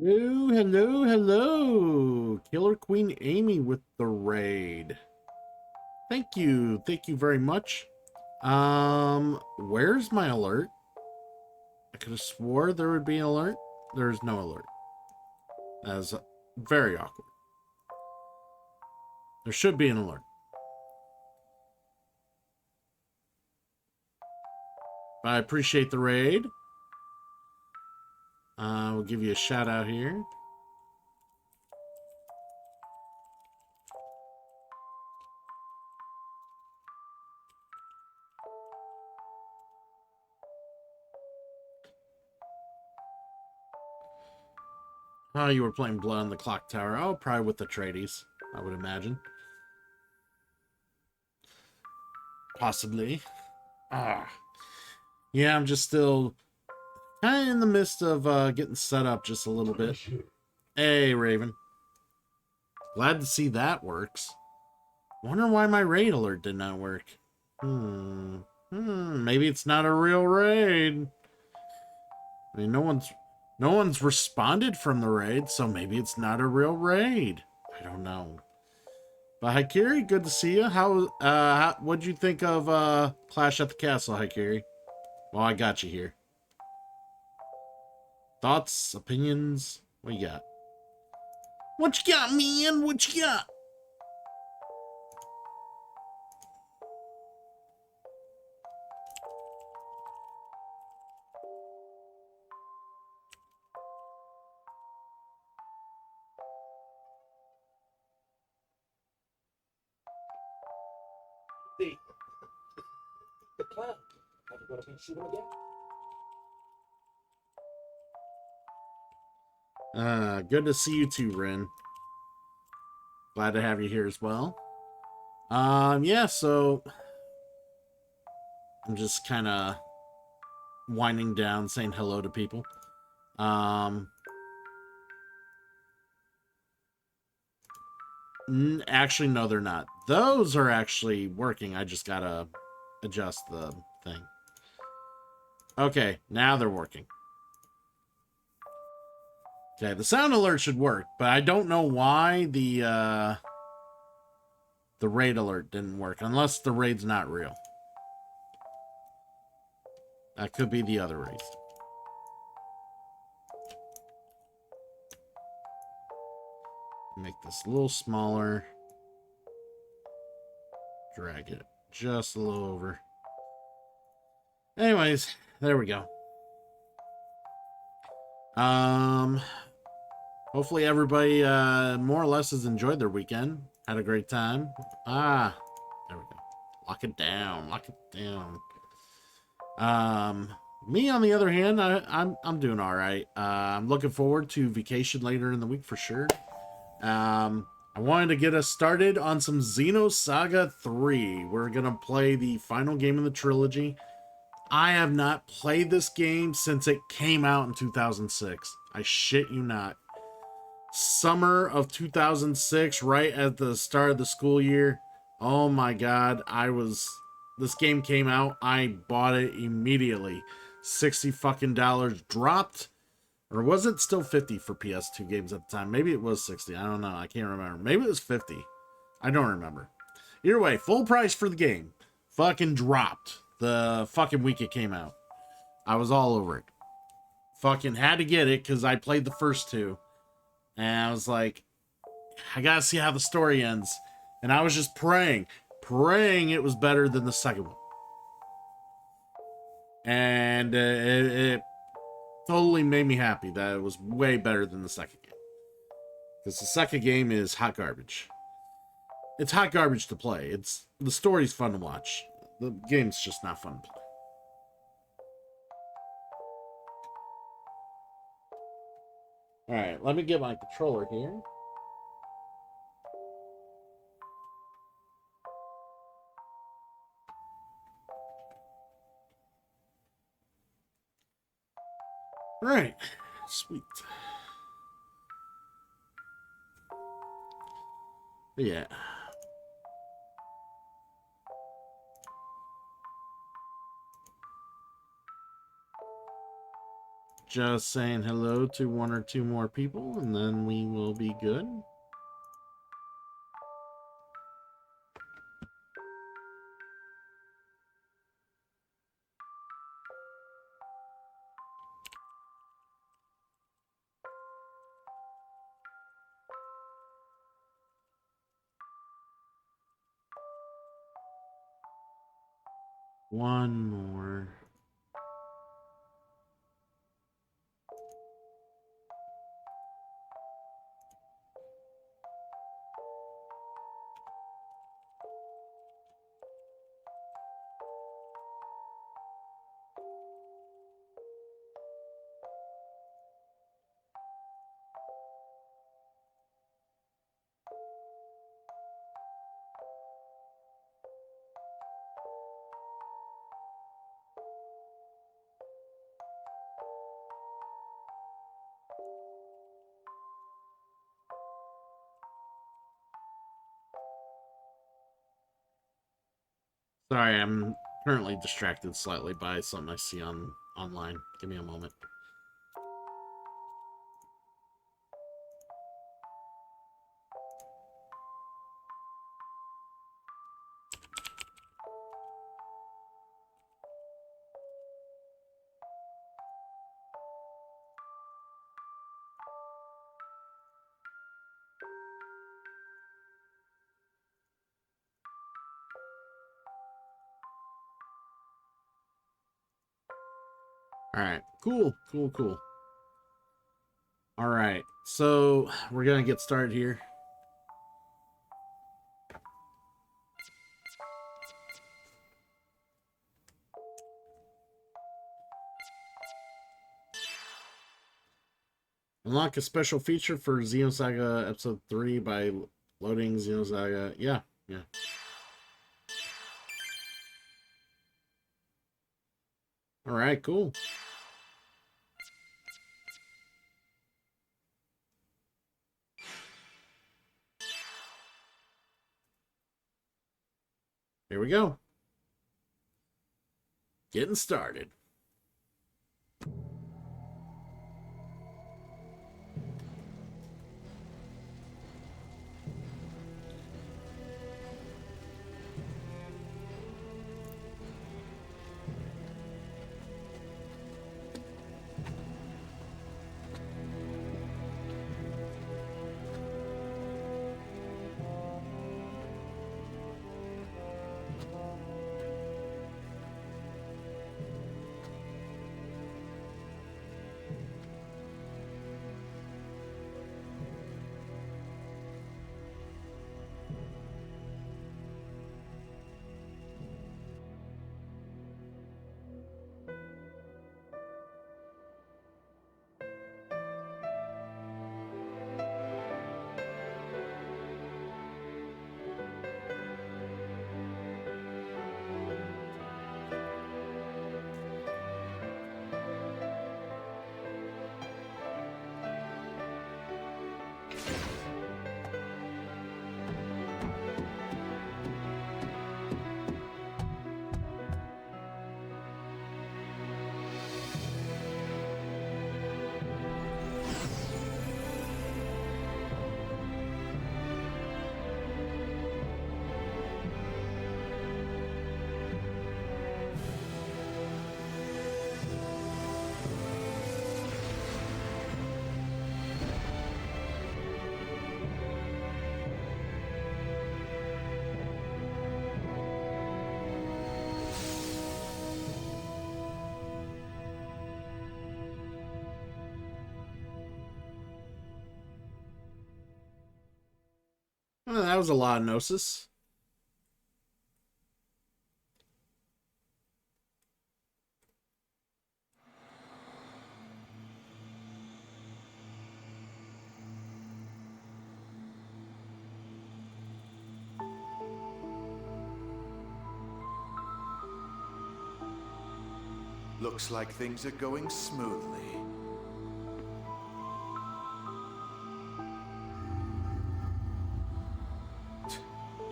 Hello, hello, hello. Killer Queen Amy with the raid. Thank you very much. Where's my alert? I could have swore there would be an alert. There's no alert. That is very awkward. There should be an alert. I appreciate the raid. We'll give you a shout out here. Oh, you were playing Blood on the Clock Tower. Oh, probably with the tradies, I would imagine. Possibly. Ah. Yeah, I'm just still kind of in the midst of getting set up just a little bit. Hey, Raven. Glad to see that works. Wonder why my raid alert did not work. Maybe it's not a real raid. I mean, no one's responded from the raid, so maybe it's not a real raid. I don't know. But Haikiri, good to see you. What'd you think of Clash at the Castle, Haikiri? Well, I got you here. Thoughts, opinions? What you got? What you got, man? What you got? The plan. Are you going to be shooting again? Good to see you too, Ren. Glad to have you here as well. Yeah, so I'm just kind of winding down, saying hello to people. Um, Actually, no, they're not. Those are actually working. I just gotta adjust the thing. Okay, now they're working. Okay, the sound alert should work, but I don't know why the raid alert didn't work, unless the raid's not real. That could be the other raid. Make this a little smaller. Drag it just a little over. Anyways, there we go. Hopefully everybody more or less has enjoyed their weekend. Had a great time. There we go. Lock it down. Lock it down. Me on the other hand, I'm doing all right. I'm looking forward to vacation later in the week for sure. I wanted to get us started on some Xenosaga 3. We're gonna play the final game in the trilogy. I have not played this game since it came out in 2006. I shit you not. Summer of 2006, right at the start of the school year. Oh my god, this game came out, I bought it immediately. 60 fucking dollars dropped. Or was it still 50 for PS2 games at the time? Maybe it was 60. I don't know. I can't remember. Maybe it was 50. I don't remember. Either way, full price for the game. Fucking dropped the fucking week it came out. I was all over it. Fucking had to get it because I played the first two. And I was like, I gotta see how the story ends. And I was just praying it was better than the second one. And it totally made me happy that it was way better than the second game. Because the second game is hot garbage. It's hot garbage to play. The story's fun to watch. The game's just not fun to play. Alright, let me get my controller here. Alright, sweet. Yeah. just saying hello to one or two more people, and then we will be good. One more. Sorry, I'm currently distracted slightly by something I see online. Give me a moment. All right, cool. All right, so we're gonna get started here. Unlock a special feature for Xenosaga Episode 3 by loading Xenosaga. Yeah. All right, cool. Here we go. Getting started. Well, that was a lot of gnosis. Looks like things are going smoothly.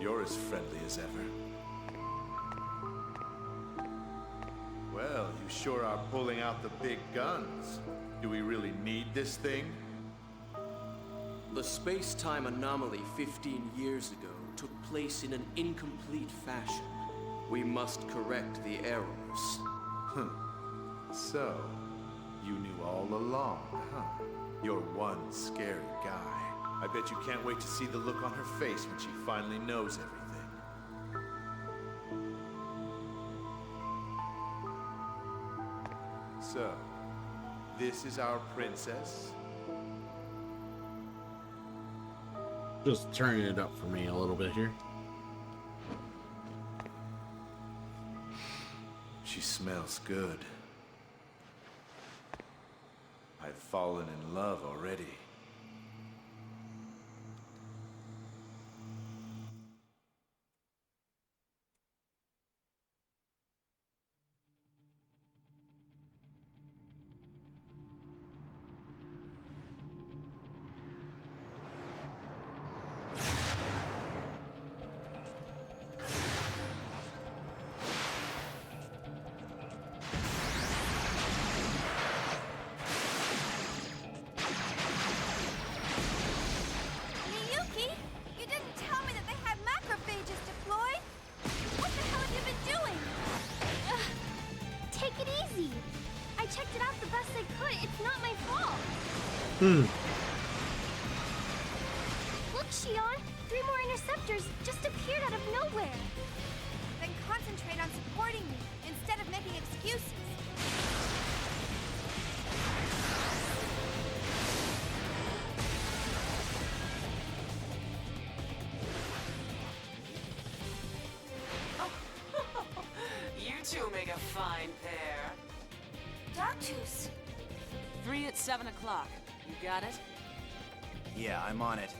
You're as friendly as ever. Well, you You sure are pulling out the big guns. Do we really need this thing? The space-time anomaly 15 years ago took place in an incomplete fashion. We must correct the errors. So, you knew all along, huh? You're one scary guy. I bet you can't wait to see the look on her face when she finally knows everything. So, this is our princess? Just turning it up for me a little bit here. She smells good. I've fallen in love already. Miyuki, you didn't tell me that they had macrophages deployed. What the hell have you been doing? Take it easy. I checked it out the best I could. It's not my fault. Look, Shion. 3 more interceptors just appeared out of nowhere. Then concentrate on supporting me instead of making excuses. You two make a fine pair. Dogtooth. 3 at 7 o'clock. You got it? Yeah, I'm on it.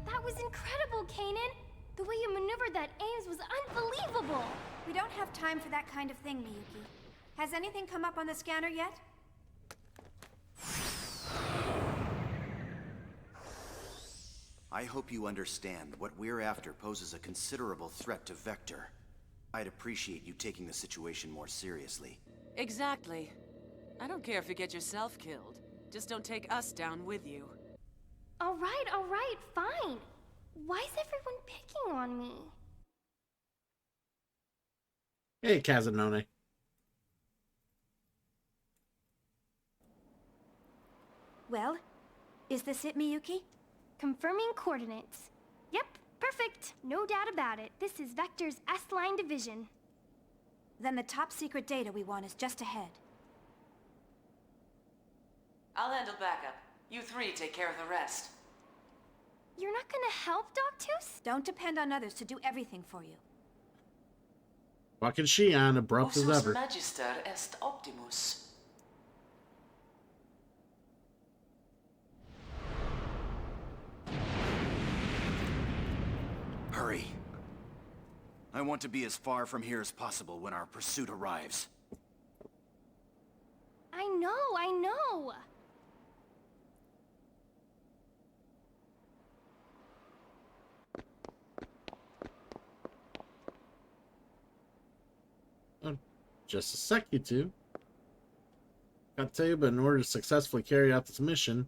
That was incredible, Kanan. The way you maneuvered that Ames was unbelievable. We don't have time for that kind of thing, Miyuki. Has anything come up on the scanner yet? I hope you understand what we're after poses a considerable threat to Vector. I'd appreciate you taking the situation more seriously. Exactly. I don't care if you get yourself killed. Just don't take us down with you. All right, fine. Why is everyone picking on me? Hey, Kazanone. Well, is this it, Miyuki? Confirming coordinates. Yep, perfect. No doubt about it. This is Vector's S-line division. Then the top secret data we want is just ahead. I'll handle backup. You 3 take care of the rest. You're not gonna help, Dogtooth? Don't depend on others to do everything for you. Fucking Shion, abrupt as Ossus ever. Magister est Optimus. Hurry. I want to be as far from here as possible when our pursuit arrives. I know. Oh, just a sec, you two. Gotta tell you, but in order to successfully carry out this mission,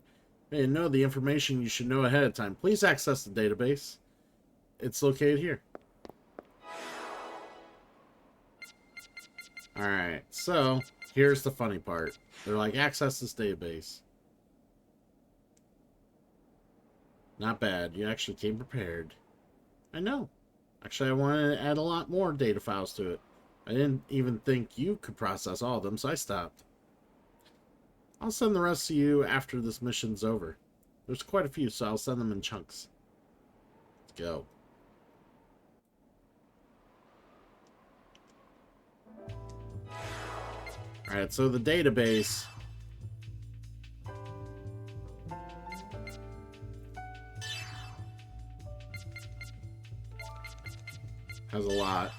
you need to know the information you should know ahead of time. Please access the database. It's located here. Alright, so here's the funny part. They're like, access this database. Not bad. You actually came prepared. I know. Actually, I wanted to add a lot more data files to it. I didn't even think you could process all of them, so I stopped. I'll send the rest to you after this mission's over. There's quite a few, so I'll send them in chunks. go. Alright, so the database has a lot.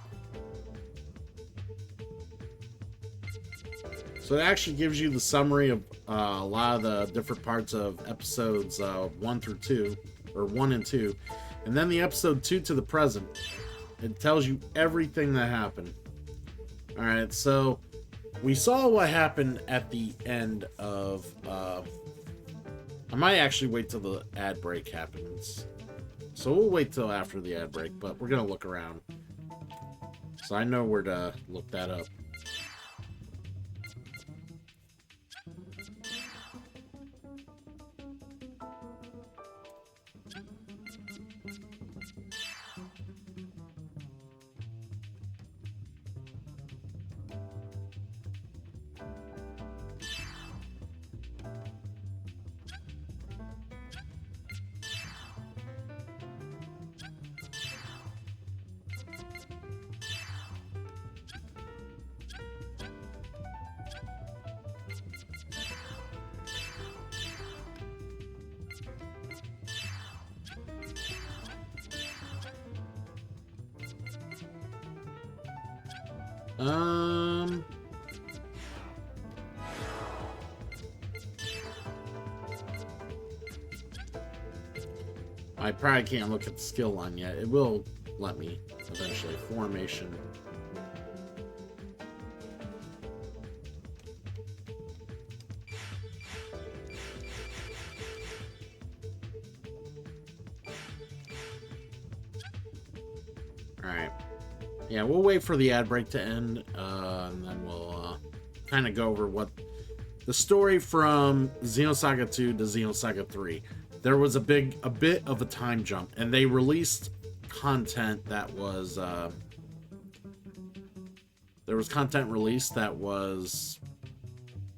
So it actually gives you the summary of a lot of the different parts of episodes 1 through 2, or 1 and 2. And then the episode 2 to the present. It tells you everything that happened. Alright, so we saw what happened at the end of... I might actually wait till the ad break happens. So we'll wait till after the ad break, but we're going to look around. So I know where to look that up. I probably can't look at the skill line yet. It will let me eventually. Formation. Alright. Yeah, we'll wait for the ad break to end, and then we'll kind of go over what the story from Xenosaga 2 to Xenosaga 3. There was a bit of a time jump, and they released content that was there was content released that was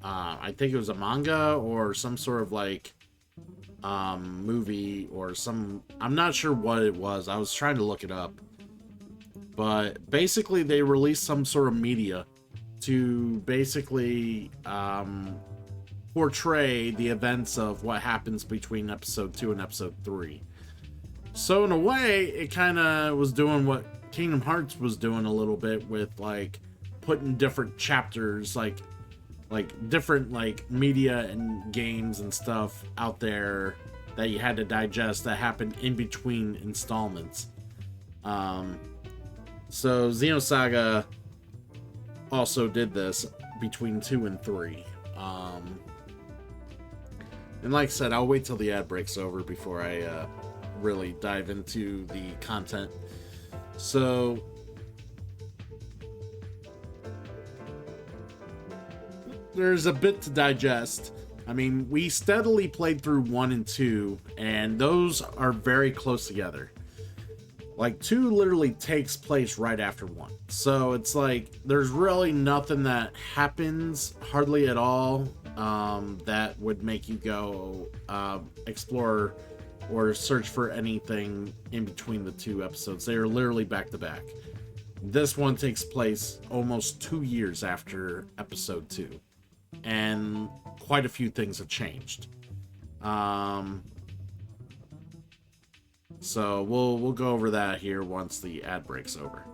I think it was a manga or some sort of like movie or some, I'm not sure what it was. I was trying to look it up. But basically they released some sort of media to basically portray the events of what happens between episode 2 and episode 3. So in a way, it kind of was doing what Kingdom Hearts was doing a little bit with like putting different chapters, like different like media and games and stuff out there that you had to digest that happened in between installments. So Xenosaga also did this between 2 and 3. And like I said, I'll wait till the ad break's over before I really dive into the content. So there's a bit to digest. I mean, we steadily played through 1 and 2, and those are very close together. Like, 2 literally takes place right after 1. So it's like, there's really nothing that happens, hardly at all, that would make you go explore or search for anything in between the 2 episodes. They are literally back to back. This one takes place almost 2 years after episode 2. And quite a few things have changed. So we'll go over that here once the ad break's over.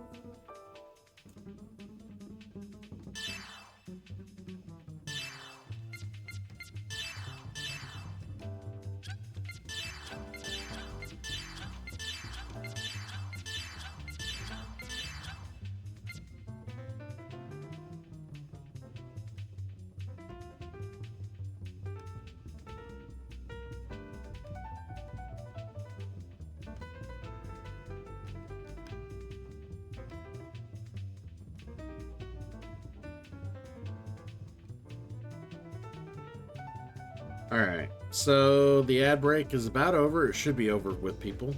Alright, so the ad break is about over. It should be over with people.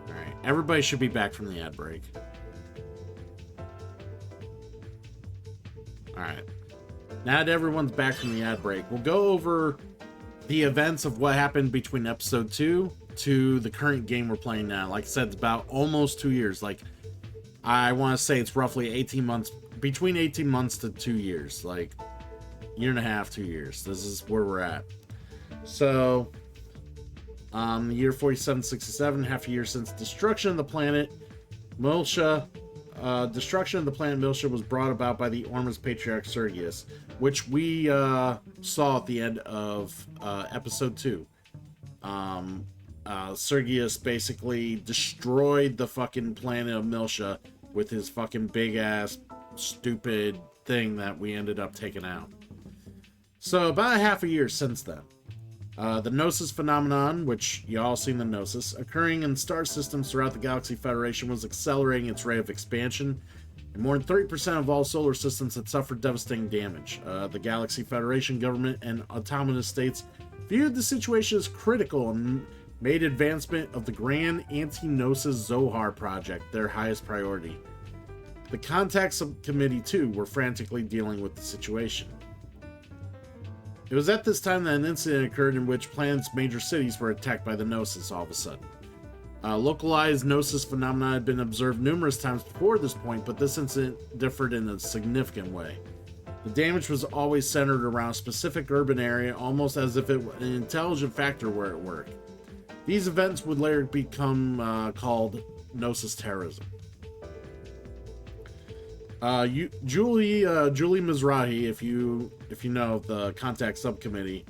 Alright, everybody should be back from the ad break. Alright, now that everyone's back from the ad break, we'll go over the events of what happened between episode 2 to the current game we're playing now. Like I said, it's about almost 2 years. Like, I want to say it's roughly 18 months, between 18 months to 2 years. Like, year and a half, 2 years. This is where we're at. So, the year 4767, half a year since destruction of the planet Miltia. Destruction of the planet Miltia was brought about by the Ormus Patriarch Sergius, which we saw at the end of episode 2. Sergius basically destroyed the fucking planet of Miltia with his fucking big ass stupid thing that we ended up taking out. So about a half a year since then. The Gnosis phenomenon, which you all seen the Gnosis, occurring in star systems throughout the Galaxy Federation, was accelerating its rate of expansion, and more than 30% of all solar systems had suffered devastating damage. The Galaxy Federation government and autonomous states viewed the situation as critical and made advancement of the Grand Anti-Gnosis Zohar project their highest priority. The Contact Subcommittee, too, were frantically dealing with the situation. It was at this time that an incident occurred in which planet's major cities were attacked by the Gnosis all of a sudden. Localized Gnosis phenomena had been observed numerous times before this point, but this incident differed in a significant way. The damage was always centered around a specific urban area, almost as if it were an intelligent factor were at work. These events would later become called Gnosis terrorism. Julie Mizrahi, if you know the Contact Subcommittee,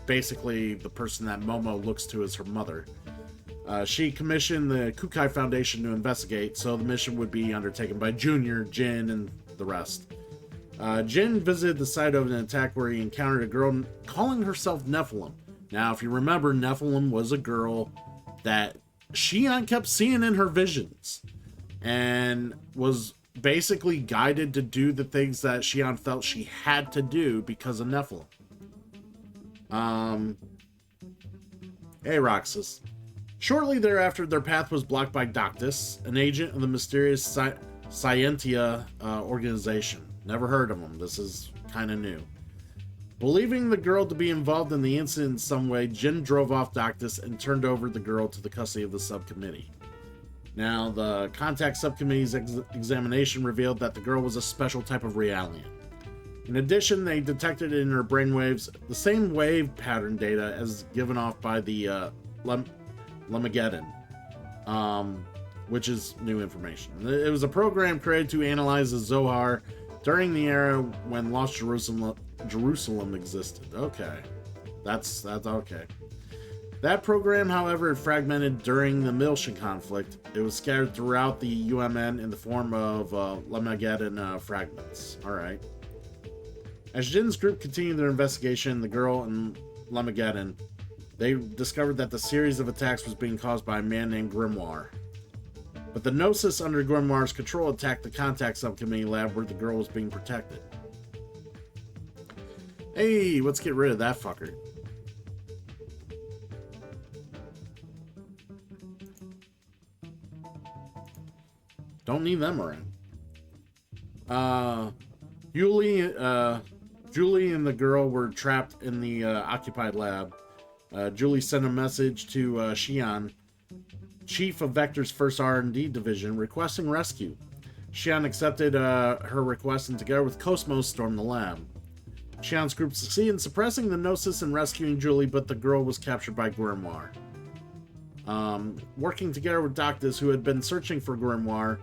basically the person that Momo looks to as her mother. She commissioned the Kukai Foundation to investigate, so the mission would be undertaken by Junior, Jin, and the rest. Jin visited the site of an attack where he encountered a girl calling herself Nephilim. Now, if you remember, Nephilim was a girl that Xion kept seeing in her visions, and was basically guided to do the things that Xion felt she had to do because of Nephilim. Hey, Roxas. Shortly thereafter, their path was blocked by Doctus, an agent of the mysterious Scientia organization. Never heard of them. This is kind of new. Believing the girl to be involved in the incident in some way, Jin drove off Doctus and turned over the girl to the custody of the subcommittee. Now, the Contact Subcommittee's examination revealed that the girl was a special type of Realian. In addition, they detected in her brainwaves the same wave pattern data as given off by the Lemageddon, which is new information. It was a program created to analyze the Zohar during the era when Lost Jerusalem existed. Okay. That's okay. That program, however, had fragmented during the Miltian conflict. It was scattered throughout the UMN in the form of Lemageddon fragments. Alright. As Jin's group continued their investigation, the girl and Lemageddon, they discovered that the series of attacks was being caused by a man named Grimoire. But the Gnosis under Grimoire's control attacked the Contact Subcommittee lab where the girl was being protected. Hey, let's get rid of that fucker. Don't need them around. Julie and the girl were trapped in the occupied lab. Julie sent a message to Xion, chief of Vector's first R&D division, requesting rescue. Xion accepted her request and together with Cosmos stormed the lab. Xion's group succeeded in suppressing the Gnosis and rescuing Julie, but the girl was captured by Grimoire. Working together with Doctus, who had been searching for Grimoire,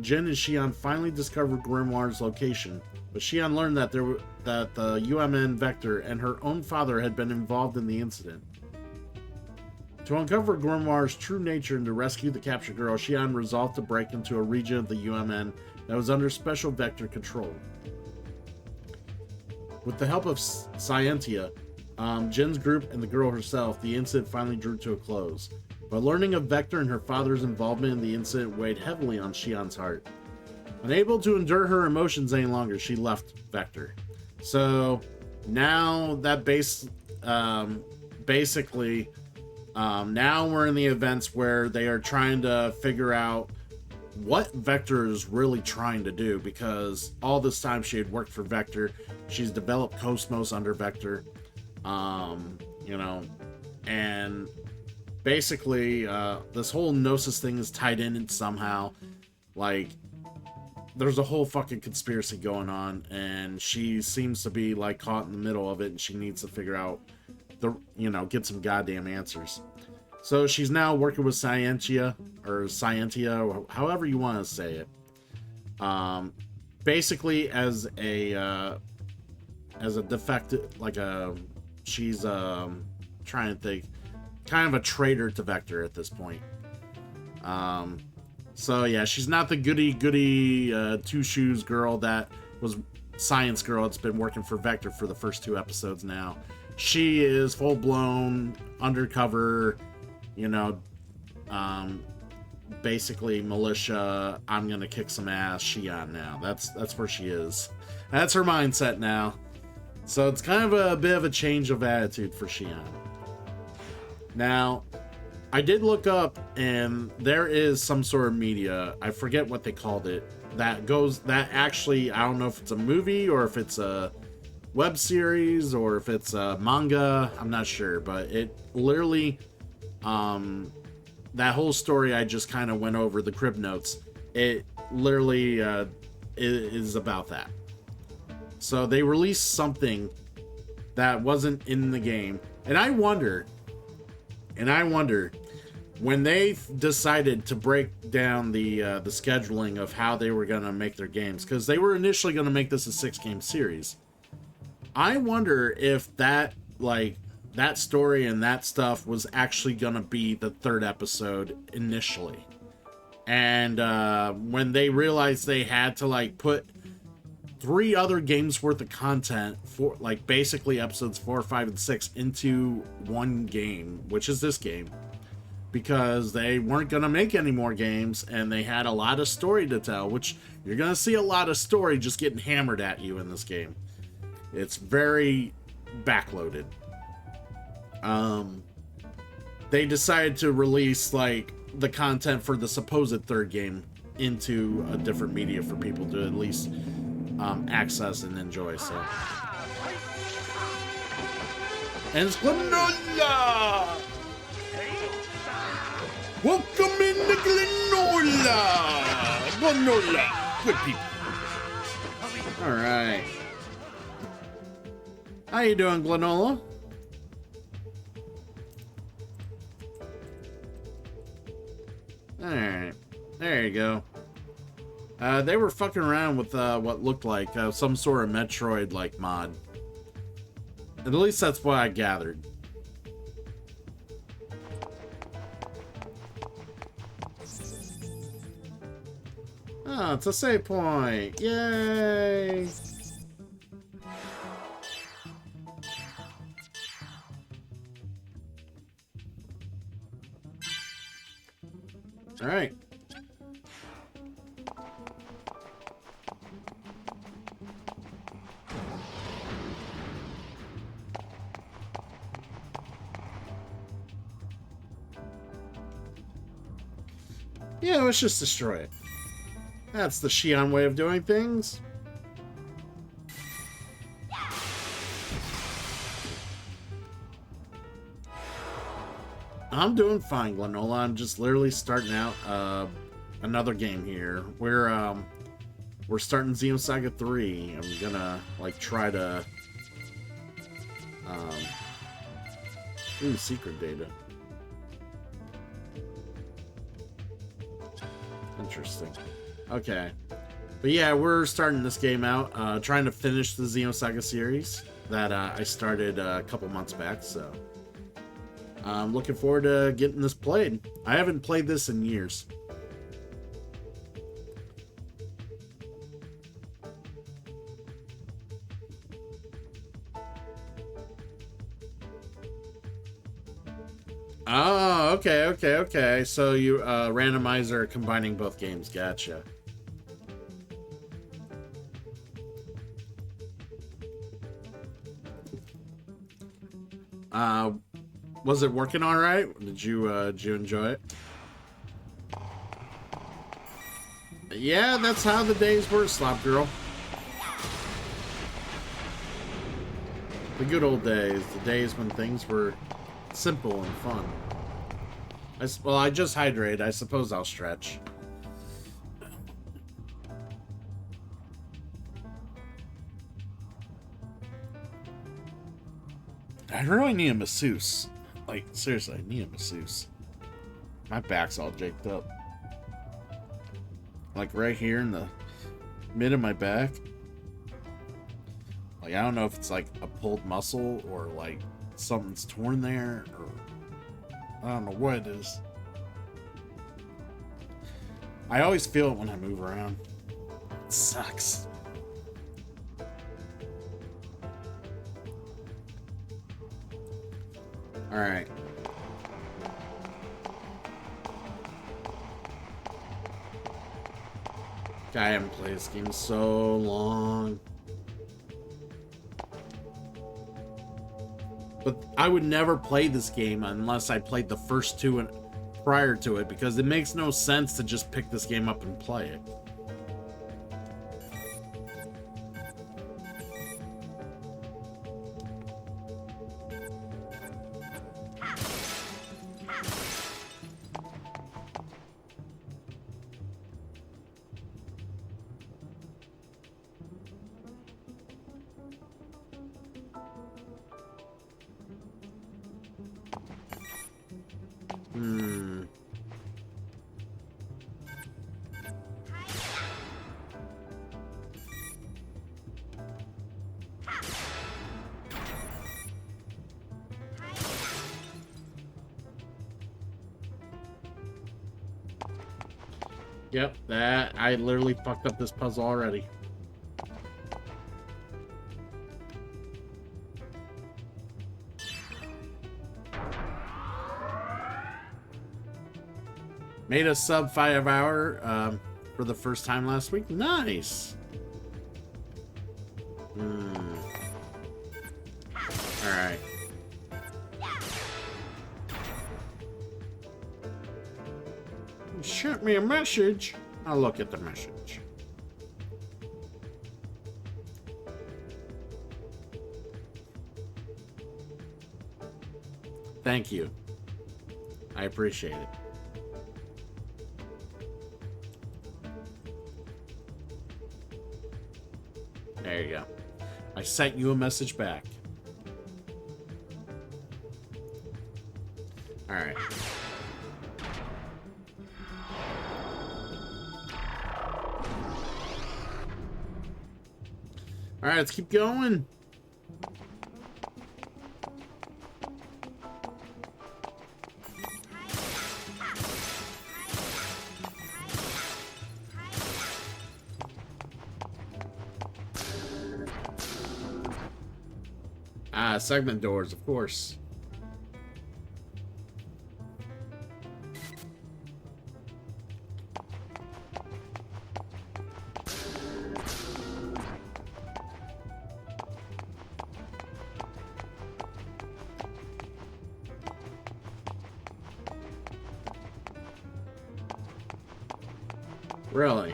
Jin and Xion finally discovered Grimoire's location, but Xion learned that the UMN Vector and her own father had been involved in the incident. To uncover Grimoire's true nature and to rescue the captured girl, Xion resolved to break into a region of the UMN that was under special Vector control. With the help of Scientia, Jin's group and the girl herself, the incident finally drew to a close. But learning of Vector and her father's involvement in the incident weighed heavily on Xion's heart. Unable to endure her emotions any longer, she left Vector. So now that basically, now we're in the events where they are trying to figure out what Vector is really trying to do, because all this time she had worked for Vector. She's developed Cosmos under Vector, and basically, this whole Gnosis thing is tied in somehow. Like, there's a whole fucking conspiracy going on, and she seems to be, like, caught in the middle of it, and she needs to figure out get some goddamn answers. So she's now working with Scientia, or however you want to say it. Basically as a defective, like she's trying to think, kind of a traitor to Vector at this point. So yeah, she's not the goody two shoes girl that was Science Girl. It's been working for Vector for the first 2 episodes now. She is full blown undercover, basically militia. I'm gonna kick some ass. Shion now. That's where she is. That's her mindset now. So it's kind of a bit of a change of attitude for Shion. Now, I did look up, and there is some sort of media, I forget what they called it, that actually, I don't know if it's a movie or if it's a web series or if it's a manga, I'm not sure, but it literally, that whole story I just kind of went over, the crib notes, it literally is about that. So they released something that wasn't in the game, and I wonder, when they decided to break down the scheduling of how they were going to make their games, because they were initially going to make this a 6-game series. I wonder if that story and that stuff was actually going to be the 3rd episode initially. And when they realized they had to put 3 other games worth of content for basically episodes 4, 5, and 6 into one game, which is this game, because they weren't going to make any more games and they had a lot of story to tell, which you're going to see a lot of story just getting hammered at you in this game. It's very backloaded. They decided to release the content for the supposed 3rd game into a different media for people to at least access and enjoy. So, and it's Glenola! Welcome in to Glenola! Glenola! Good people. Alright. How you doing, Glenola? Alright. There you go. They were fucking around with what looked like some sort of Metroid-like mod. At least that's what I gathered. Oh, it's a save point. Yay! All right. Yeah, let's just destroy it. That's the Shion way of doing things. I'm doing fine, Glenola. I'm just literally starting out another game here. We're starting Xenosaga 3. I'm gonna try to ooh, secret data. Interesting. Okay. But yeah, we're starting this game out, trying to finish the Xenosaga series that I started a couple months back, so I'm looking forward to getting this played. I haven't played this in years. Oh, okay. So you randomizer combining both games. Gotcha. Was it working all right? Did you enjoy it? Yeah, that's how the days were, Slop Girl. The good old days. The days when things were simple and fun. Well, I just hydrated. I suppose I'll stretch. I really need a masseuse. Like, seriously, I need a masseuse. My back's all jaked up. Like, right here in the mid of my back. Like, I don't know if it's like a pulled muscle or like something's torn there, or I don't know what it is. I always feel it when I move around. It sucks. Alright. I haven't played this game so long. But I would never play this game unless I played the first two and prior to it, because it makes no sense to just pick this game up and play it. Yep, that I literally fucked up this puzzle already. Made a sub 5 hour for the first time last week. Nice. All right. Sent me a message. I'll look at the message. Thank you. I appreciate it. There you go. I sent you a message back. All right. All right, let's keep going. Ah, segment doors, of course. Really?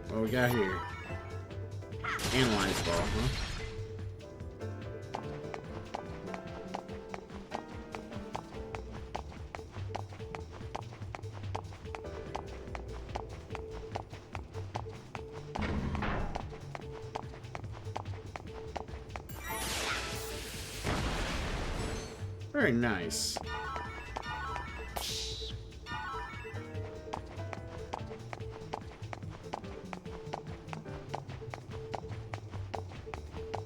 What we got here? Analyze ball, huh? Very nice.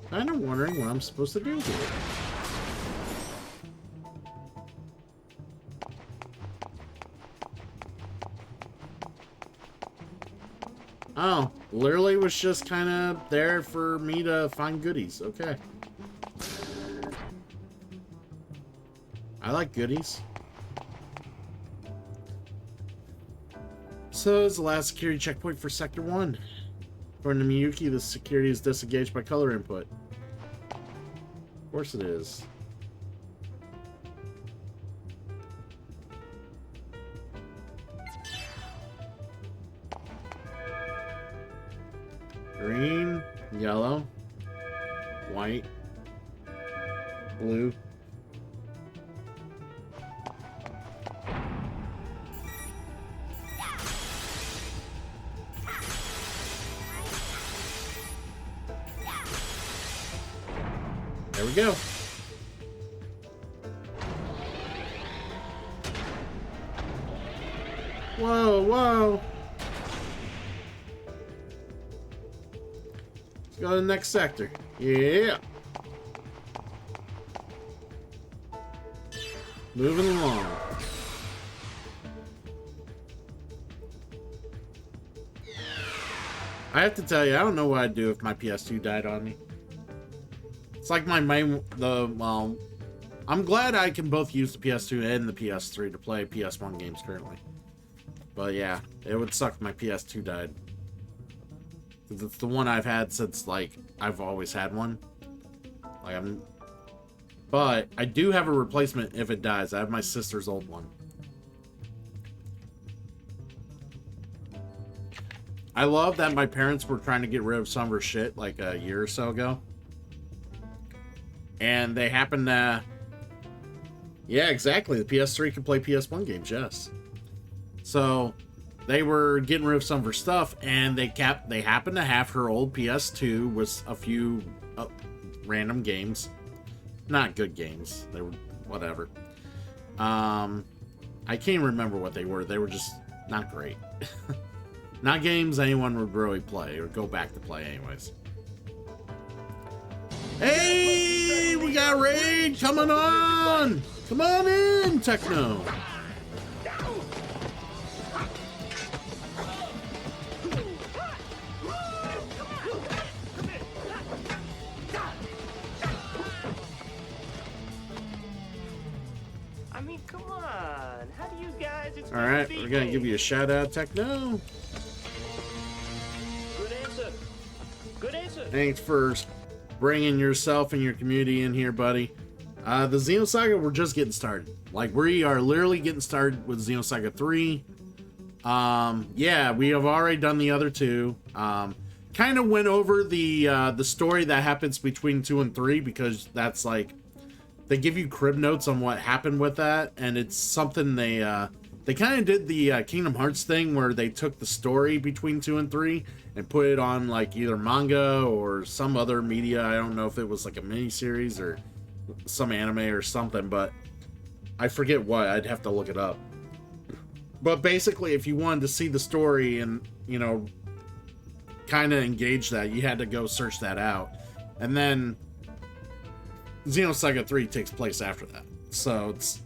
Kind of wondering what I'm supposed to do here. Oh, literally was just kind of there for me to find goodies. Okay. I like goodies. So it's the last security checkpoint for Sector 1. According to Miyuki, the security is disengaged by color input. Of course it is. Green, yellow, white, blue. There we go. Whoa, whoa. Let's go to the next sector. Yeah. Moving along. I have to tell you, I don't know what I'd do if my PS2 died on me. It's like my main, well, I'm glad I can both use the PS2 and the PS3 to play PS1 games currently. But yeah, it would suck if my PS2 died. Because it's the one I've had since, like, I've always had one. Like, but I do have a replacement if it dies. I have my sister's old one. I love that my parents were trying to get rid of some of her shit like a year or so ago. And they happened to... Yeah, exactly. The PS3 can play PS1 games, yes. So, they were getting rid of some of her stuff, and they happened to have her old PS2 with a few random games. Not good games. They were whatever. I can't even remember what they were. They were just not great. Not games anyone would really play or go back to play anyways. Hey, we got raid coming on! Come on in, Techno! I mean, come on. How do you guys expect Alright, to beat we're gonna me? give you a shout out, Techno. Good answer. Good answer. Thanks for bringing yourself and your community in here, buddy. The Xenosaga, we're just getting started. Like, we are literally getting started with Xenosaga 3. Yeah, we have already done the other two. Kind of went over the story that happens between 2 and 3 because that's like, they give you crib notes on what happened with that, and it's something they kind of did the Kingdom Hearts thing where they took the story between 2 and 3 and put it on like either manga or some other media. I don't know if it was like a mini series or some anime or something, but I forget what. I'd have to look it up. But basically, if you wanted to see the story and, you know, kind of engage that, you had to go search that out. And then Xenosaga 3 takes place after that. So it's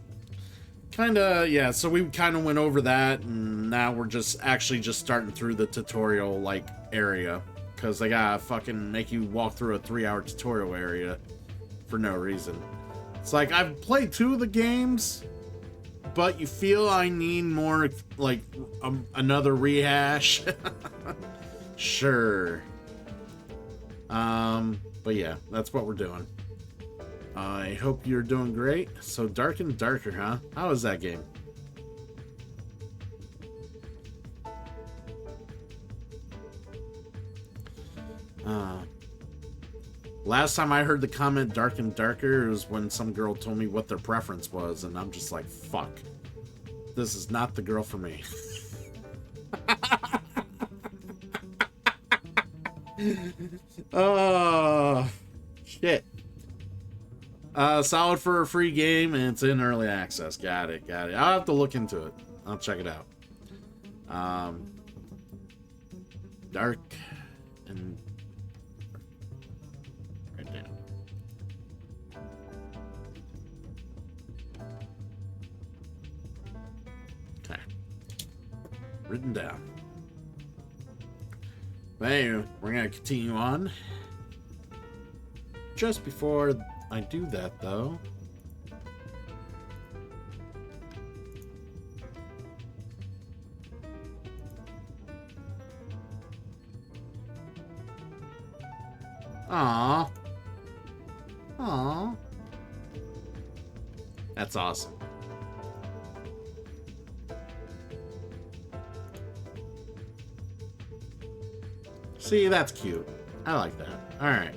kind of, yeah, so we kind of went over that, and now we're just starting through the tutorial, like, area. Because they gotta fucking make you walk through a 3-hour tutorial area for no reason. It's like, I've played 2 of the games, but you feel I need more, like, another rehash. Sure. But yeah, that's what we're doing. I hope you're doing great. So Dark and Darker, huh? How is that game? Last time I heard the comment Dark and Darker was when some girl told me what their preference was, and I'm just like, fuck. This is not the girl for me. Oh, shit. Solid for a free game, and it's in early access. Got it. I'll have to look into it. I'll check it out. Dark and right now. Okay. Written down. But anyway, we're gonna continue on. Just before I do that, though, aww, that's awesome. See, that's cute. I like that. All right.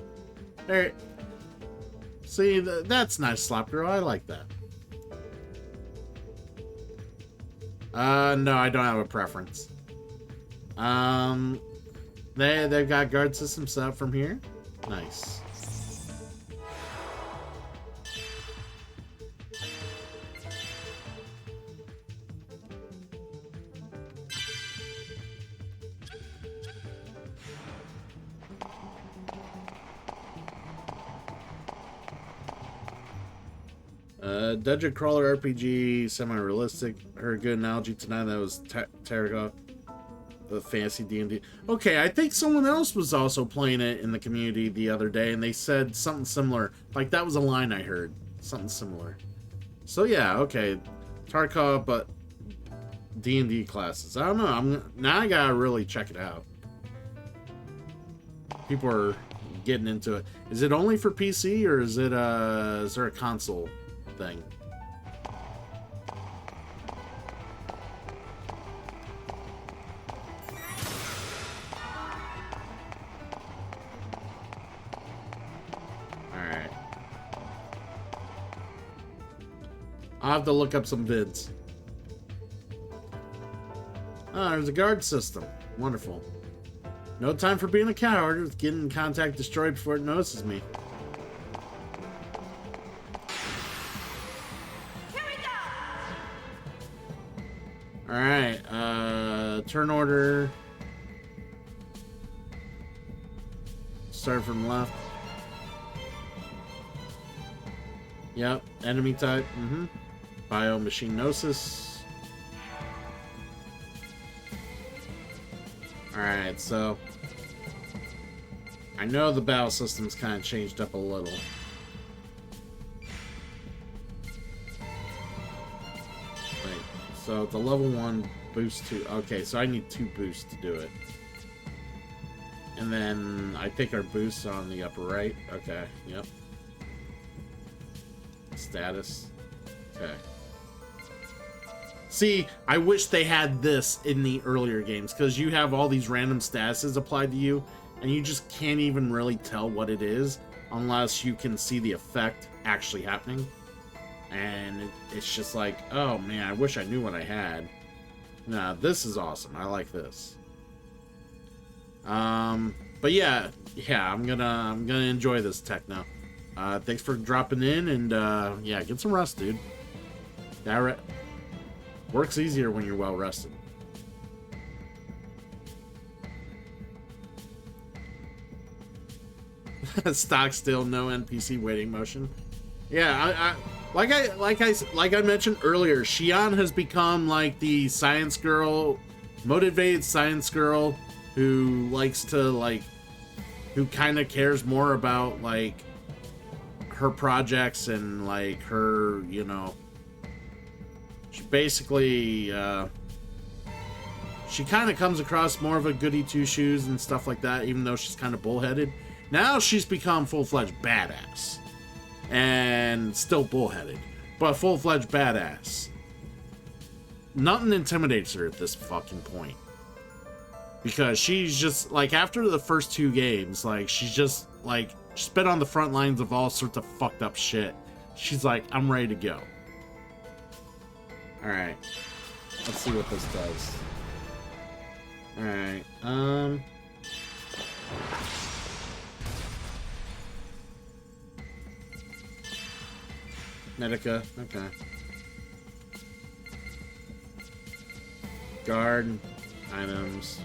There. See, that's nice, Slop Girl. I like that. No, I don't have a preference. They've got guard system set up from here. Nice. Dungeon Crawler RPG, semi-realistic. Heard a good analogy tonight. That was Terraga, the fancy D&D. Okay, I think someone else was also playing it in the community the other day, and they said something similar. Like, that was a line I heard. Something similar. So, yeah, okay. Tarkov, but D&D classes. I don't know. Now I gotta really check it out. People are getting into it. Is it only for PC, or is it, is there a console thing? Alright. I'll have to look up some vids. Ah, there's a guard system. Wonderful. No time for being a coward. It's getting contact destroyed before it notices me. Alright, turn order. Start from left. Yep, enemy type. Biomachinosis. Alright, so I know the battle system's kind of changed up a little. Wait, so the level 1 boost 2. Okay, so I need 2 boosts to do it. And then I think our boosts on the upper right. Okay, yep. Status. Okay. See, I wish they had this in the earlier games, because you have all these random statuses applied to you, and you just can't even really tell what it is unless you can see the effect actually happening. And it's just like, oh man, I wish I knew what I had. Nah, this is awesome. I like this. But yeah, I'm gonna enjoy this techno. Thanks for dropping in, and yeah, get some rest, dude. That works easier when you're well rested. Stock still, no NPC waiting motion. Yeah, like I mentioned earlier, Xion has become like the science girl, motivated science girl who likes to who kind of cares more about like her projects and like her, you know, she basically she kind of comes across more of a goody two shoes and stuff like that, even though she's kind of bullheaded. Now she's become full-fledged badass. And still bullheaded, but full-fledged badass. Nothing intimidates her at this fucking point. Because she's just, like, after the first 2 games, like, she's just, like, she's been on the front lines of all sorts of fucked up shit. She's like, I'm ready to go. Alright. Let's see what this does. Alright, Medica, okay. Guard, items.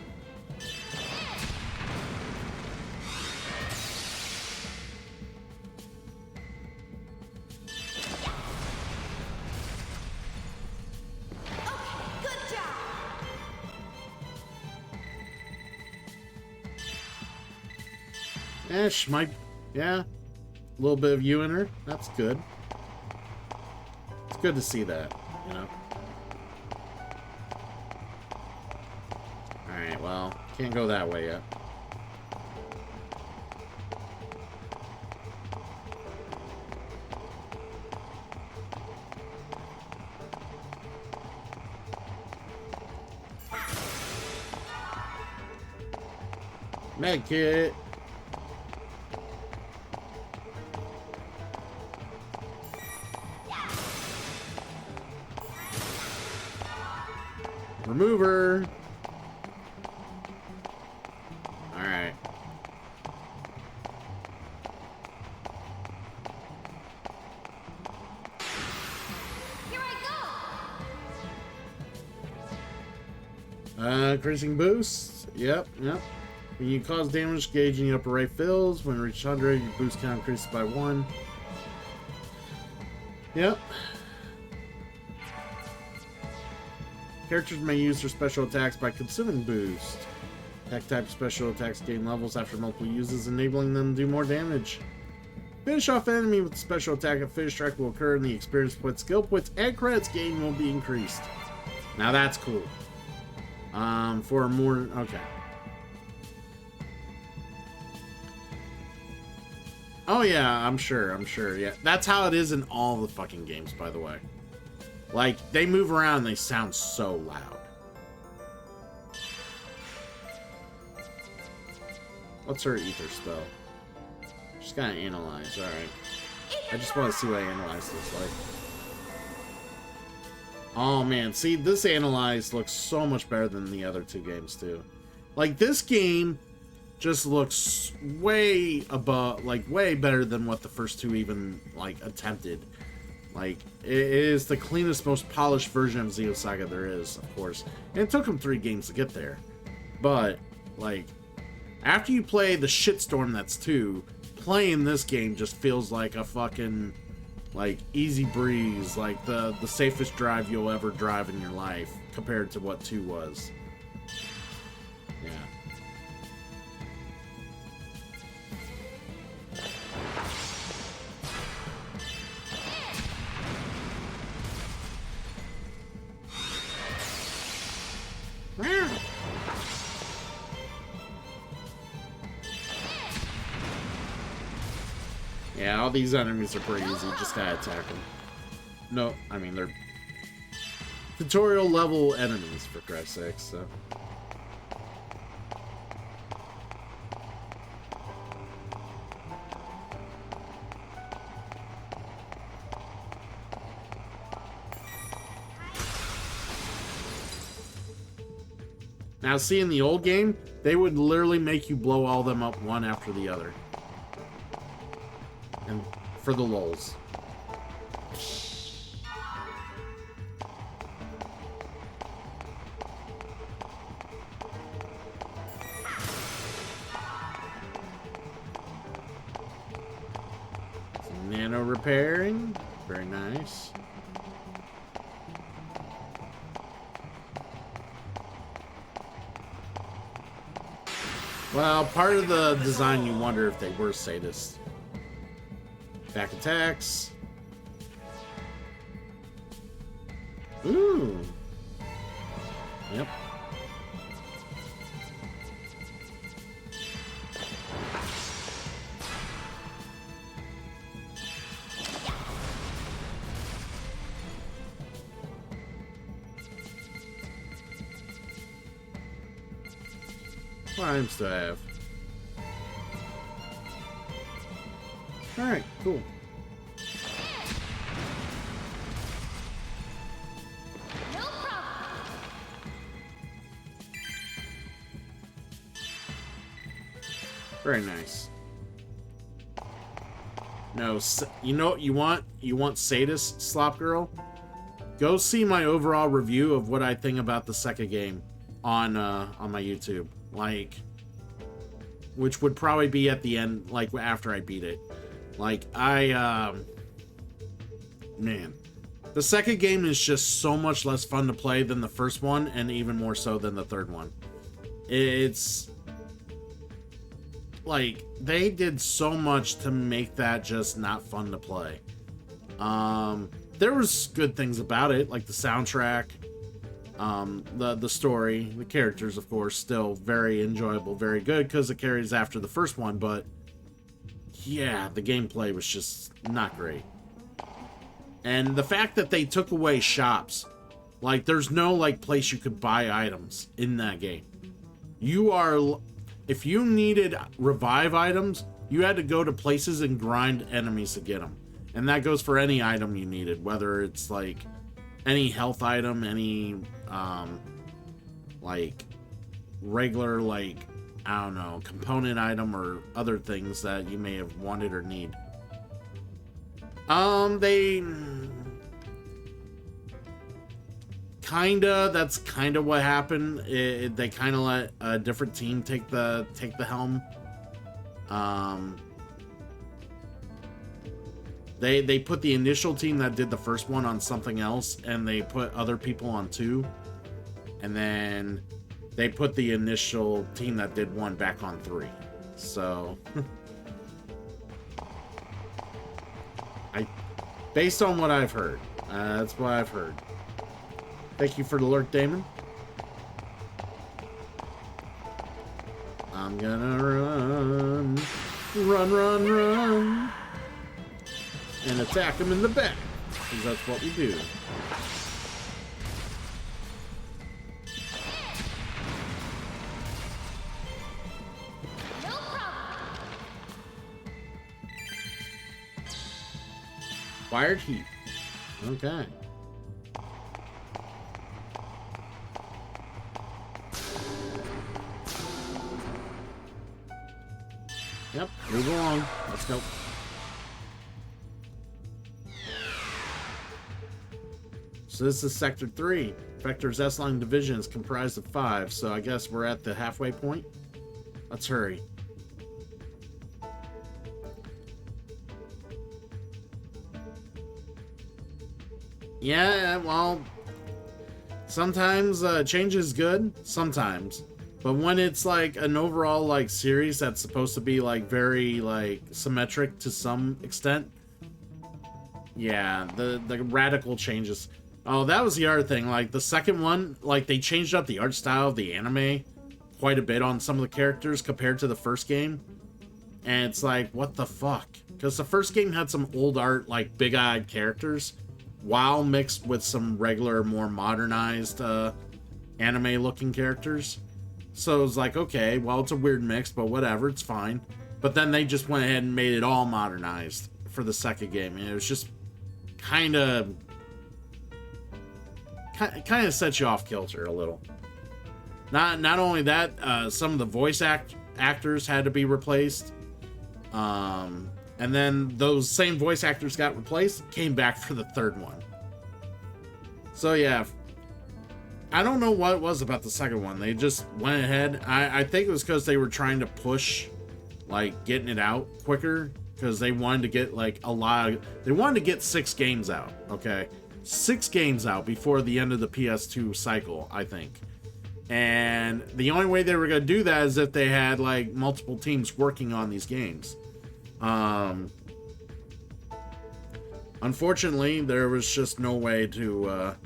Yeah, she might, yeah. A little bit of you in her, that's good. It's good to see that, you know. Alright, well, can't go that way yet. Med kit. Remover. All right. Here I go! Increasing boost. Yep. When you cause damage, gauge in the upper right fills. When it reaches 100, your boost count increases by 1. Yep. Characters may use their special attacks by consuming boost. Attack type special attacks gain levels after multiple uses, enabling them to do more damage. Finish off enemy with a special attack. A finish strike will occur, and the experience points, skill points, and credits gained will be increased. Now that's cool. For more, okay. Oh yeah, I'm sure, yeah. That's how it is in all the fucking games, by the way. Like, they move around and they sound so loud. What's her ether spell? She's gotta analyze, alright. I just want to see what analyze looks like. Oh man, see, this analyze looks so much better than the other two games too. Like, this game just looks way above, like, way better than what the first two even, like, attempted. Like, it is the cleanest, most polished version of Xenosaga there is, of course. And it took them 3 games to get there. But, like, after you play the shitstorm that's 2, playing this game just feels like a fucking, like, easy breeze. Like, the safest drive you'll ever drive in your life compared to what 2 was. Yeah. Yeah, all these enemies are pretty easy. Just gotta attack them. No, I mean, they're tutorial level enemies, for Christ's sake, so. Now, see, in the old game, they would literally make you blow all them up one after the other. And for the lulz. Some nano repairing. Very nice. Well, part of the design, you wonder if they were sadists. Back attacks. Ooh. Yep. What items do I have? Alright, cool. No problem. Very nice. No, you know what you want? You want sadist, Slop Girl? Go see my overall review of what I think about the second game on my YouTube. Like, which would probably be at the end, like, after I beat it. Like, man, the second game is just so much less fun to play than the first one, and even more so than the third one. It's like, they did so much to make that just not fun to play. There was good things about it, like the soundtrack, the story, the characters, of course, still very enjoyable, very good, because it carries after the first one, but yeah, the gameplay was just not great. And the fact that they took away shops, like, there's no, like, place you could buy items in that game. if you needed revive items, you had to go to places and grind enemies to get them. And that goes for any item you needed, whether it's like any health item, any like regular, like, I don't know, component item or other things that you may have wanted or need. That's kinda what happened. They kind of let a different team take the helm. They put the initial team that did the first one on something else, and they put other people on 2, and then they put the initial team that did 1 back on 3. So based on what I've heard, that's what I've heard. Thank you for the alert, Damon. I'm gonna run, and attack him in the back, because that's what we do. No problem. Fired heat. Okay. Yep, move along. Let's go. So this is Sector 3. Vector's S-Line division is comprised of 5, so I guess we're at the halfway point. Let's hurry. Yeah, well, sometimes change is good, sometimes. But when it's like an overall like series that's supposed to be like very like symmetric to some extent, yeah, the radical changes. Oh, that was the other thing. Like the second one, like they changed up the art style of the anime quite a bit on some of the characters compared to the first game. And it's like, what the fuck? Because the first game had some old art, like big-eyed characters, while mixed with some regular, more modernized anime-looking characters. So it was like, okay, well, it's a weird mix, but whatever, it's fine. But then they just went ahead and made it all modernized for the second game, and it was just kind of set you off kilter a little. Not only that, some of the voice actors had to be replaced, and then those same voice actors got replaced, came back for the third one. So yeah, I don't know what it was about the second one. They just went ahead. I think it was because they were trying to push, like, getting it out quicker, because they wanted to get like they wanted to get 6 games out. Okay, 6 games out before the end of the PS2 cycle, I think. And the only way they were going to do that is if they had like multiple teams working on these games. Unfortunately, there was just no way to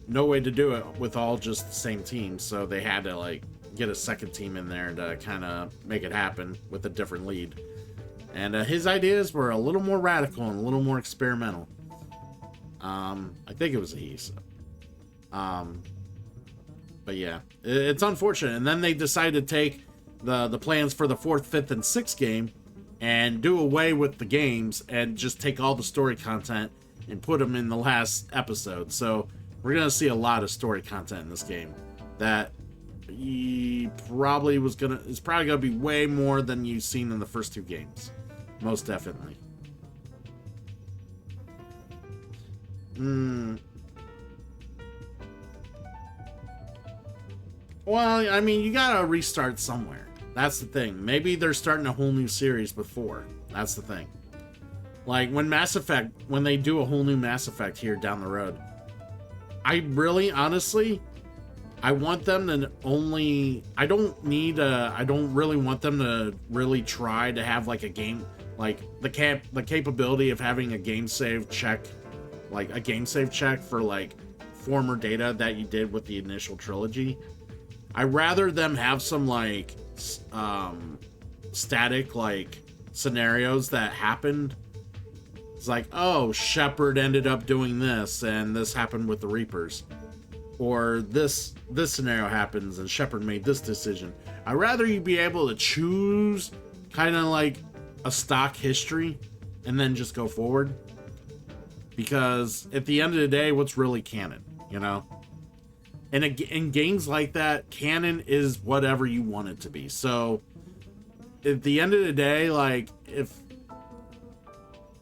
no way to do it with all just the same team, so they had to like get a second team in there to kind of make it happen with a different lead. And his ideas were a little more radical and a little more experimental. I think it was a he. So. But yeah, it's unfortunate. And then they decided to take the plans for the 4th, 5th, and 6th game and do away with the games and just take all the story content and put them in the last episode. So we're gonna see a lot of story content in this game that is probably gonna be way more than you've seen in the first 2 games, most definitely. Well, I mean, you gotta restart somewhere. That's the thing. Maybe they're starting a whole new series before. That's the thing. Like when Mass Effect, when they do a whole new Mass Effect here down the road, I really, honestly, I want them to only, I don't really want them to really try to have like a game, like the capability of having a game save check, like a game save check for like former data that you did with the initial trilogy. I'd rather them have some like static like scenarios that happened. It's like, oh, Shepard ended up doing this, and this happened with the Reapers. or this scenario happens and Shepard made this decision. I'd rather you be able to choose kind of like a stock history and then just go forward, because at the end of the day, what's really canon, you know? And in games like that, canon is whatever you want it to be. So at the end of the day, like,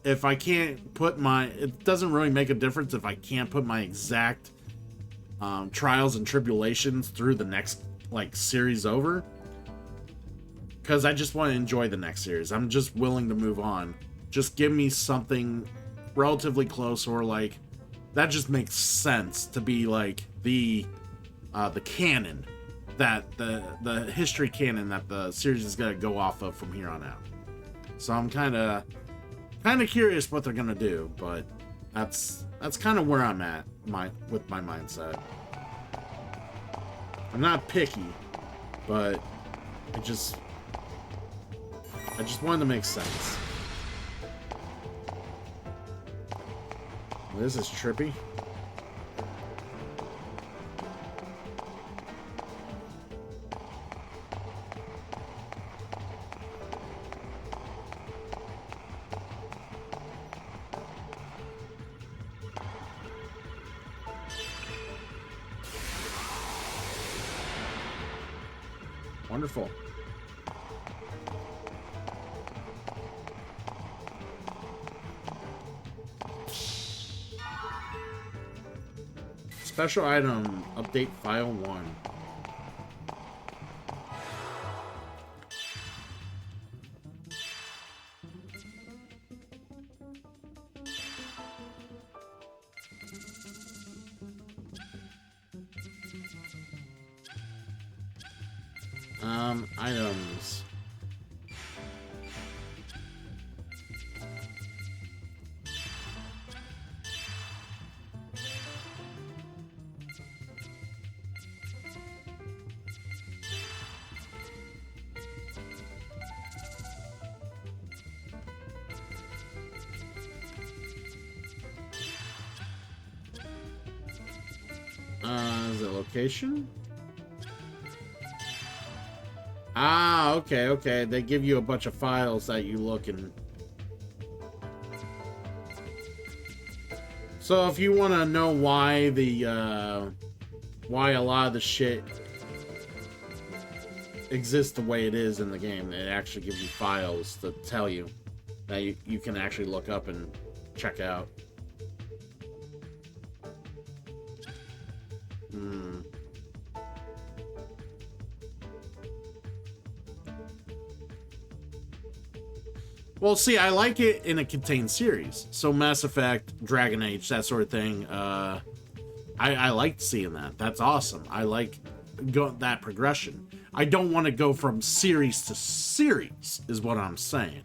if I can't put my, it doesn't really make a difference if I can't put my exact trials and tribulations through the next like series over, because I just want to enjoy the next series. I'm just willing to move on. Just give me something relatively close, or like that just makes sense to be like the canon, that the history canon that the series is gonna go off of from here on out. So I'm kind of curious what they're gonna do, but that's kind of where I'm at with my mindset. I'm not picky, but I just wanted to make sense. This is trippy. Wonderful. Special item, update file 1. Items. Is it location? Ah, okay. They give you a bunch of files that you look in. So if you want to know why why a lot of the shit exists the way it is in the game, it actually gives you files to tell you that you can actually look up and check out. Well, see, I like it in a contained series. So Mass Effect, Dragon Age, that sort of thing. I liked seeing that. That's awesome. I like that progression. I don't want to go from series to series, is what I'm saying.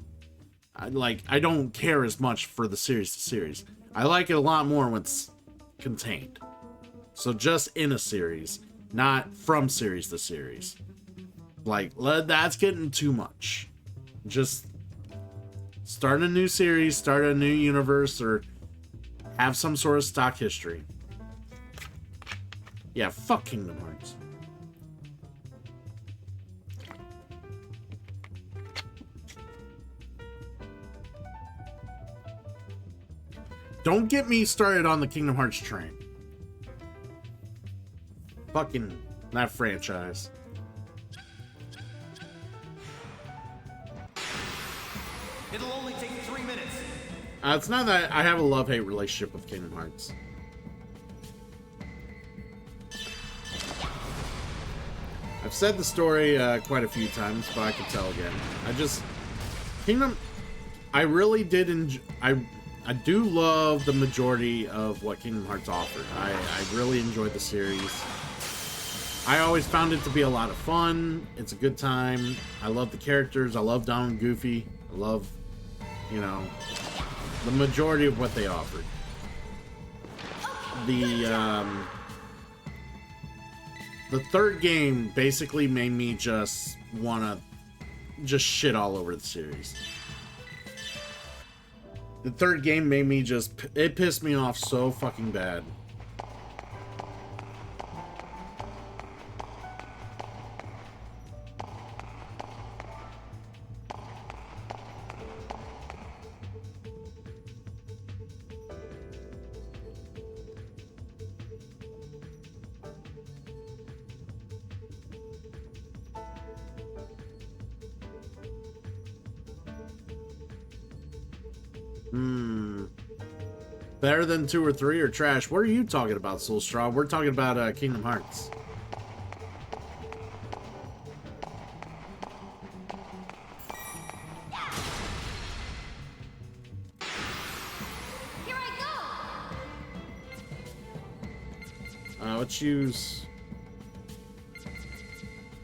I don't care as much for the series to series. I like it a lot more when it's contained. So just in a series, not from series to series. Like, that's getting too much. Just start a new series, start a new universe, or have some sort of stock history. Yeah, fuck Kingdom Hearts. Don't get me started on the Kingdom Hearts train. Fucking that franchise. It'll only take 3 minutes. It's not that I have a love-hate relationship with Kingdom Hearts. I've said the story quite a few times, but I can tell again. I really did enjoy. I do love the majority of what Kingdom Hearts offered. I really enjoyed the series. I always found it to be a lot of fun. It's a good time. I love the characters. I love Donald and Goofy. I love, the majority of what they offered. The third game basically made me just wanna shit all over the series. The third game made me it pissed me off so fucking bad. Hmm. Better than 2 or 3 or trash? What are you talking about, Soul Straw? We're talking about Kingdom Hearts. Here I go! Let's use...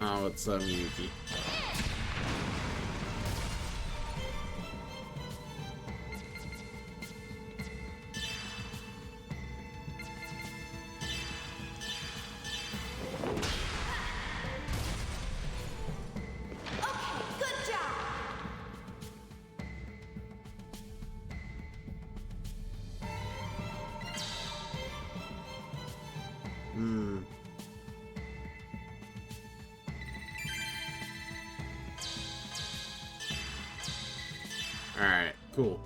Oh, it's Miyuki. Good job. Hmm. Alright, cool.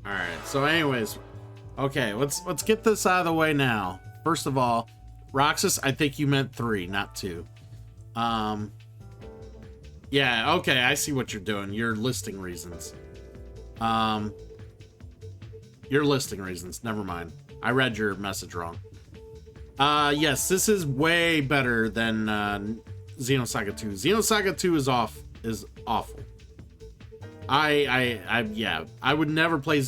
Alright, so anyways, okay, let's get this out of the way now. First of all, Roxas, I think you meant 3, not 2. Yeah, okay, I see what you're doing. You're listing reasons. You're listing reasons. Never mind. I read your message wrong. Yes, this is way better than Xenosaga 2. Xenosaga 2 is awful. Yeah, I would never play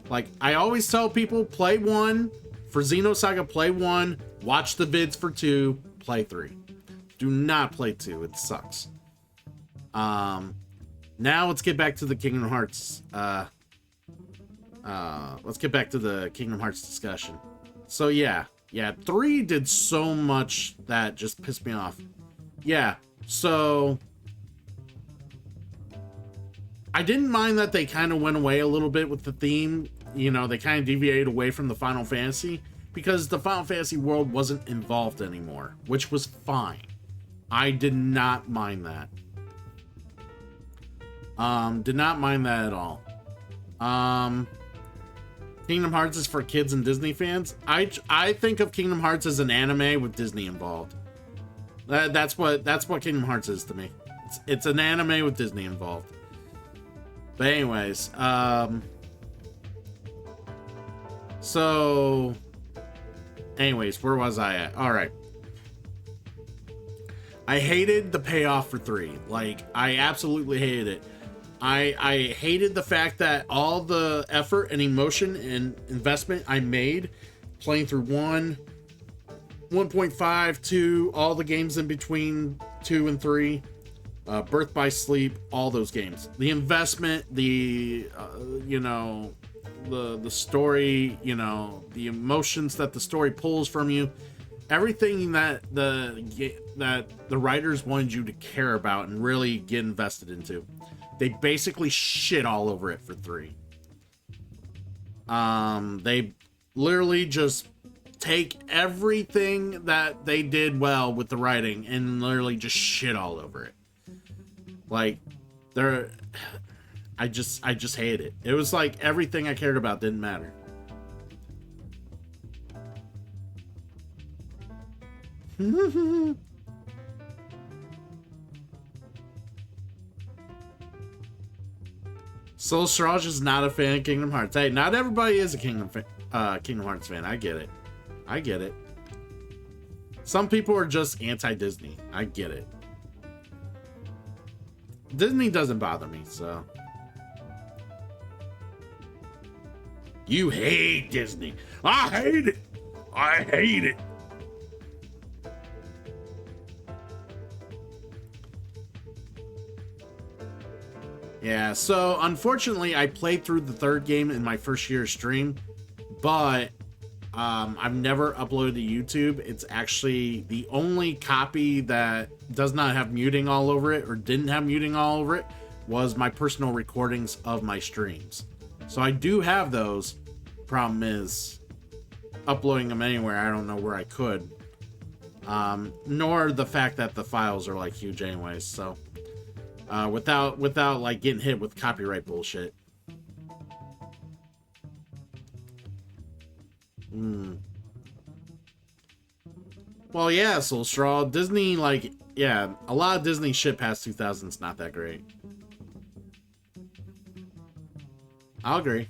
like I always tell people, play 1 for Xenosaga, play 1, watch the vids for 2, play 3. Do not play 2, it sucks. Now let's get back to the Kingdom Hearts let's get back to the Kingdom Hearts discussion. So yeah, 3 did so much that just pissed me off. Yeah, so I didn't mind that they kind of went away a little bit with the theme. You know, they kind of deviated away from the Final Fantasy because the Final Fantasy world wasn't involved anymore, which was fine. I did not mind that. Did not mind that at all. Kingdom Hearts is for kids and Disney fans. I think of Kingdom Hearts as an anime with Disney involved. That's what Kingdom Hearts is to me. It's an anime with Disney involved. But anyways, so anyways, where was I at? All right. I hated the payoff for 3. Like, I absolutely hated it. I hated the fact that all the effort and emotion and investment I made playing through 1, 1.5, 2, all the games in between 2 and 3, Birth by Sleep, all those games. The investment, the you know, the story, you know, the emotions that the story pulls from you, everything that the writers wanted you to care about and really get invested into. They basically shit all over it for 3. They literally just take everything that they did well with the writing and literally just shit all over it. Like, I just hate it. It was like everything I cared about didn't matter. Soul Strauss is not a fan of Kingdom Hearts. Hey, not everybody is a Kingdom Hearts fan. I get it. I get it. Some people are just anti-Disney. I get it. Disney doesn't bother me, so. You hate Disney. I hate it. I hate it. Yeah, so unfortunately I played through the 3rd game in my first year of stream, but I've never uploaded to YouTube. It's actually the only copy that does not have muting all over it, or didn't have muting all over it, was my personal recordings of my streams. So I do have those. Problem is, uploading them anywhere, I don't know where I could. Nor the fact that the files are like huge anyways, so. Without like getting hit with copyright bullshit. Well, yeah, Soul Straw. Disney, like, yeah, a lot of Disney shit past 2000's not that great. I'll agree.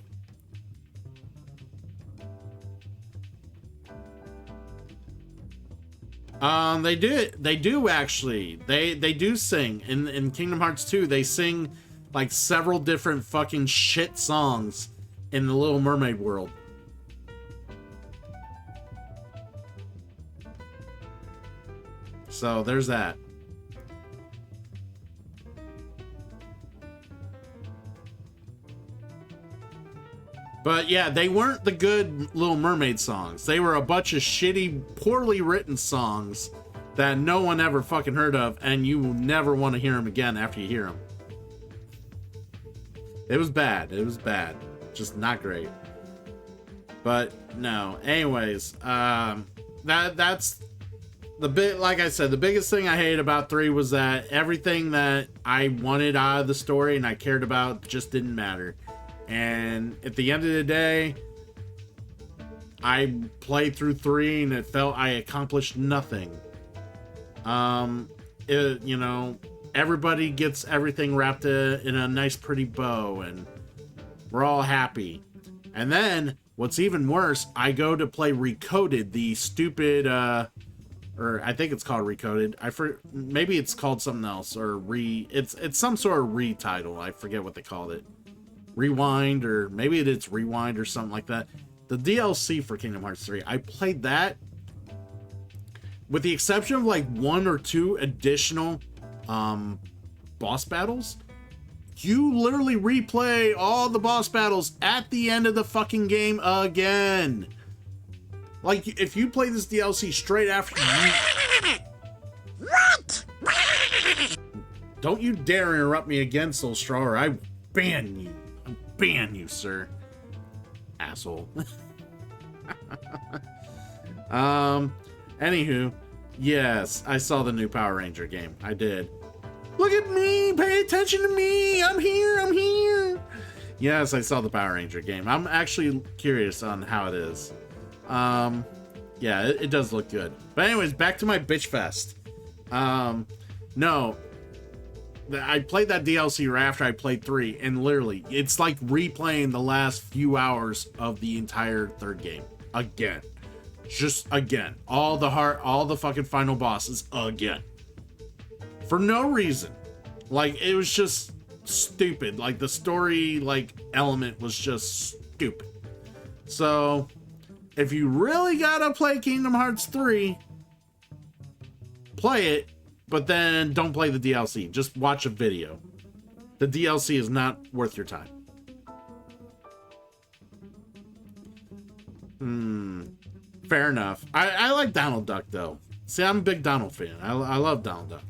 They do actually. They do sing. In Kingdom Hearts 2, they sing like several different fucking shit songs in the Little Mermaid world. So there's that. But yeah, they weren't the good Little Mermaid songs. They were a bunch of shitty, poorly written songs that no one ever fucking heard of, and you will never want to hear them again after you hear them. It was bad. It was bad. Just not great. But no. Anyways, that's the bit. Like I said, the biggest thing I hated about 3 was that everything that I wanted out of the story and I cared about just didn't matter. And at the end of the day, I played through 3 and it felt I accomplished nothing. You know, everybody gets everything wrapped in a nice pretty bow and we're all happy. And then what's even worse, I go to play Recoded, the stupid, or I think it's called Recoded. Maybe it's called something else, or it's some sort of retitle. I forget what they called it. Rewind, or maybe it's Rewind or something like that. The DLC for Kingdom Hearts 3, I played that with the exception of like 1 or 2 additional boss battles. You literally replay all the boss battles at the end of the fucking game again. Like, if you play this DLC straight after you... What? Don't you dare interrupt me again, Soulstraw, or I ban you. Ban you, sir. Asshole. Anywho, yes, I saw the new Power Ranger game. I did. Look at me! Pay attention to me! I'm here! I'm here! Yes, I saw the Power Ranger game. I'm actually curious on how it is. Yeah, it does look good. But anyways, back to my bitch fest. No. I played that DLC right after I played 3, and literally, it's like replaying the last few hours of the entire 3rd game. Again. Just again. All the fucking final bosses again. For no reason. Like, it was just stupid. Like, the story, like, element was just stupid. So, if you really gotta play Kingdom Hearts 3, play it. But then don't play the DLC. Just watch a video. The DLC is not worth your time. Fair enough. I like Donald Duck, though. See, I'm a big Donald fan. I love Donald Duck.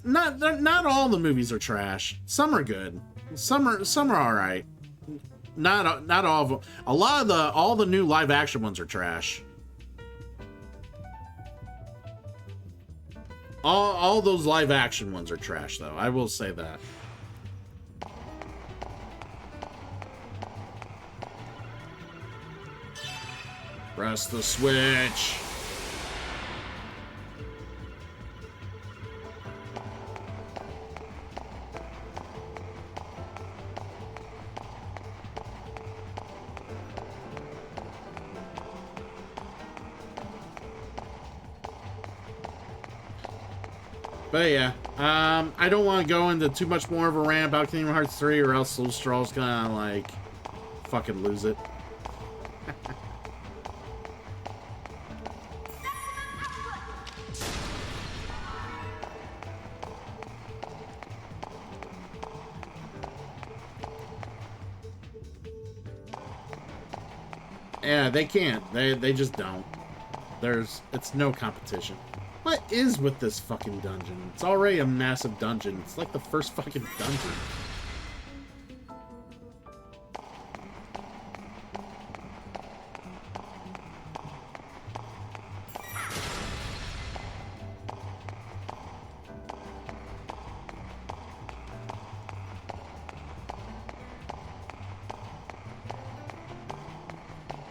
Not all the movies are trash. Some are good. Some are all right. Not all of them. All the new live action ones are trash. All those live action ones are trash, though. I will say that. Press the switch. But yeah, I don't want to go into too much more of a rant about Kingdom Hearts 3 or else Soulstraw's gonna, like, fucking lose it. Yeah, they can't. They just don't. It's no competition. What is with this fucking dungeon? It's already a massive dungeon. It's like the first fucking dungeon.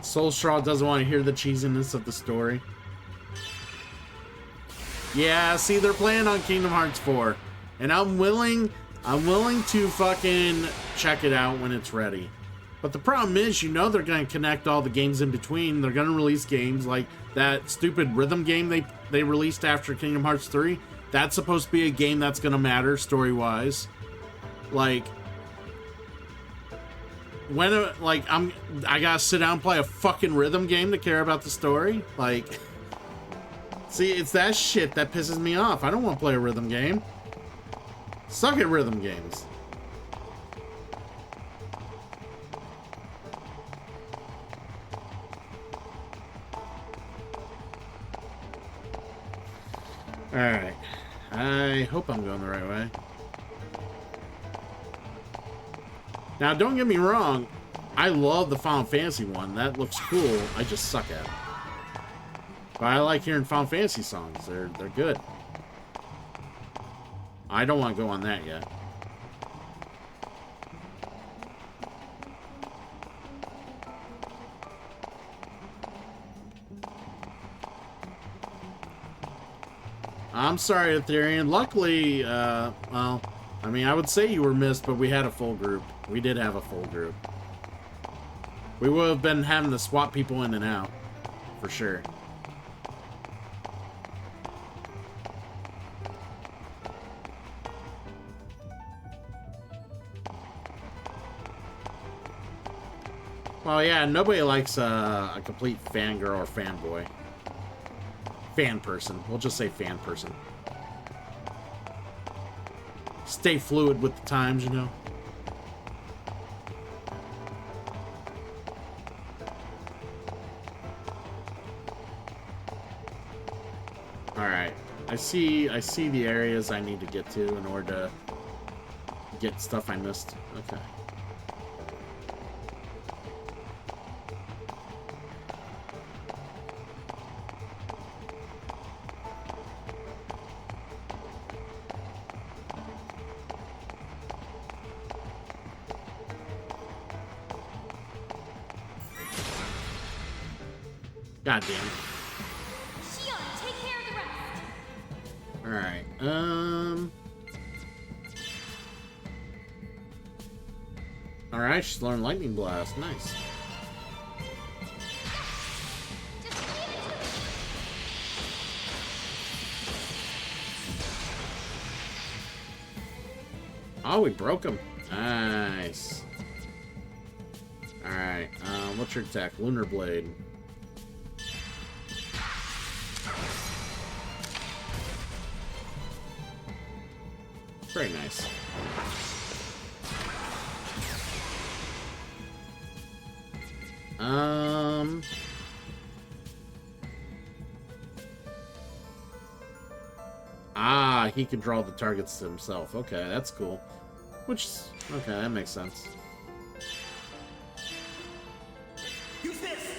Soulstraw doesn't want to hear the cheesiness of the story. Yeah, see, they're playing on Kingdom Hearts 4. And I'm willing I'm willing to fucking check it out when it's ready. But the problem is, you know they're going to connect all the games in between. They're going to release games like that stupid rhythm game they released after Kingdom Hearts 3. That's supposed to be a game that's going to matter story-wise. Like, when, I gotta sit down and play a fucking rhythm game to care about the story? Like, see, it's that shit that pisses me off. I don't want to play a rhythm game. Suck at rhythm games. Alright. I hope I'm going the right way. Now, don't get me wrong. I love the Final Fantasy one. That looks cool. I just suck at it. But I like hearing Final Fantasy songs. They're good. I don't want to go on that yet. I'm sorry, Ethereum. Luckily, well, I mean, I would say you were missed, but we had a full group. We did have a full group. We would have been having to swap people in and out, for sure. Well, yeah, nobody likes a complete fangirl or fanboy. Fan person. We'll just say fan person. Stay fluid with the times, you know? Alright. I see the areas I need to get to in order to get stuff I missed. Okay. God damn it. Shion, take care of the rest. Alright, Alright, she's learned Lightning Blast. Nice. Oh, we broke him. Nice. Alright, what's your attack? Lunar Blade. Very nice. Ah, he can draw the targets to himself. Okay, that's cool. Which, okay, that makes sense. Use this.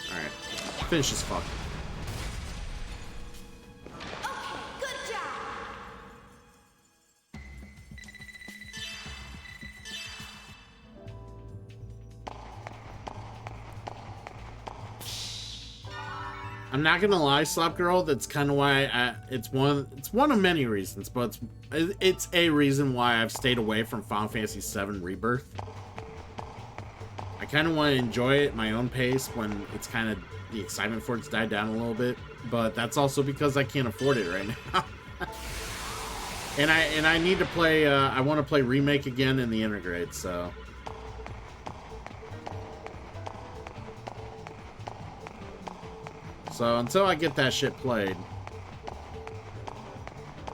Alright. Finish this fuck. Good job. I'm not gonna lie, Slap Girl. That's kind of why it's one of many reasons, but it's a reason why I've stayed away from Final Fantasy VII Rebirth. I kind of want to enjoy it at my own pace when it's kind of the excitement for it's died down a little bit, but that's also because I can't afford it right now. and I need to play. I want to play Remake again in the Intergrade, so. So until I get that shit played,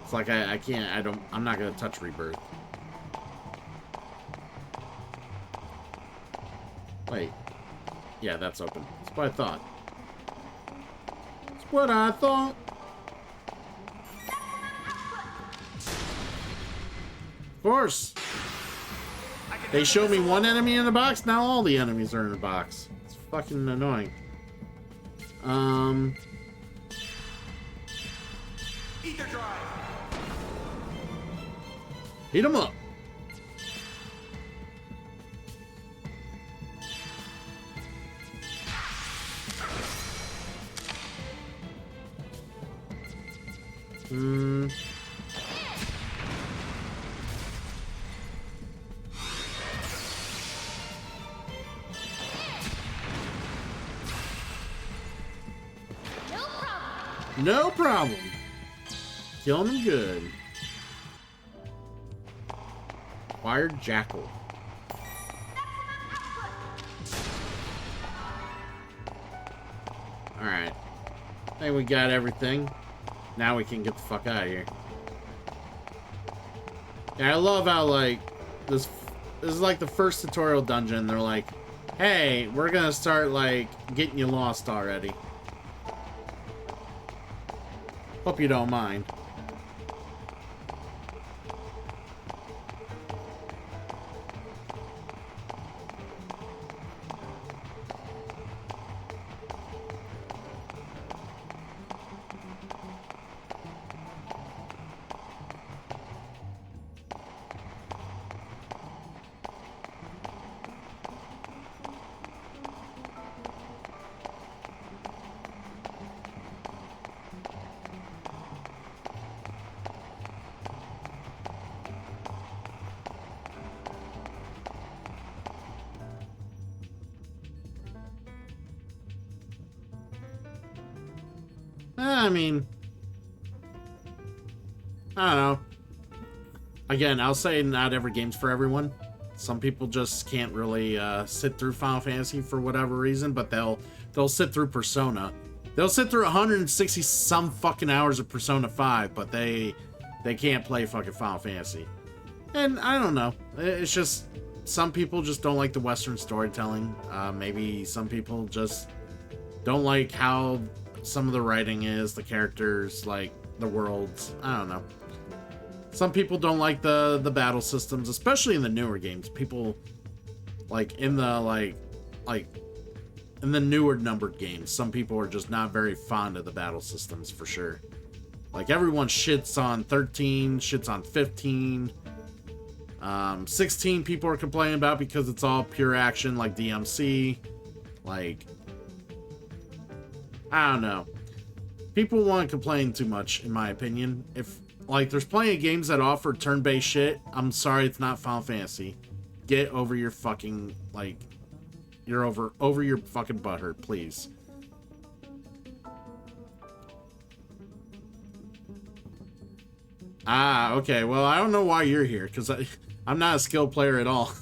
it's like I can't, I'm not gonna touch Rebirth. Wait. Yeah, that's open. That's what I thought. That's what I thought. Of course. They showed me one enemy in the box, now all the enemies are in the box. It's fucking annoying. Ether drive. Heat him up. No problem. Killing him good. Acquired Jackal. Alright. I think we got everything. Now we can get the fuck out of here. Yeah, I love how, like, this is like the first tutorial dungeon. They're like, hey, we're gonna start, like, getting you lost already. Hope you don't mind. I mean, I don't know. Again, I'll say not every game's for everyone. Some people just can't really sit through Final Fantasy for whatever reason, but they'll sit through Persona. They'll sit through 160 some fucking hours of Persona 5, but they can't play fucking Final Fantasy. And I don't know. It's just some people just don't like the Western storytelling. Maybe some people just don't like how some of the writing is, the characters, like the worlds. I don't know. Some people don't like the battle systems, especially in the newer games. People like in the in the newer numbered games, some people are just not very fond of the battle systems for sure. Like everyone shits on 13, shits on 15. 16 people are complaining about because it's all pure action like DMC. Like, I don't know. People want to complain too much, in my opinion. If, like, there's plenty of games that offer turn-based shit, I'm sorry it's not Final Fantasy. Get over your fucking, like, you're over your fucking butthurt, please. Ah, okay. Well, I don't know why you're here, because I'm not a skilled player at all.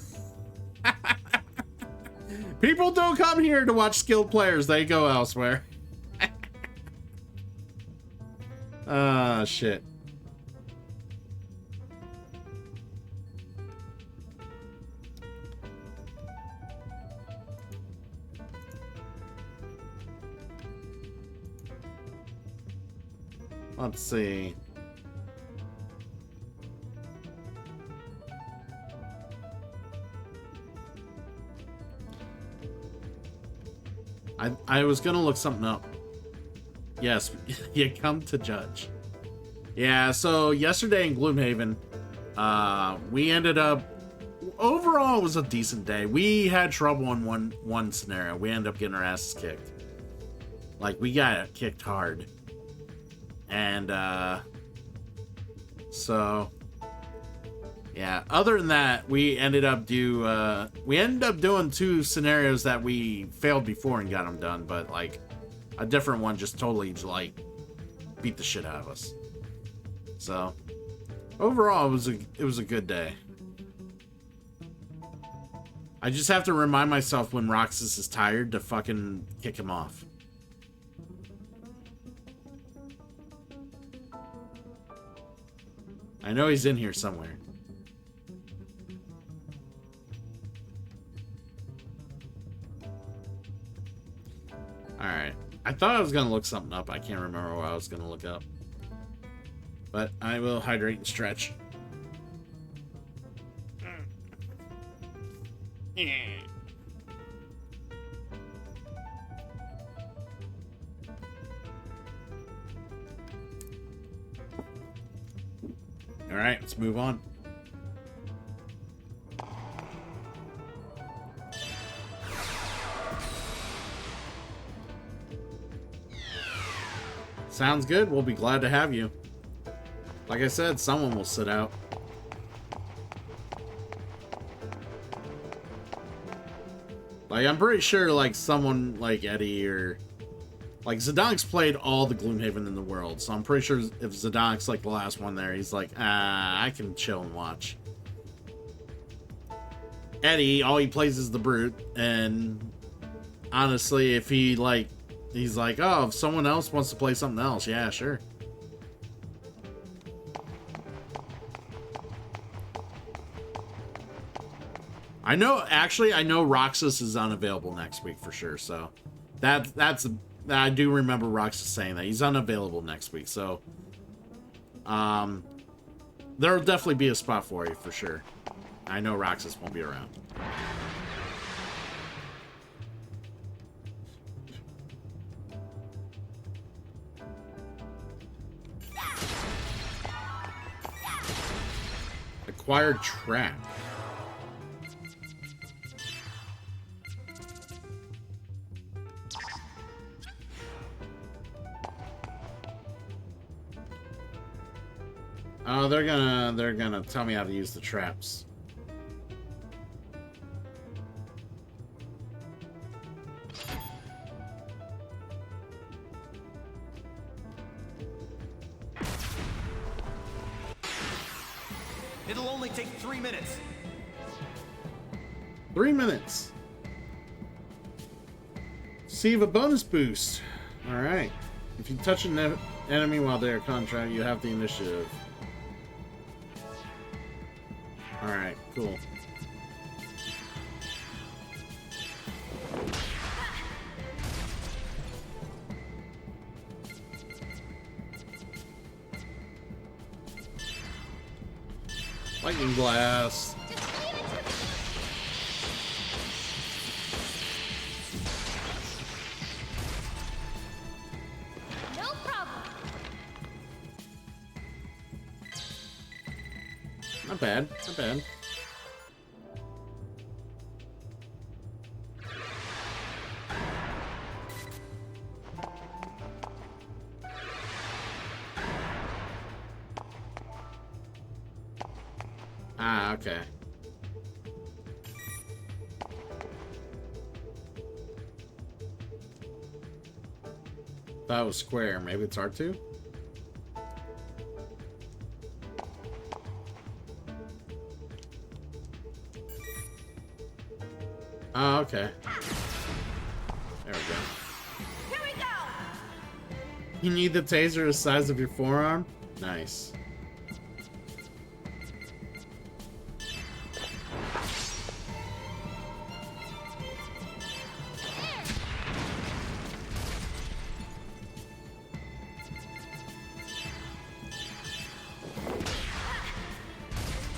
People don't come here to watch skilled players. They go elsewhere. Ah, shit. Let's see. I was gonna look something up. Yes, you come to judge. Yeah, so yesterday in Gloomhaven, we ended up... Overall, it was a decent day. We had trouble in one scenario. We ended up getting our asses kicked. Like, we got kicked hard. And, so... Yeah, other than that, we ended up doing 2 scenarios that we failed before and got them done, but, like, a different one just totally, like, beat the shit out of us. So, overall, it was a good day. I just have to remind myself when Roxas is tired to fucking kick him off. I know he's in here somewhere. Alright. I thought I was going to look something up. I can't remember what I was going to look up. But I will hydrate and stretch. Alright, let's move on. Sounds good. We'll be glad to have you. Like I said, someone will sit out. Like, I'm pretty sure, like, someone like Eddie or... Like, Zadonic's played all the Gloomhaven in the world, so I'm pretty sure if Zadonic's, like, the last one there, he's like, I can chill and watch. Eddie, all he plays is the Brute, and honestly, if he, like, he's like, oh, if someone else wants to play something else, yeah, sure. I know Roxas is unavailable next week for sure, so I do remember Roxas saying that. He's unavailable next week, so there'll definitely be a spot for you for sure. I know Roxas won't be around. Acquired trap. Oh, they're gonna tell me how to use the traps. It'll only take 3 minutes. 3 minutes. Receive a bonus boost. All right. If you touch an enemy while they are contract, you have the initiative. Alright, cool. Lightning blast. No problem. Not bad, not bad. Ah, okay. Thought it was square. Maybe it's R2? Oh, okay. There we go. Here we go! You need the taser the size of your forearm? Nice.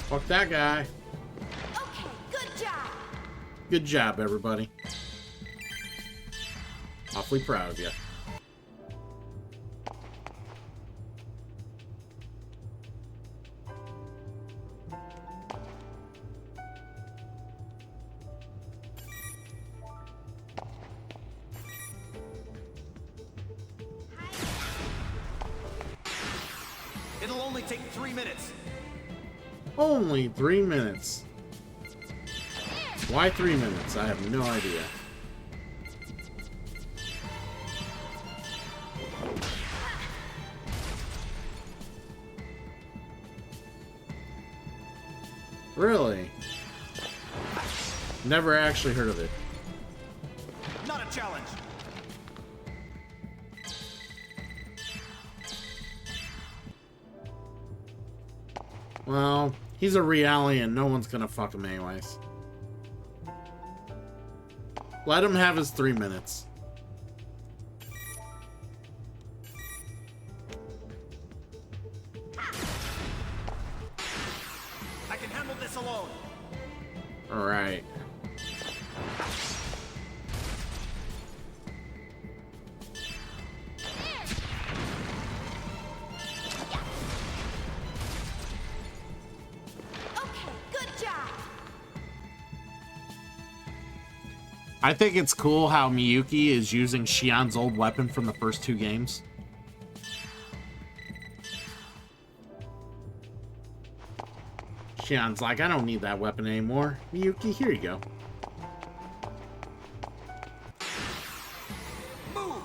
Fuck that guy. Okay, good job! Good job, everybody. Awfully proud of you. It'll only take 3 minutes. Only 3 minutes. Why 3 minutes? I have no idea. Really? Never actually heard of it. Not a challenge. Well, he's a Realian. No one's gonna fuck him anyways. Let him have his 3 minutes. I can handle this alone. Alright. Okay, good job! I think it's cool how Miyuki is using Xian's old weapon from the first 2 games. Shion's like, I don't need that weapon anymore. Miyuki, here you go. Move!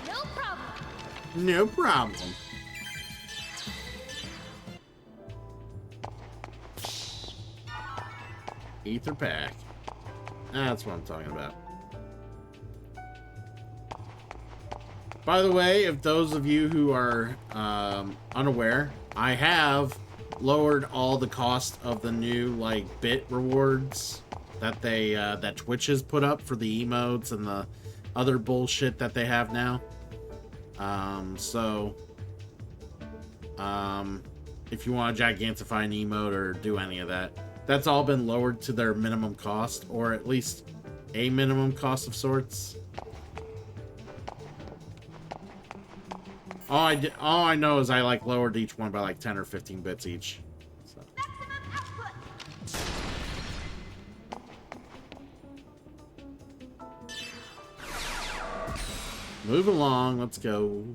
No problem. No problem. Ether pack. That's what I'm talking about. By the way, if those of you who are unaware, I have lowered all the cost of the new like bit rewards that they that Twitch has put up for the emotes and the other bullshit that they have now. If you want to gigantify an emote or do any of that, that's all been lowered to their minimum cost, or at least a minimum cost of sorts. All I know is I like lowered each one by like 10 or 15 bits each. So. Move along, let's go.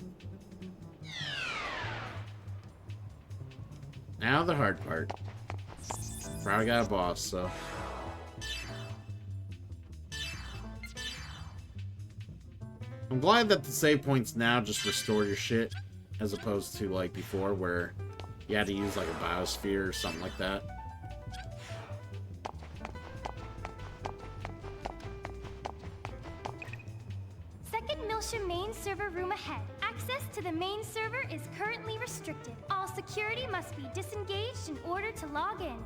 Now the hard part. Probably got a boss, so. I'm glad that the save points now just restore your shit, as opposed to like before where you had to use like a biosphere or something like that. Second Milsha main server room ahead. Access to the main server is currently restricted. All security must be disengaged in order to log in.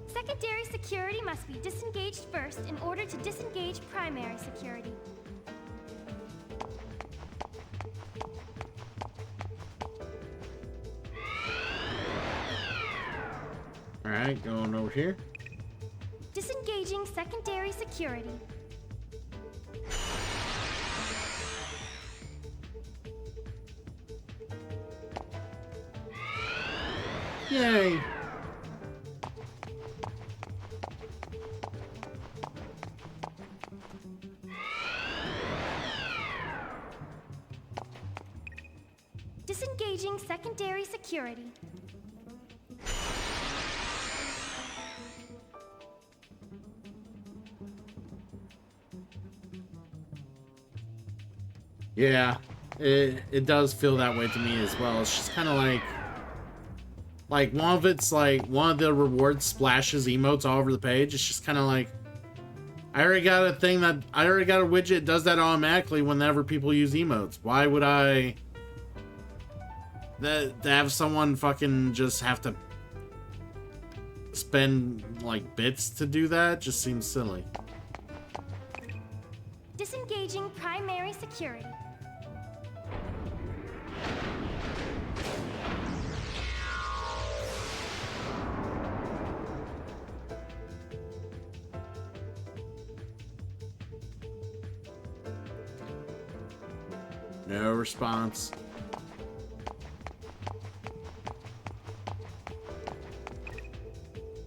Secondary security must be disengaged first in order to disengage primary security. Alright, going over here. Disengaging secondary security. Yay! Disengaging secondary security. Yeah, it does feel that way to me as well. It's just kind of like one of it's like one of the rewards splashes emotes all over the page. It's just kind of like I already got a widget that does that automatically whenever people use emotes. Why would I to have someone fucking just have to spend like bits to do that? Just seems silly. Disengaging primary security. No response.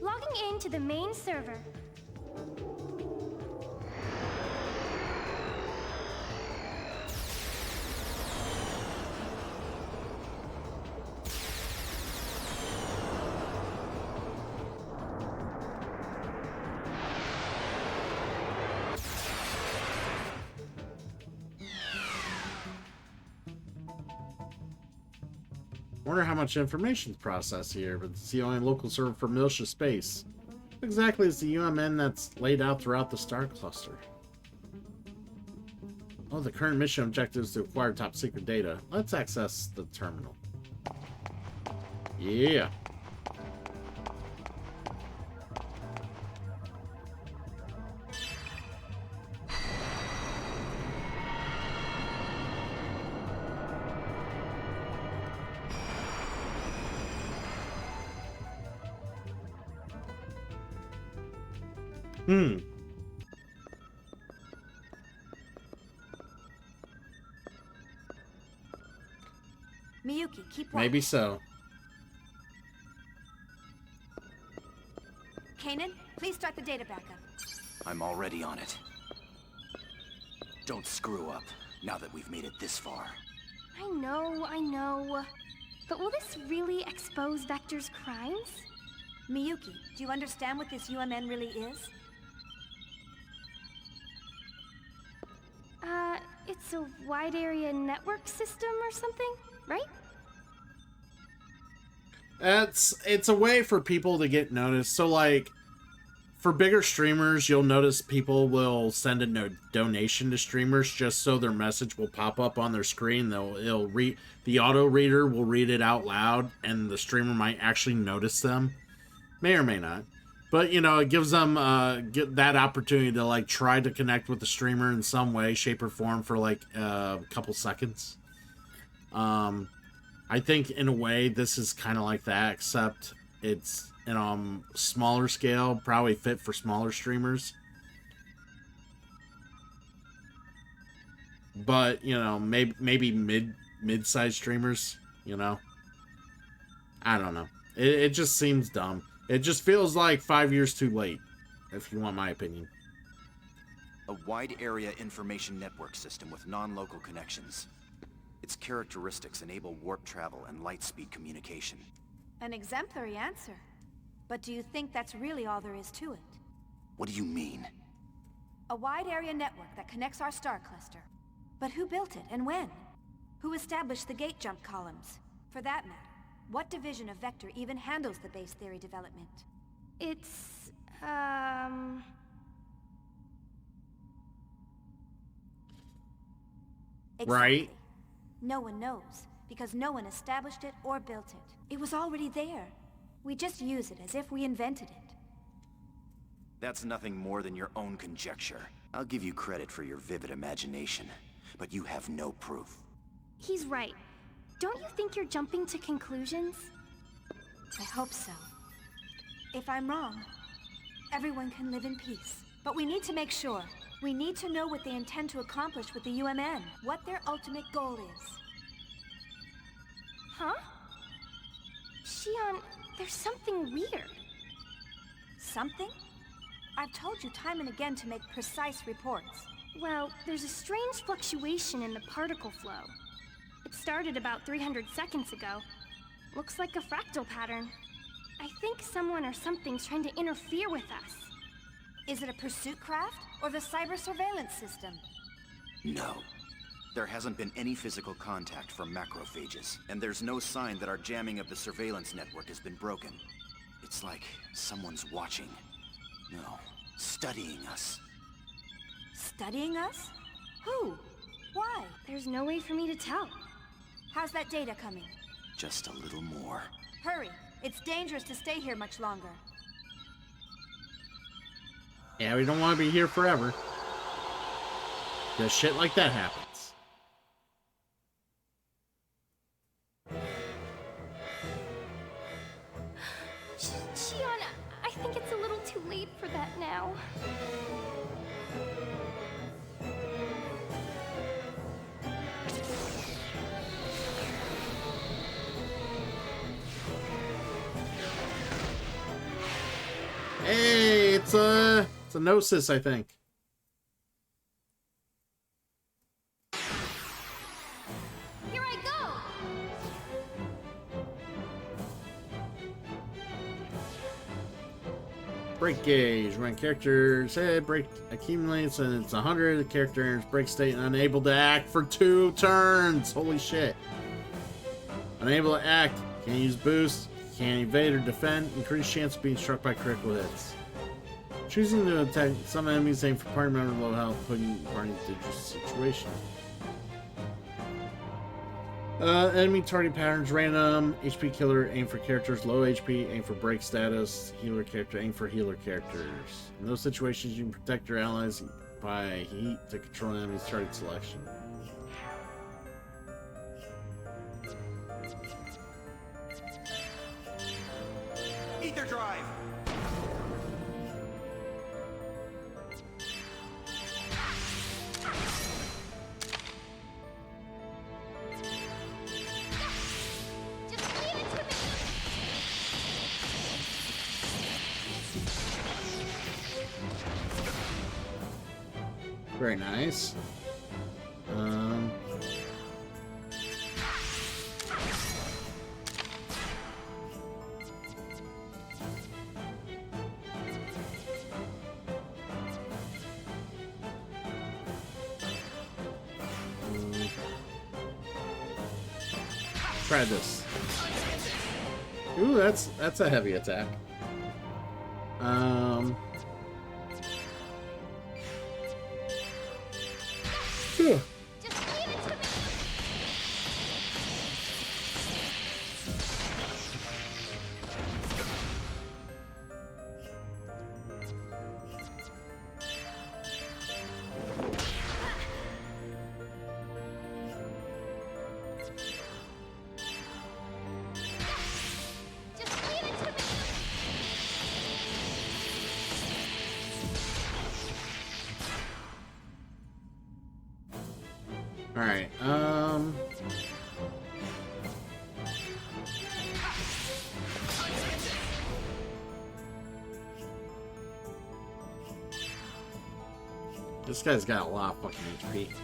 Logging into the main server. Wonder how much information's processed here, but it's the only local server for Milsha Space. What exactly is the UMN that's laid out throughout the star cluster? Oh, the current mission objective is to acquire top secret data. Let's access the terminal. Yeah. Keep watching. Maybe so. Kanan, please start the data backup. I'm already on it. Don't screw up, now that we've made it this far. I know. But will this really expose Vector's crimes? Miyuki, do you understand what this UMN really is? It's a wide area network system or something, right? It's a way for people to get noticed. So like for bigger streamers, you'll notice people will send a donation to streamers just so their message will pop up on their screen. It'll read, the auto reader will read it out loud, and the streamer might actually notice them. May or may not. But, you know, it gives them get that opportunity to, like, try to connect with the streamer in some way, shape, or form for, like, a couple seconds. I think, in a way, this is kind of like that, except it's, you know, smaller scale, probably fit for smaller streamers. But, you know, maybe mid-sized streamers, you know? I don't know. It just seems dumb. It just feels like 5 years too late, if you want my opinion. A wide area information network system with non-local connections. Its characteristics enable warp travel and light speed communication. An exemplary answer. But do you think that's really all there is to it? What do you mean? A wide area network that connects our star cluster. But who built it and when? Who established the gate jump columns? For that matter, what division of Vector even handles the base theory development? It's, Exactly. Right. No one knows, because no one established it or built it. It was already there. We just use it as if we invented it. That's nothing more than your own conjecture. I'll give you credit for your vivid imagination, but you have no proof. he's right. Don't you think you're jumping to conclusions? I hope so. If I'm wrong, everyone can live in peace. But we need to make sure. We need to know what they intend to accomplish with the UMN, what their ultimate goal is. Huh? Shion, there's something weird. Something? I've told you time and again to make precise reports. Well, there's a strange fluctuation in the particle flow. It started about 300 seconds ago. Looks like a fractal pattern. I think someone or something's trying to interfere with us. Is it a pursuit craft or the cyber surveillance system? No. There hasn't been any physical contact from macrophages, and there's no sign that our jamming of the surveillance network has been broken. It's like someone's watching. No, studying us. Studying us? Who? Why? There's no way for me to tell. How's that data coming? Just a little more. Hurry. It's dangerous to stay here much longer. Yeah, we don't want to be here forever. Because shit like that happens. Shion, I think it's a little too late for that now. Hey, it's a Gnosis, I think. Here I go! Break gauge. When characters head break accumulates and it's 100, the character's break state unable to act for 2 turns. Holy shit. Unable to act. Can't use boost. Can't evade or defend. Increased chance of being struck by critical hits. Choosing to attack some enemies aim for party member low health, putting party in a dangerous situation. Enemy target patterns random. HP killer aim for characters low HP. Aim for break status. Healer character aim for healer characters. In those situations, you can protect your allies by heat to control an enemy's target selection. Ether drive! Very nice. Try this. Ooh, that's a heavy attack. Phew. All right. This guy's got a lot of fucking HP.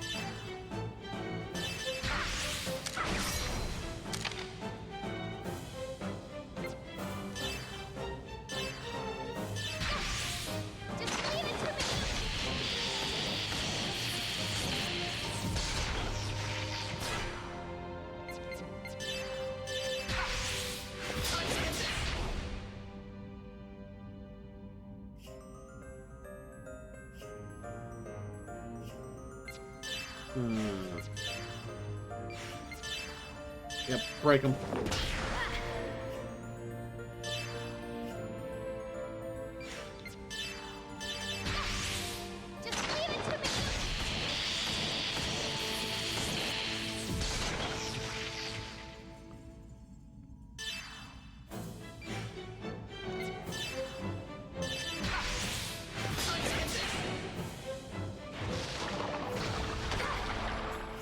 Yep, break him.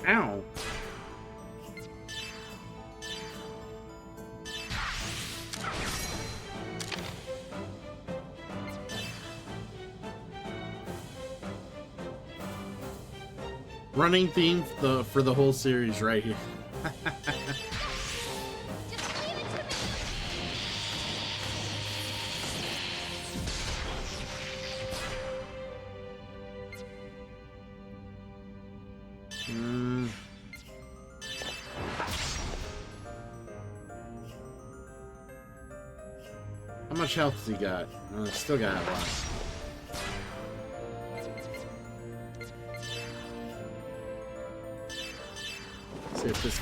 Ow. Running theme for the whole series right here. How much health has he got? Still got a lot. See if this...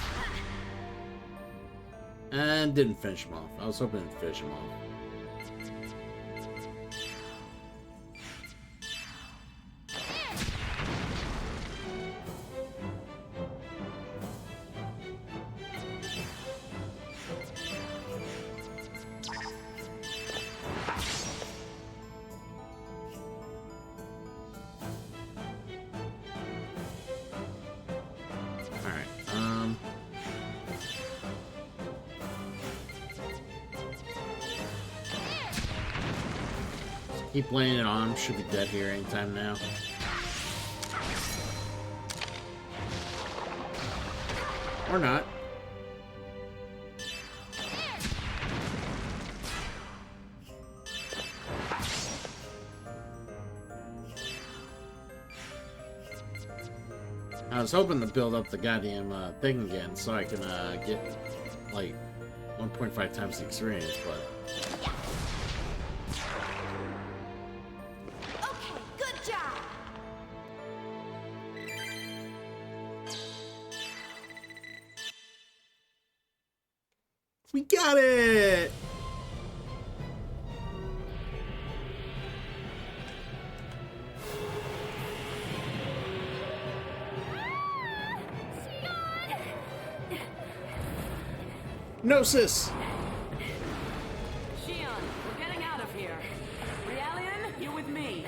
And didn't finish him off. I was hoping to finish him off. Keep laying it on him. Should be dead here anytime now. Or not. I was hoping to build up the goddamn thing again so I can get like 1.5 times the experience, but... We got it! Gnosis! Shion, we're getting out of here. Realian, you with me.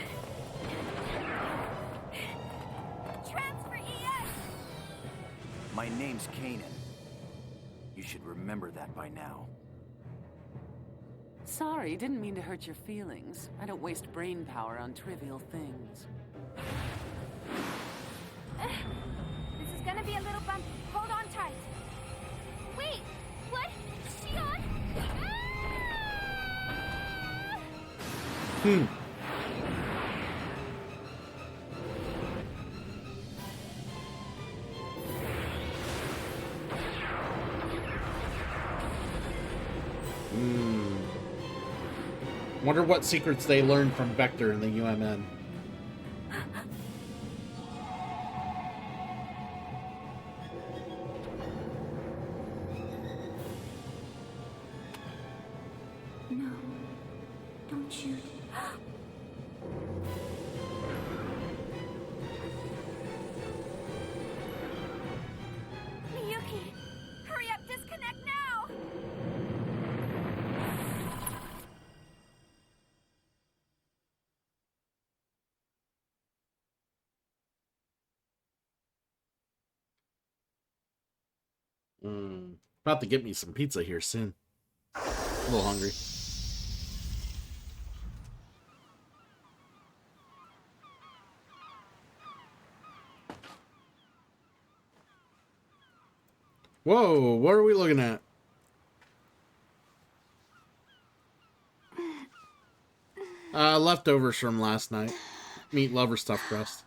Transfer ES! My name's Kanan. You should remember that by now. Sorry, didn't mean to hurt your feelings. I don't waste brain power on trivial things. This is gonna be a little bumpy. Hold on tight. Wait, what? Shion? Hmm. Wonder what secrets they learned from Vector and the UMN. No. Don't shoot. Miyuki! Hurry up, disconnect now! About to get me some pizza here soon. A little hungry. Whoa, what are we looking at? Leftovers from last night. Meat lover stuffed crust.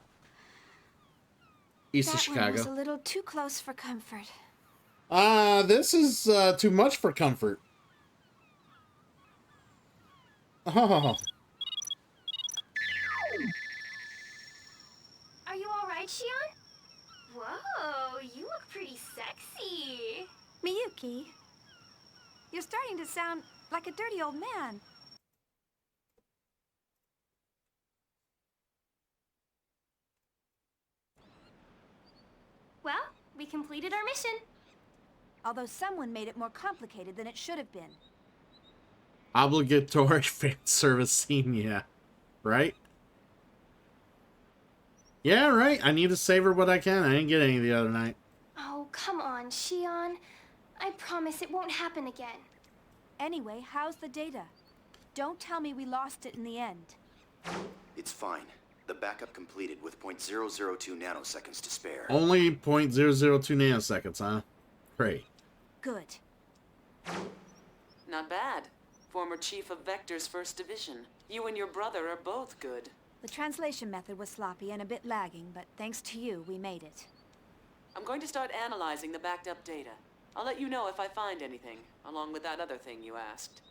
East of That one was a Chicago. little too close for comfort. This is too much for comfort. Oh, Are you alright, Shion? Whoa, you look pretty sexy. Miyuki, you're starting to sound like a dirty old man. Well, we completed our mission. Although someone made it more complicated than it should have been. obligatory fan service scene, yeah. Right? Yeah, right. I need to savor what I can. I didn't get any the other night. Oh, come on, Shion. I promise it won't happen again. Anyway, how's the data? Don't tell me we lost it in the end. It's fine. The backup completed with .002 nanoseconds to spare. Only 0.002 nanoseconds, huh? Great. Good. Not bad. Former chief of Vector's first division. You and your brother are both good. The translation method was sloppy and a bit lagging, but thanks to you, we made it. I'm going to start analyzing the backed up data. I'll let you know if I find anything, along with that other thing you asked.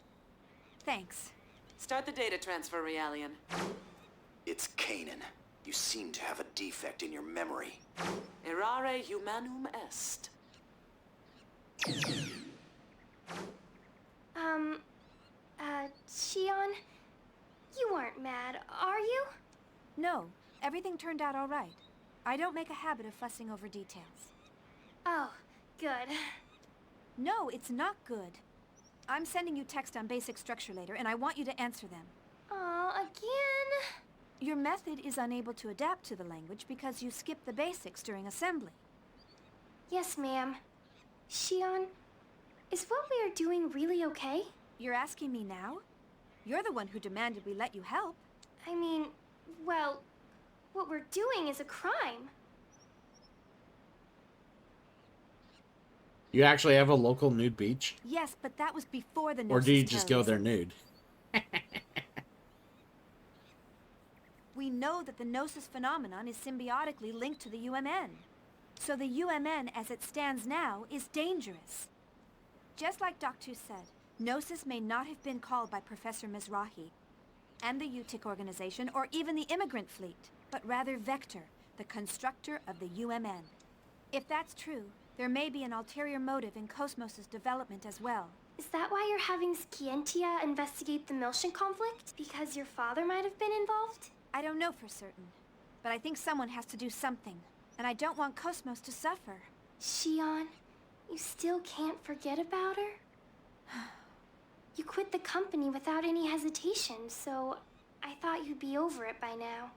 Thanks. Start the data transfer, Realian. It's Kanan. You seem to have a defect in your memory. Errare humanum est. Shion, you aren't mad, are you? No, everything turned out all right. I don't make a habit of fussing over details. Oh, good. No, it's not good. I'm sending you text on basic structure later, and I want you to answer them. Aw, again? Your method is unable to adapt to the language because you skipped the basics during assembly. Yes, ma'am. Shion, is what we are doing really okay? You're asking me now? You're the one who demanded we let you help. I mean, well, what we're doing is a crime. You actually have a local nude beach? Yes, but that was before the Or do you Gnosis just go there terrorism. nude? We know that the Gnosis phenomenon is symbiotically linked to the UMN. So the UMN, as it stands now, is dangerous. Just like Doc 2 said, Gnosis may not have been called by Professor Mizrahi and the UTIC organization or even the immigrant fleet, but rather Vector, the constructor of the UMN. If that's true, there may be an ulterior motive in Cosmos' development as well. Is that why you're having Scientia investigate the Miltian conflict? Because your father might have been involved? I don't know for certain, but I think someone has to do something, and I don't want Cosmos to suffer. Shion, you still can't forget about her? You quit the company without any hesitation, so I thought you'd be over it by now.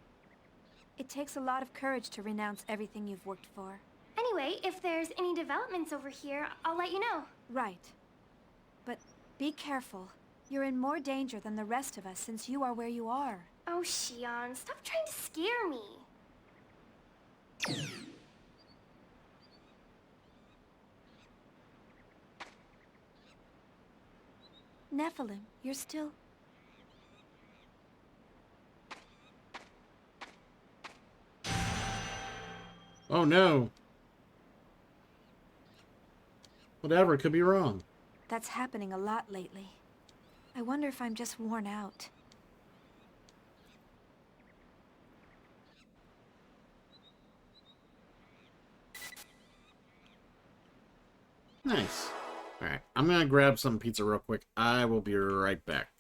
It takes a lot of courage to renounce everything you've worked for. Anyway, if there's any developments over here, I'll let you know. Right. But be careful. You're in more danger than the rest of us since you are where you are. Oh, Shion, stop trying to scare me. Nephilim, you're still... Oh no. Whatever, could be wrong. That's happening a lot lately. I wonder if I'm just worn out. Nice. Alright, I'm gonna grab some pizza real quick. I will be right back.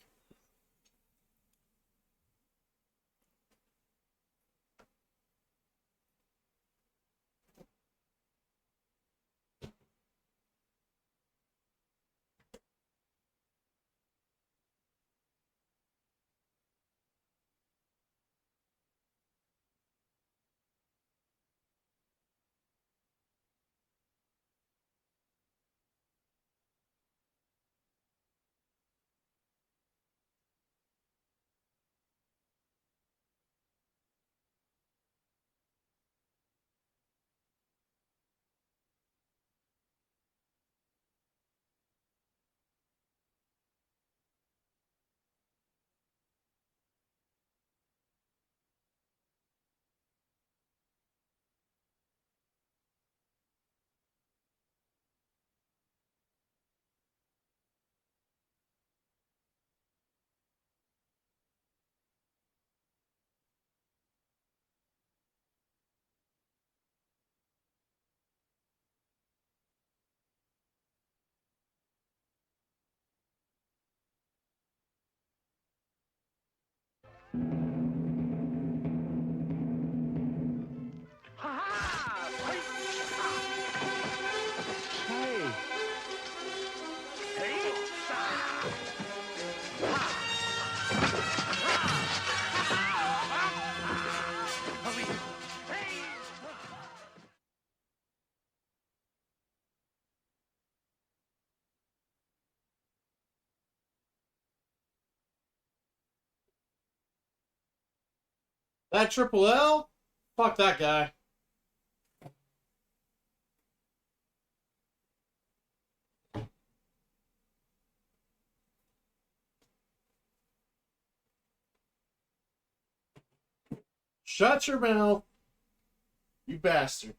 That Triple L? Fuck that guy. Shut your mouth, you bastard.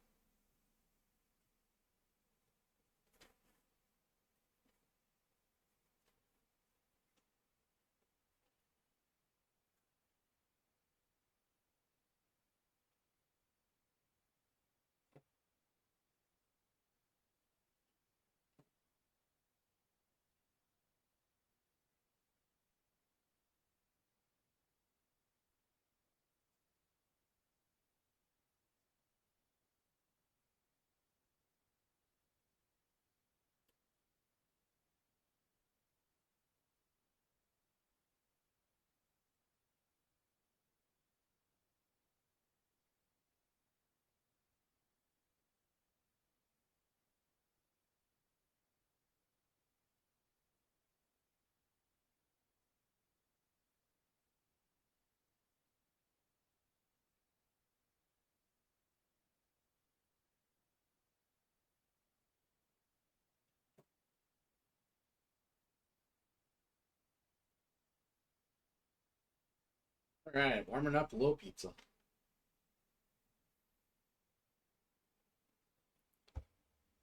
Alright, warming up a little pizza.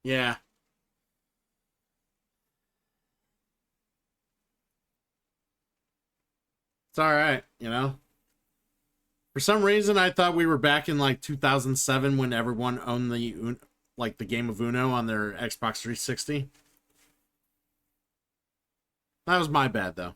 Yeah. It's alright, you know? For some reason, I thought we were back in like 2007 when everyone owned the game of Uno on their Xbox 360. That was my bad, though.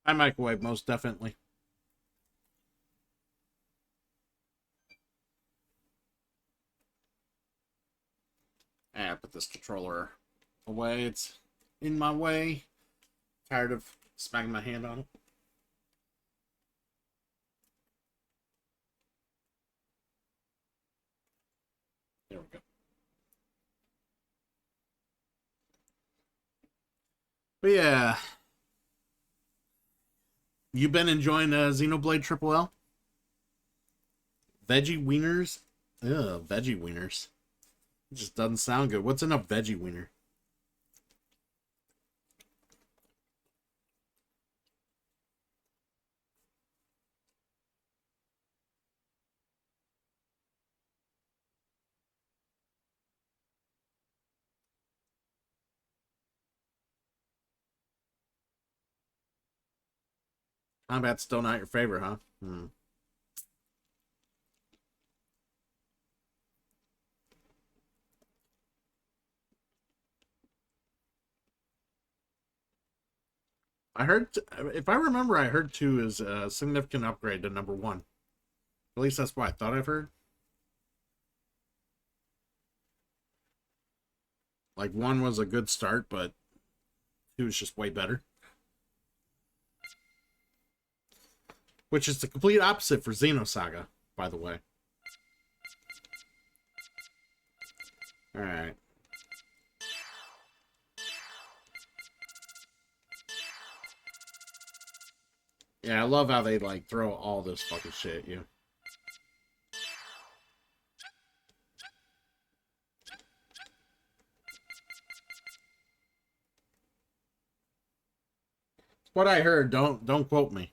I microwave, most definitely. I put this controller away. It's in my way. Tired of smacking my hand on it. But yeah, you been enjoying Xenoblade Triple L? Veggie wieners? Ugh, veggie wieners. It just doesn't sound good. What's in a veggie wiener? Combat's still not your favorite, huh? Hmm. I heard, if I remember, I heard 2 is a significant upgrade to number 1. At least that's what I thought I've heard. Like 1 was a good start, but 2 is just way better. Which is the complete opposite for Xenosaga, by the way. Alright. Yeah, I love how they, like, throw all this fucking shit at you. It's what I heard. Don't quote me.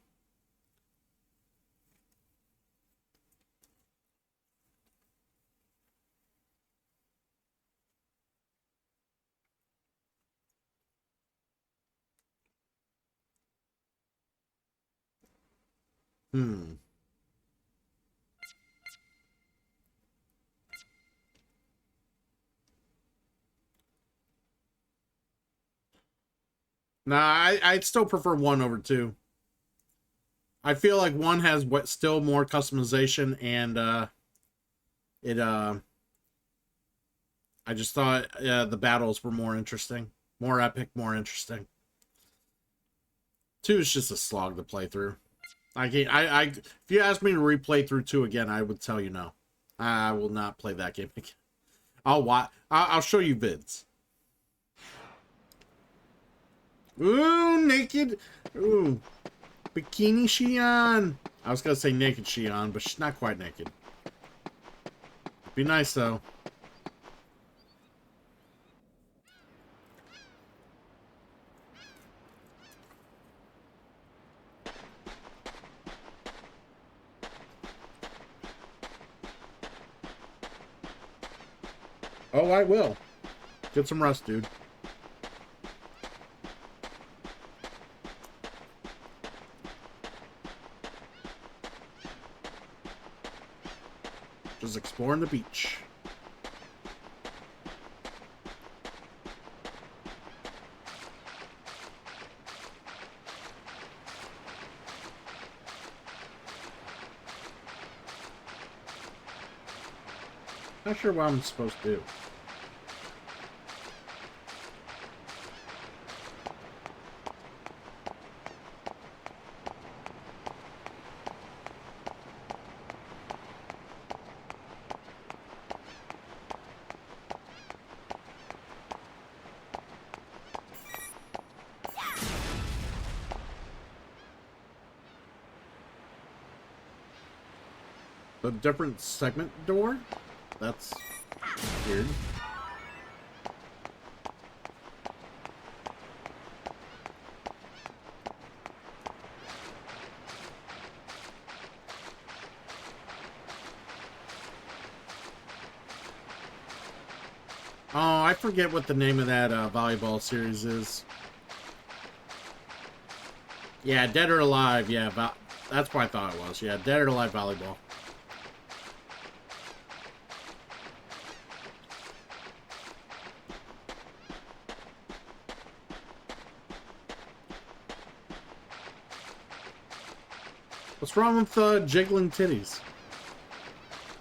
Hmm. Nah, I'd still prefer 1 over 2. I feel like 1 has what still more customization, and I just thought the battles were more interesting, more epic, more interesting. 2 is just a slog to play through. If you asked me to replay through 2 again, I would tell you no. I will not play that game again. I'll show you vids. Ooh, naked. Ooh, bikini Shion. I was gonna say naked Shion, but she's not quite naked. Be nice though. Oh, I will. Get some rest, dude. Just exploring the beach. Not sure what I'm supposed to do. A different segment door? That's weird. Oh, I forget what the name of that volleyball series is. Yeah, Dead or Alive. Yeah, that's what I thought it was. Yeah, Dead or Alive volleyball. What's wrong with jiggling titties?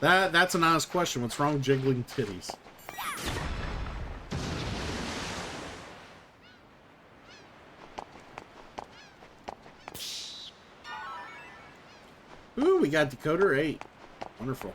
That's an honest question. What's wrong with jiggling titties? Ooh, we got Decoder 8. Wonderful.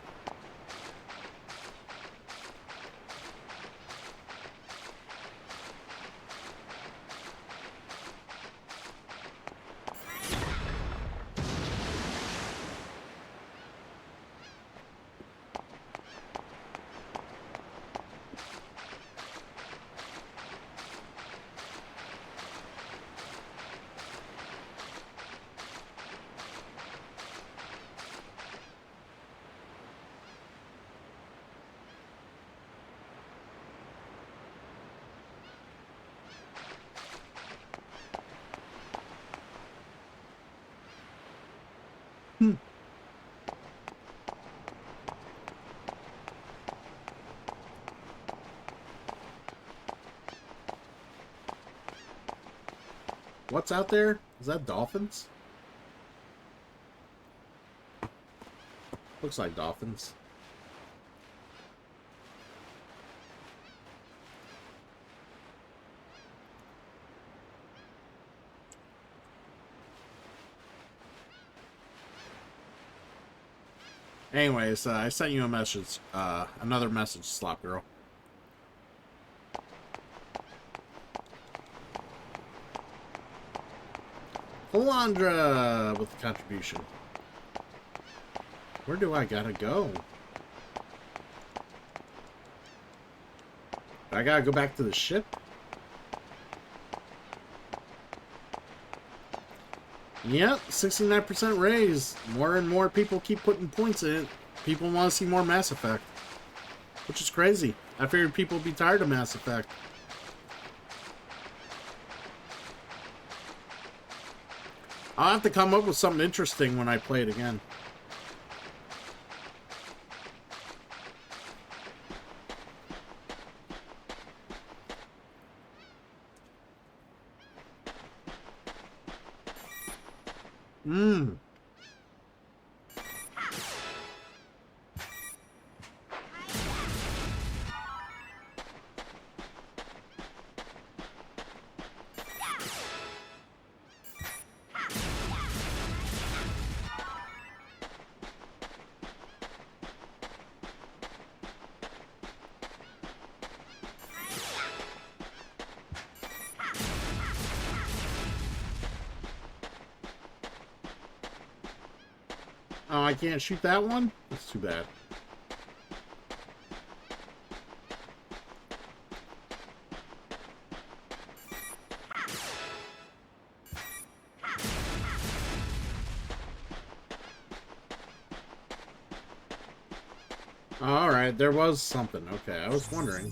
What's out there? Is that dolphins? Looks like dolphins. Anyways, I sent you a message, another message, Slop Girl. Alondra with the contribution. Where do I gotta go? I gotta go back to the ship? Yep, 69% raise. More and more people keep putting points in it. People want to see more Mass Effect. Which is crazy. I figured people would be tired of Mass Effect. I'll have to come up with something interesting when I play it again. Oh, I can't shoot that one? That's too bad. Alright, there was something. Okay, I was wondering.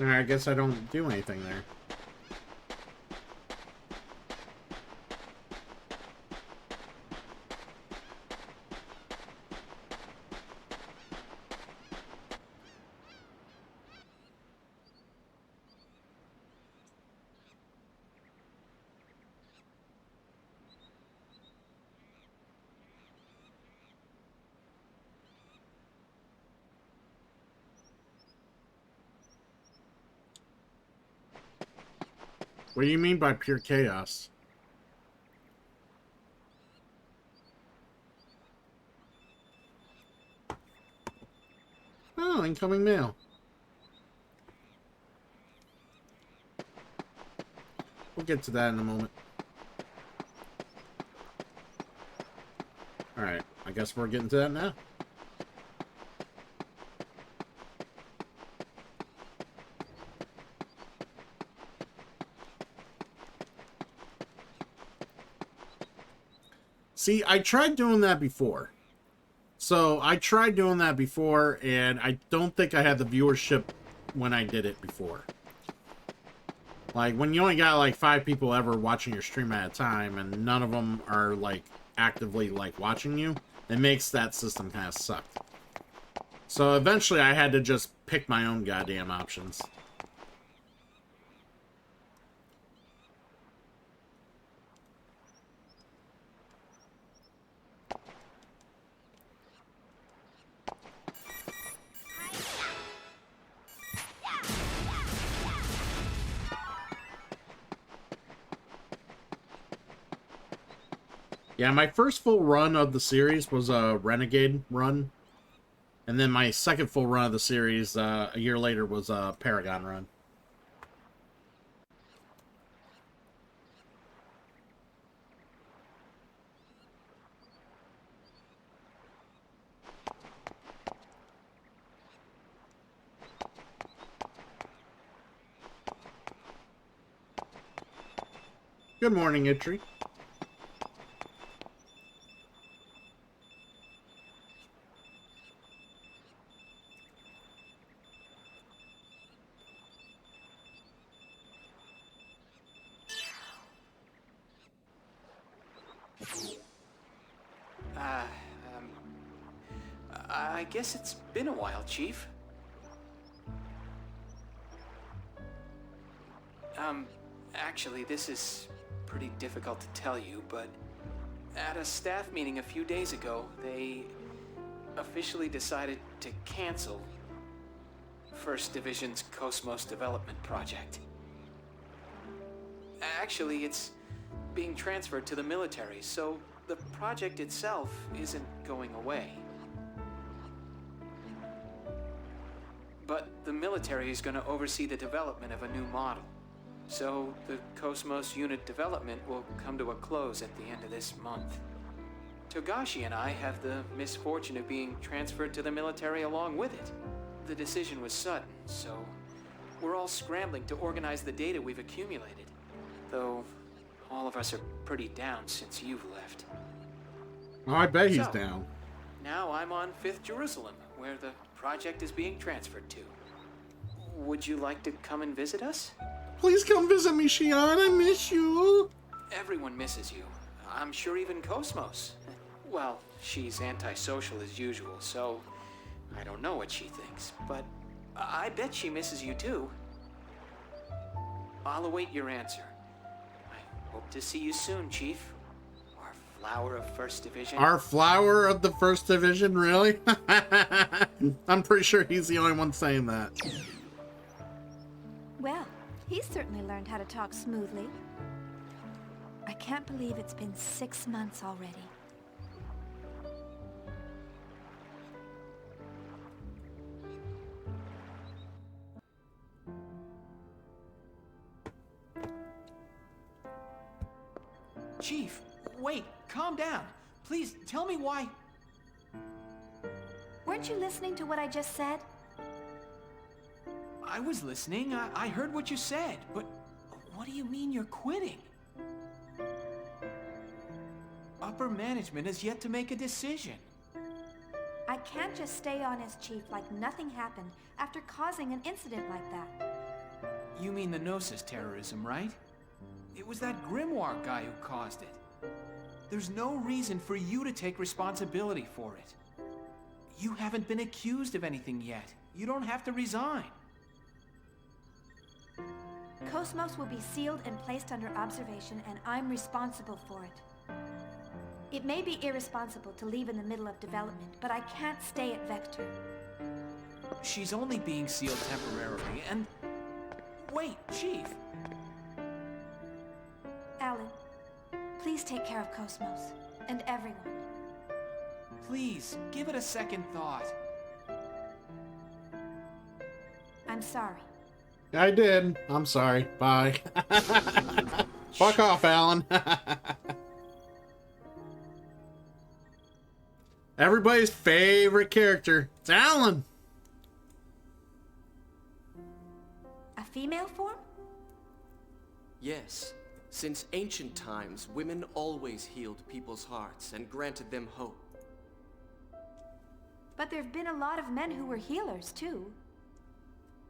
Alright, I guess I don't do anything there. What do you mean by pure chaos? Oh, incoming mail. We'll get to that in a moment. Alright, I guess we're getting to that now. See, I tried doing that before. So, I tried doing that before, and I don't think I had the viewership when I did it before. Like, when you only got, like, 5 people ever watching your stream at a time, and none of them are, like, actively, like, watching you, it makes that system kind of suck. So, eventually, I had to just pick my own goddamn options. Yeah, my first full run of the series was a Renegade run. And then my second full run of the series, a year later, was a Paragon run. Good morning, Itri. I guess it's been a while, Chief. Actually, this is pretty difficult to tell you, but at a staff meeting a few days ago, they officially decided to cancel First Division's Cosmos development project. Actually, it's being transferred to the military, so the project itself isn't going away. But the military is going to oversee the development of a new model. So the Cosmos unit development will come to a close at the end of this month. Togashi and I have the misfortune of being transferred to the military along with it. The decision was sudden, so we're all scrambling to organize the data we've accumulated. Though all of us are pretty down since you've left. Oh, I bet he's down. Now I'm on 5th Jerusalem, where the project is being transferred to. Would you like to come and visit us? Please come visit me, Shion. I miss you. Everyone misses you. I'm sure even Cosmos. Well, she's antisocial as usual, so I don't know what she thinks, but I bet she misses you too. I'll await your answer. I hope to see you soon, Chief. Our flower of First Division. Our flower of the First Division, really? I'm pretty sure he's the only one saying that. Well, he's certainly learned how to talk smoothly. I can't believe it's been 6 months already. Chief, wait, calm down. Please, tell me why... Weren't you listening to what I just said? I was listening. I heard what you said, but what do you mean you're quitting? Upper management has yet to make a decision. I can't just stay on as chief like nothing happened after causing an incident like that. You mean the Gnosis terrorism, right? It was that Grimoire guy who caused it. There's no reason for you to take responsibility for it. You haven't been accused of anything yet. You don't have to resign. Cosmos will be sealed and placed under observation, and I'm responsible for it. It may be irresponsible to leave in the middle of development, but I can't stay at Vector. She's only being sealed temporarily, and... Wait, Chief. Alan, please take care of Cosmos, and everyone. Please, give it a second thought. I'm sorry. I did. I'm sorry. Bye. Fuck off, Alan. Everybody's favorite character. It's Alan. A female form? Yes. Since ancient times, women always healed people's hearts and granted them hope. But there've been a lot of men who were healers, too.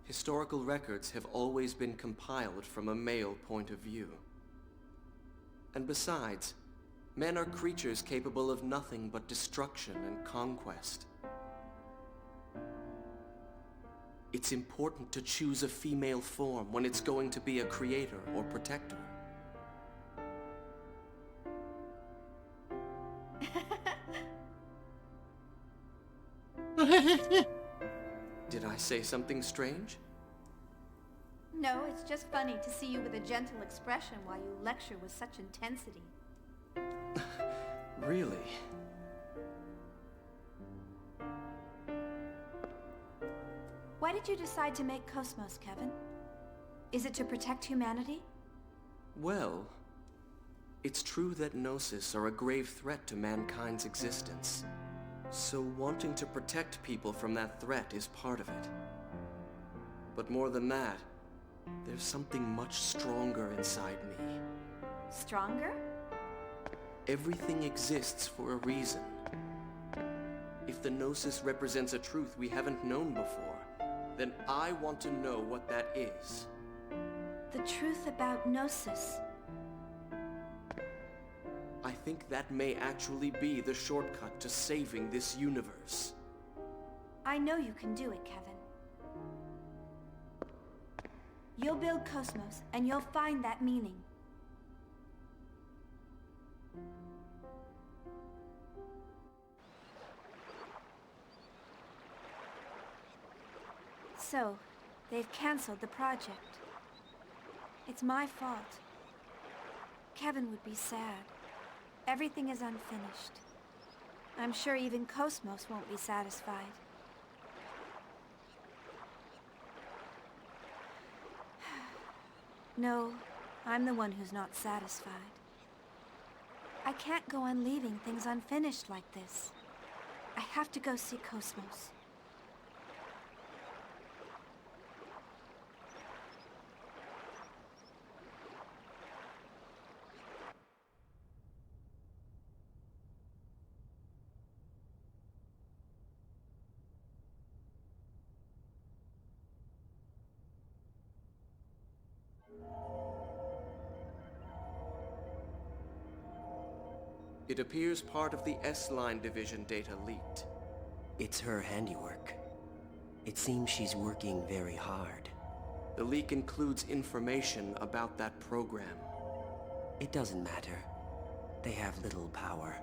Historical records have always been compiled from a male point of view. And besides, men are creatures capable of nothing but destruction and conquest. It's important to choose a female form when it's going to be a creator or protector. Did I say something strange? No, it's just funny to see you with a gentle expression while you lecture with such intensity. Really? Why did you decide to make Cosmos, Kevin? Is it to protect humanity? Well, it's true that Gnosis are a grave threat to mankind's existence. So wanting to protect people from that threat is part of it. But more than that, there's something much stronger inside me. Stronger? Everything exists for a reason. If the Gnosis represents a truth we haven't known before, then I want to know what that is. The truth about Gnosis. I think that may actually be the shortcut to saving this universe. I know you can do it, Kevin. You'll build Cosmos, and you'll find that meaning. So, they've canceled the project. It's my fault. Kevin would be sad. Everything is unfinished. I'm sure even Cosmos won't be satisfied. No, I'm the one who's not satisfied. I can't go on leaving things unfinished like this. I have to go see Cosmos. It appears part of the S-Line division data leaked. It's her handiwork. It seems she's working very hard. The leak includes information about that program. It doesn't matter. They have little power.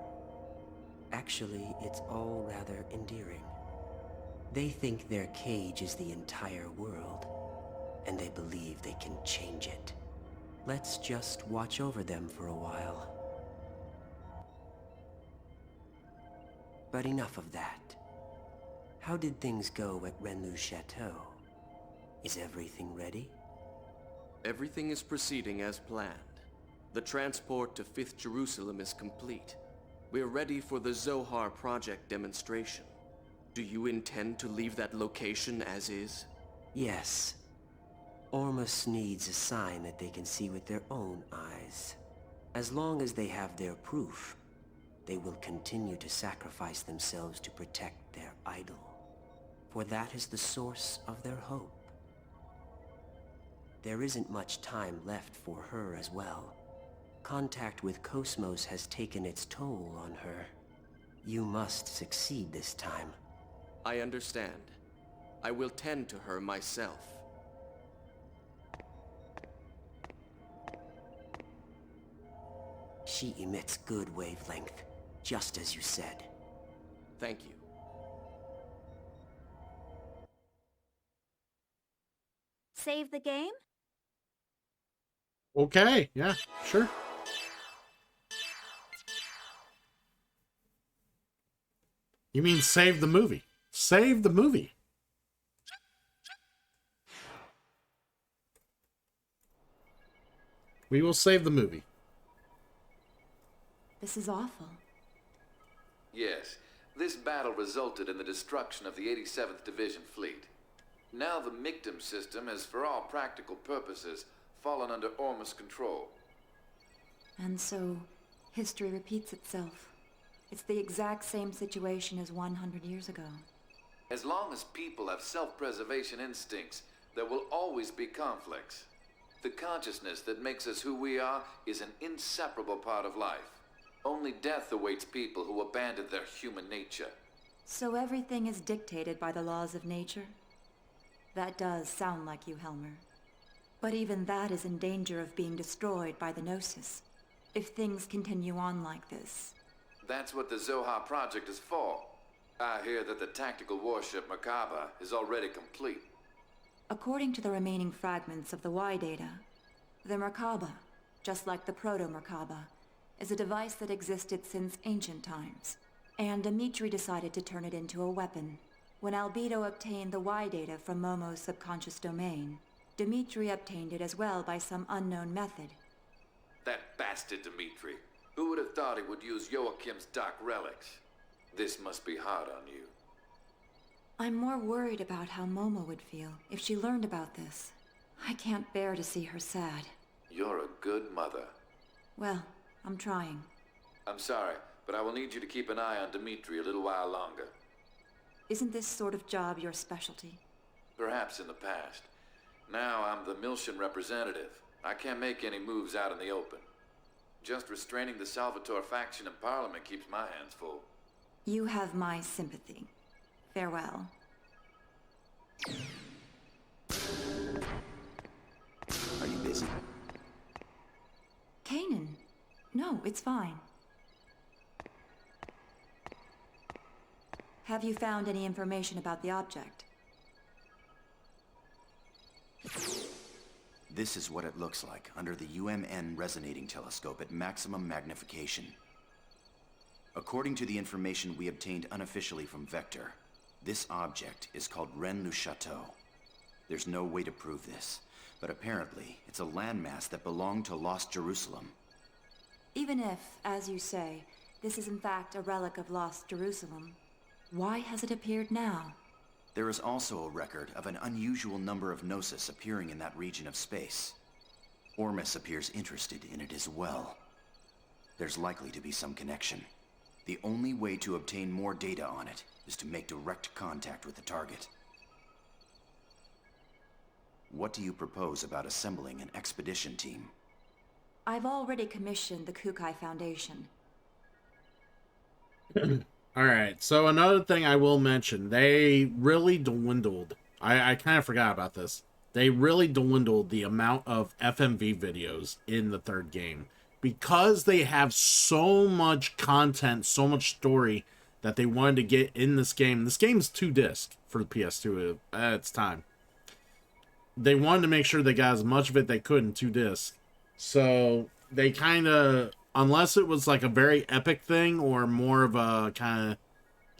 Actually, it's all rather endearing. They think their cage is the entire world, and they believe they can change it. Let's just watch over them for a while. But enough of that. How did things go at Renlu's chateau? Is everything ready? Everything is proceeding as planned. The transport to 5th Jerusalem is complete. We're ready for the Zohar project demonstration. Do you intend to leave that location as is? Yes. Ormus needs a sign that they can see with their own eyes. As long as they have their proof, they will continue to sacrifice themselves to protect their idol. For that is the source of their hope. There isn't much time left for her as well. Contact with Cosmos has taken its toll on her. You must succeed this time. I understand. I will tend to her myself. She emits good wavelength, just as you said. Thank you. Save the game? Okay, yeah, sure. You mean save the movie? Save the movie. We will save the movie. This is awful. Yes, this battle resulted in the destruction of the 87th Division fleet. Now the Mictum system has, for all practical purposes, fallen under Ormus control. And so, history repeats itself. It's the exact same situation as 100 years ago. As long as people have self-preservation instincts, there will always be conflicts. The consciousness that makes us who we are is an inseparable part of life. Only death awaits people who abandon their human nature. So everything is dictated by the laws of nature? That does sound like you, Helmer. But even that is in danger of being destroyed by the Gnosis, if things continue on like this. That's what the Zohar project is for. I hear that the tactical warship Merkaba is already complete. According to the remaining fragments of the Y data, the Merkaba, just like the Proto-Merkaba, is a device that existed since ancient times, and Dimitri decided to turn it into a weapon. When Albedo obtained the Y data from Momo's subconscious domain, Dimitri obtained it as well by some unknown method. That bastard Dimitri. Who would have thought he would use Joachim's dark relics? This must be hard on you. I'm more worried about how Momo would feel if she learned about this. I can't bear to see her sad. You're a good mother. Well, I'm trying. I'm sorry, but I will need you to keep an eye on Dimitri a little while longer. Isn't this sort of job your specialty? Perhaps in the past. Now I'm the Miltian representative. I can't make any moves out in the open. Just restraining the Salvatore faction in Parliament keeps my hands full. You have my sympathy. Farewell. Are you busy? Kanan. No, it's fine. Have you found any information about the object? This is what it looks like under the UMN resonating telescope at maximum magnification. According to the information we obtained unofficially from Vector, this object is called Rennes-le-Château. There's no way to prove this, but apparently it's a landmass that belonged to Lost Jerusalem. Even if, as you say, this is in fact a relic of Lost Jerusalem, why has it appeared now? There is also a record of an unusual number of Gnosis appearing in that region of space. Ormus appears interested in it as well. There's likely to be some connection. The only way to obtain more data on it is to make direct contact with the target. What do you propose about assembling an expedition team? I've already commissioned the Kukai Foundation. Alright, so another thing I will mention, they really dwindled. I kind of forgot about this. They really dwindled the amount of FMV videos in the third game. Because they have so much content, so much story that they wanted to get in this game. This game's 2-disc for the PS2 at its time. They wanted to make sure they got as much of it they could in 2-disc. So they kind of, unless it was like a very epic thing or more of a kind of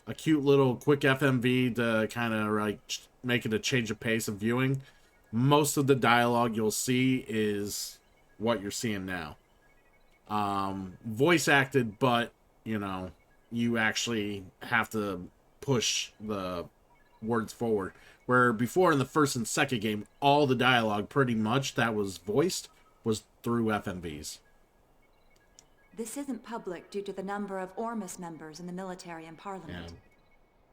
a cute little quick FMV to kind of like make it a change of pace of viewing, most of the dialogue you'll see is what you're seeing now. Voice acted, but you know, you actually have to push the words forward. Where before in the first and second game, all the dialogue pretty much that was voiced was through FMVs. This isn't public due to the number of Ormus members in the military and parliament.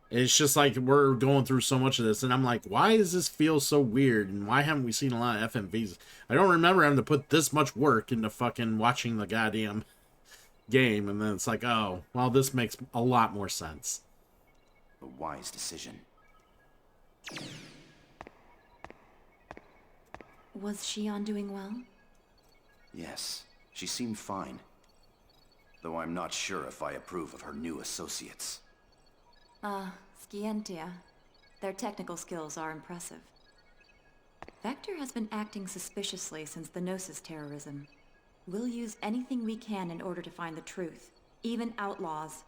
Yeah. It's just like we're going through so much of this, and I'm like, why does this feel so weird? And why haven't we seen a lot of FMVs? I don't remember having to put this much work into fucking watching the goddamn game, and then it's like, oh, well, this makes a lot more sense. A wise decision. Was Shion doing well? Yes, she seemed fine. Though I'm not sure if I approve of her new associates. Scientia. Their technical skills are impressive. Vector has been acting suspiciously since the Gnosis terrorism. We'll use anything we can in order to find the truth, even outlaws.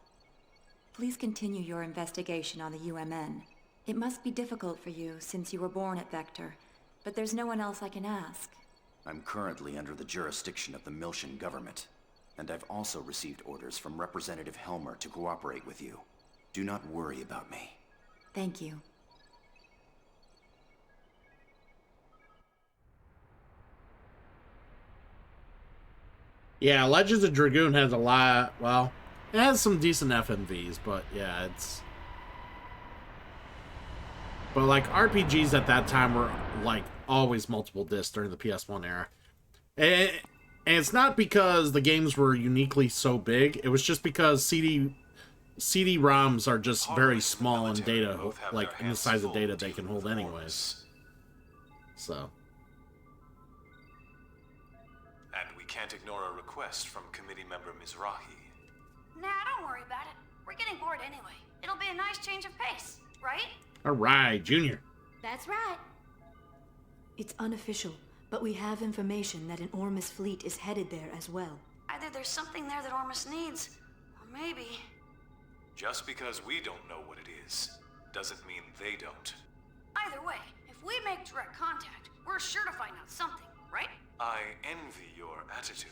Please continue your investigation on the UMN. It must be difficult for you since you were born at Vector, but there's no one else I can ask. I'm currently under the jurisdiction of the Miltian government, and I've also received orders from Representative Helmer to cooperate with you. Do not worry about me. Thank you. Yeah, Legends of Dragoon has a lot, well, it has some decent FMVs, but yeah, it's... But like RPGs at that time were like always multiple discs during the PS1 era. And it's not because the games were uniquely so big, it was just because CD-ROMs are just very small in data, like in the size of data they can hold anyways. So. And we can't ignore a request from committee member Mizrahi. Nah, don't worry about it. We're getting bored anyway. It'll be a nice change of pace, right? Alright, Junior. That's right. It's unofficial, but we have information that an Ormus fleet is headed there as well. Either there's something there that Ormus needs, or maybe... Just because we don't know what it is, doesn't mean they don't. Either way, if we make direct contact, we're sure to find out something, right? I envy your attitude.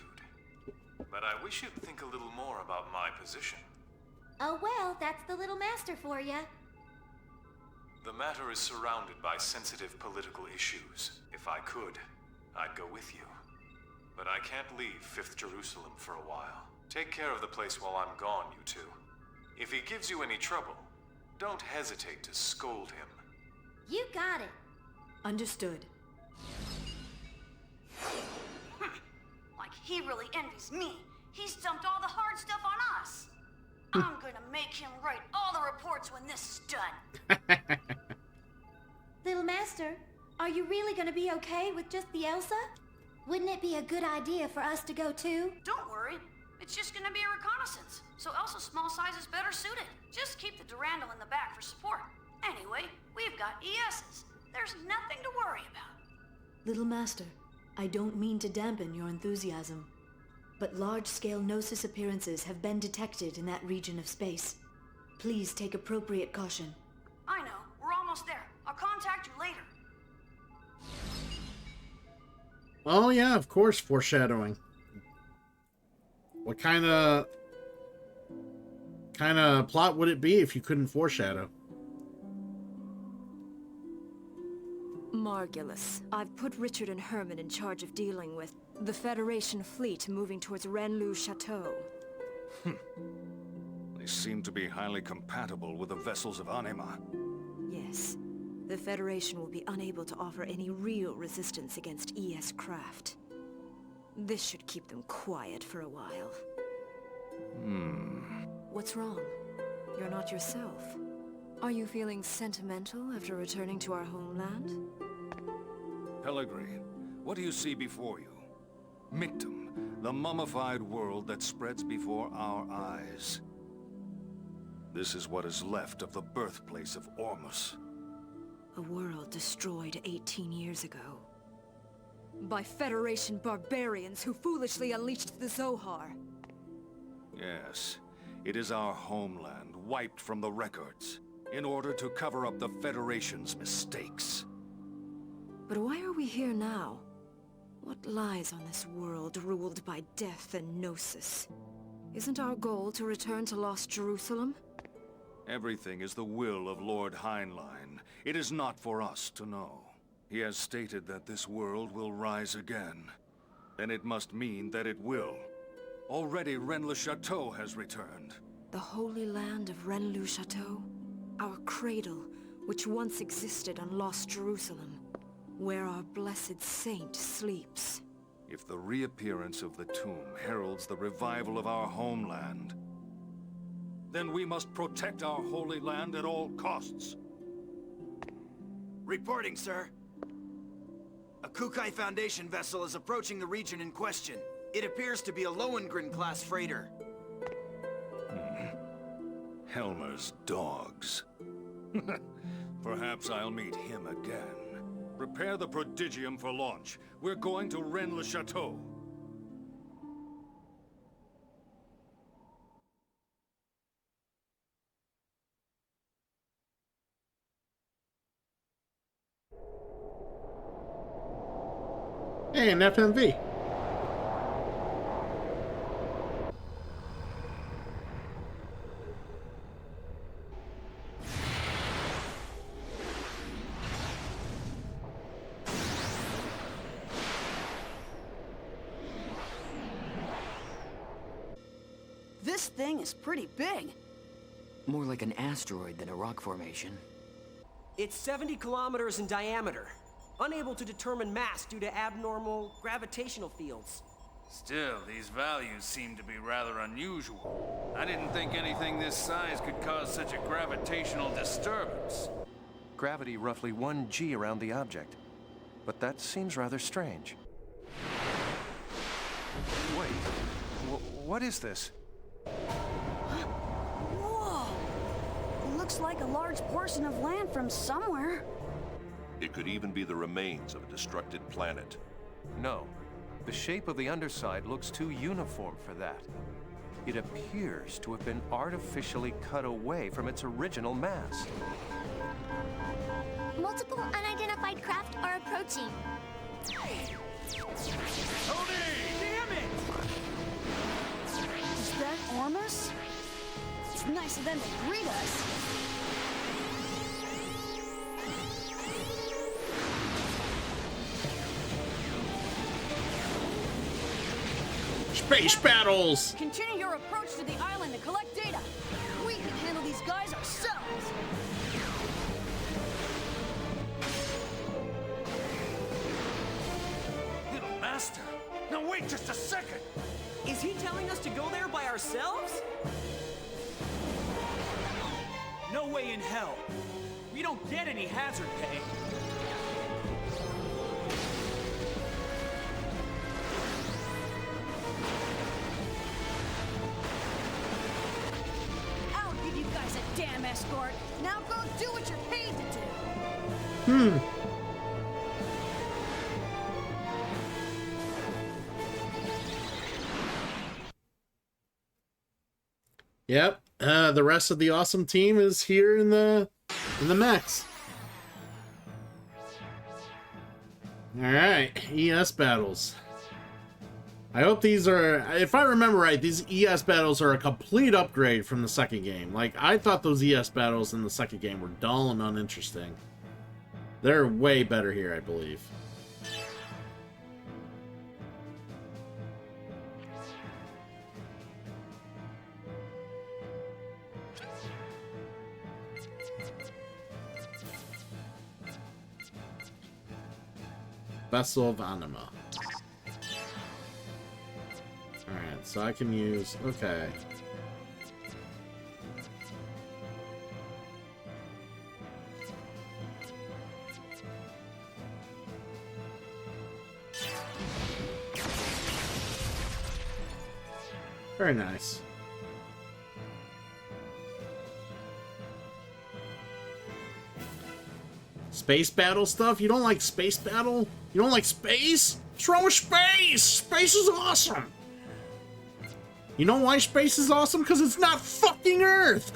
But I wish you'd think a little more about my position. Oh well, that's the little master for ya. The matter is surrounded by sensitive political issues. If I could, I'd go with you. But I can't leave 5th Jerusalem for a while. Take care of the place while I'm gone, you two. If he gives you any trouble, don't hesitate to scold him. You got it. Understood. Like he really envies me. He's dumped all the hard stuff on us. I'm gonna make him write all the reports when this is done. Little Master, are you really gonna be okay with just the Elsa? Wouldn't it be a good idea for us to go too? Don't worry. It's just gonna be a reconnaissance, so Elsa's small size is better suited. Just keep the Durandal in the back for support. Anyway, we've got ESs. There's nothing to worry about. Little Master, I don't mean to dampen your enthusiasm, but large-scale Gnosis appearances have been detected in that region of space. Please take appropriate caution. I know. We're almost there. I'll contact you later. Oh yeah, of course, foreshadowing. What kind of plot would it be if you couldn't foreshadow? Margulis, I've put Richard and Herman in charge of dealing with the Federation fleet moving towards Renlu Chateau. They seem to be highly compatible with the vessels of Anima. Yes. The Federation will be unable to offer any real resistance against ES craft. This should keep them quiet for a while. What's wrong? You're not yourself. Are you feeling sentimental after returning to our homeland? Pellegrin, what do you see before you? Mictum, the mummified world that spreads before our eyes. This is what is left of the birthplace of Ormus. A world destroyed 18 years ago. By Federation barbarians who foolishly unleashed the Zohar. Yes, it is our homeland, wiped from the records, in order to cover up the Federation's mistakes. But why are we here now? What lies on this world ruled by death and Gnosis? Isn't our goal to return to Lost Jerusalem? Everything is the will of Lord Heinlein. It is not for us to know. He has stated that this world will rise again. Then it must mean that it will. Already Rennes-le Chateau has returned. The Holy Land of Rennes-le Chateau? Our cradle, which once existed on Lost Jerusalem, where our blessed saint sleeps. If the reappearance of the tomb heralds the revival of our homeland, then we must protect our Holy Land at all costs. Reporting, sir. A Kukai Foundation vessel is approaching the region in question. It appears to be a Lohengrin-class freighter. Helmer's dogs. Perhaps I'll meet him again. Prepare the Prodigium for launch. We're going to Rennes-le Chateau. Hey, an FMV. This thing is pretty big. More like an asteroid than a rock formation. It's 70 kilometers in diameter. Unable to determine mass due to abnormal gravitational fields. Still, these values seem to be rather unusual. I didn't think anything this size could cause such a gravitational disturbance. Gravity roughly 1 g around the object. But that seems rather strange. Wait, what is this? Whoa! It looks like a large portion of land from somewhere. It could even be the remains of a destructed planet. No. The shape of the underside looks too uniform for that. It appears to have been artificially cut away from its original mass. Multiple unidentified craft are approaching. Tony! Damn it! Is that Ormus? It's nice of them to greet us. Space battles! Continue your approach to the island to collect data. We can handle these guys ourselves. Little Master! Now wait just a second! Is he telling us to go there by ourselves? No way in hell! We don't get any hazard pay. I'll give you guys a damn escort. Now go do what you're paid to do. Yep. The rest of the awesome team is here in the mechs. All right, ES battles. I hope these are, if I remember right, these ES battles are a complete upgrade from the second game. Like, I thought those ES battles in the second game were dull and uninteresting. They're way better here, I believe. Vessel of Anima. Alright, so I can use... Okay. Very nice. Space battle stuff? You don't like space battle? You don't like space? What's wrong with space? Space is awesome! You know why space is awesome? Because it's not fucking Earth!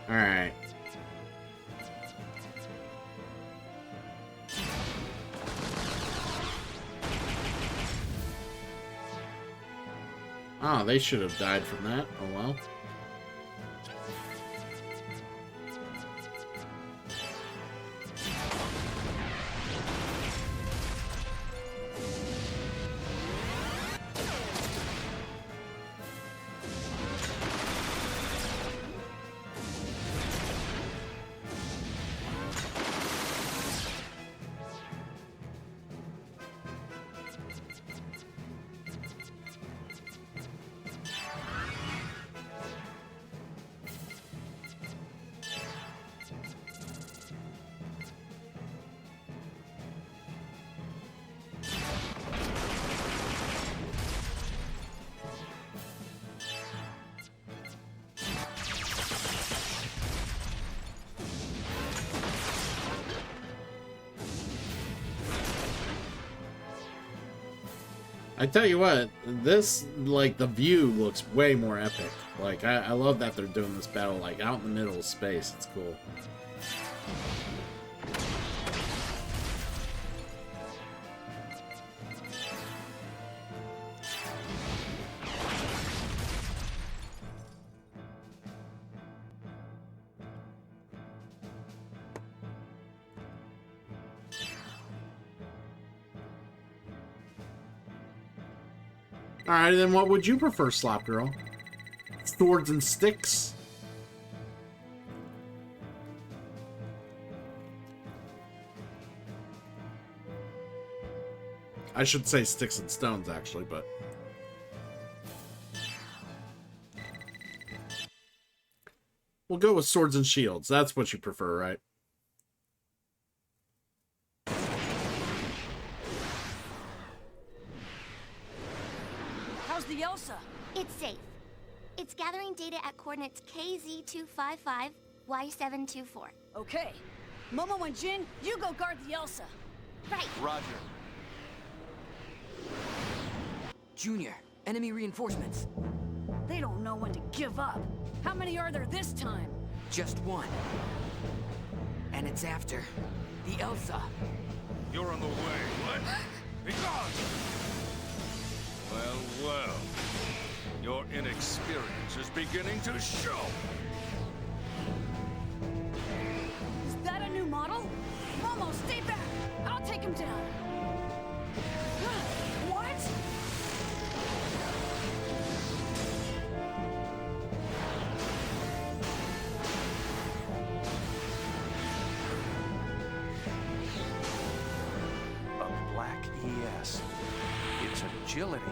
Alright. Oh, they should have died from that. Oh well. I tell you what, this, like, the view looks way more epic. Like, I love that they're doing this battle, like, out in the middle of space. It's cool. Alright, then what would you prefer, Slop Girl? Swords and sticks? I should say sticks and stones, actually, but... We'll go with swords and shields. That's what you prefer, right? How's the Elsa? It's safe. It's gathering data at coordinates KZ255, Y724. Okay. Momo and Jin, you go guard the Elsa. Right. Roger. Junior, enemy reinforcements. They don't know when to give up. How many are there this time? Just one. And it's after the Elsa. You're on the way. What? Be gone! Well, well. Your inexperience is beginning to show. Is that a new model? Momo, stay back! I'll take him down. What? A black ES. its agility.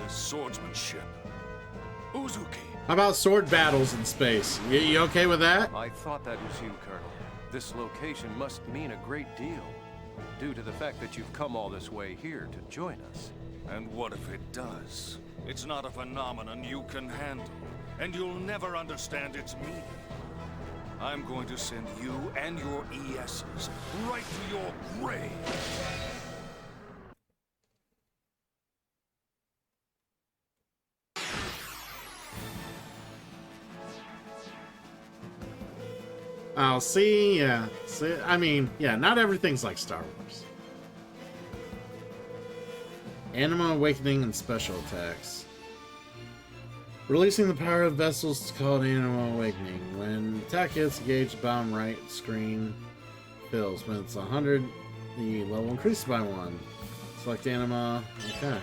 The swordsmanship. Uzuki. How about sword battles in space? You okay with that? I thought that was you, Colonel. This location must mean a great deal, due to the fact that you've come all this way here to join us. And what if it does? It's not a phenomenon you can handle, and you'll never understand its meaning. I'm going to send you and your ESs right to your grave. I'll see, yeah. See, I mean, yeah, not everything's like Star Wars. Anima Awakening and Special Attacks. Releasing the power of vessels is called Anima Awakening. When attack hits, engage the bottom right screen fills. When it's 100, the level increases by 1. Select Anima. Okay.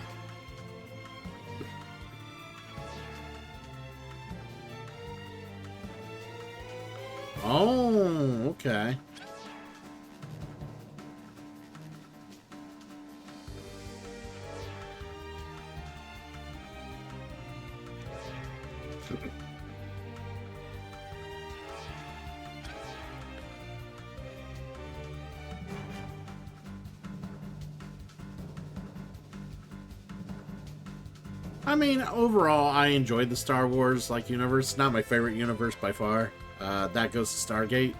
Oh, okay. I mean, overall, I enjoyed the Star Wars universe. Not my favorite universe by far. That goes to Stargate.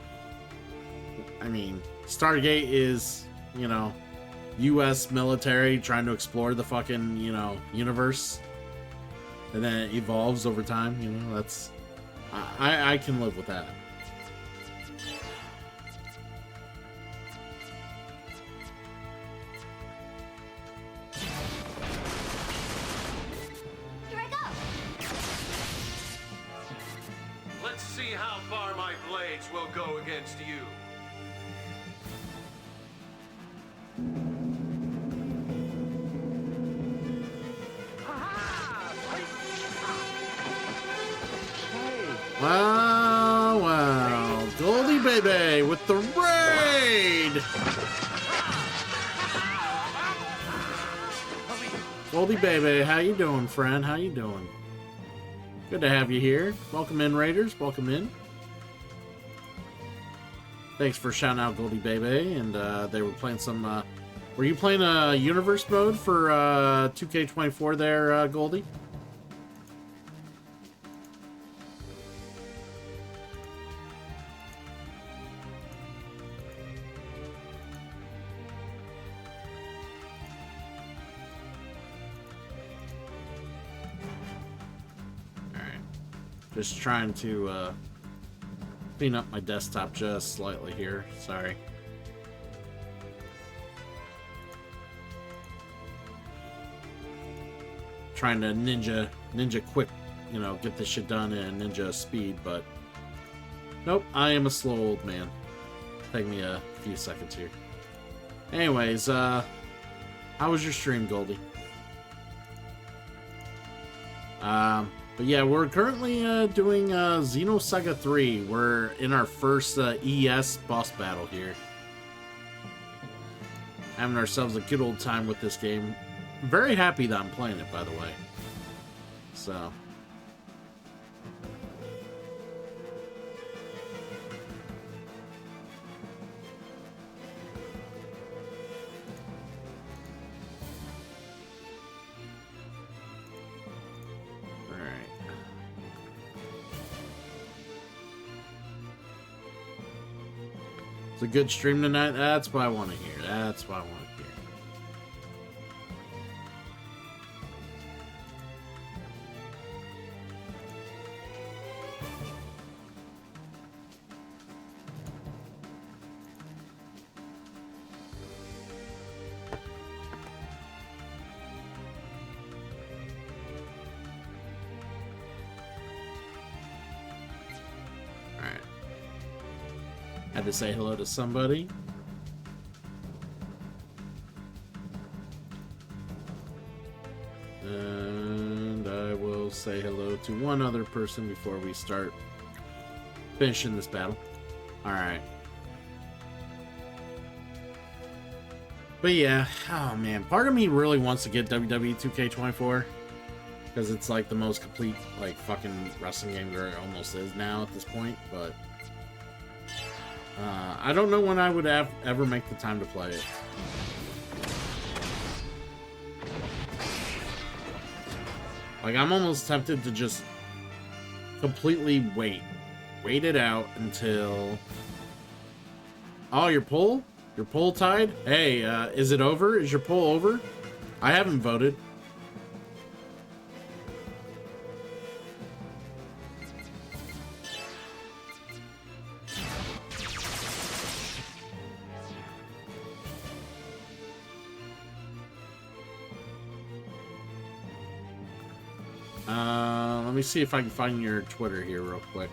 I mean, Stargate is, U.S. military trying to explore the fucking, universe. And then it evolves over time, that's... I can live with that. Here I go! Let's see how far my blades will go against you. Wow, wow. Goldie Baby with the raid! Goldie Baby, how you doing, friend? How you doing? Good to have you here. Welcome in, Raiders. Welcome in. Thanks for shouting out Goldie Baby. And they were playing some... were you playing a universe mode for 2K24 there, Goldie? Just trying to clean up my desktop just slightly here. Sorry. Trying to ninja quick, get this shit done in ninja speed, but nope, I am a slow old man. Take me a few seconds here. Anyways, how was your stream, Goldie? But yeah, we're currently doing Xenosaga 3. We're in our first ES boss battle here. Having ourselves a good old time with this game. I'm very happy that I'm playing it, by the way. So... It's a good stream tonight. That's what I want to hear. That's what I want to hear. Had to say hello to somebody. And I will say hello to one other person before we start finishing this battle. Alright. But yeah, oh man, part of me really wants to get WWE 2K24 because it's like the most complete like fucking wrestling game there almost is now at this point. But I don't know when I would ever make the time to play it. Like, I'm almost tempted to just completely wait it out until... Oh, your poll? Your poll tied? Hey, is it over? Is your poll over? I haven't voted. Let me see if I can find your Twitter here real quick.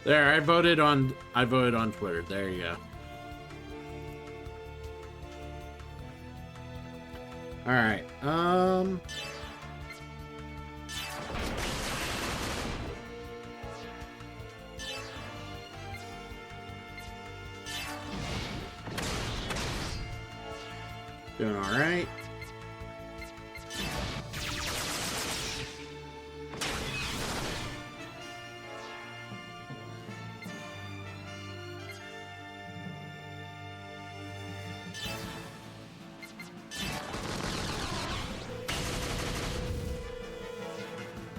There, I voted on Twitter. There you go. All right. Doing all right.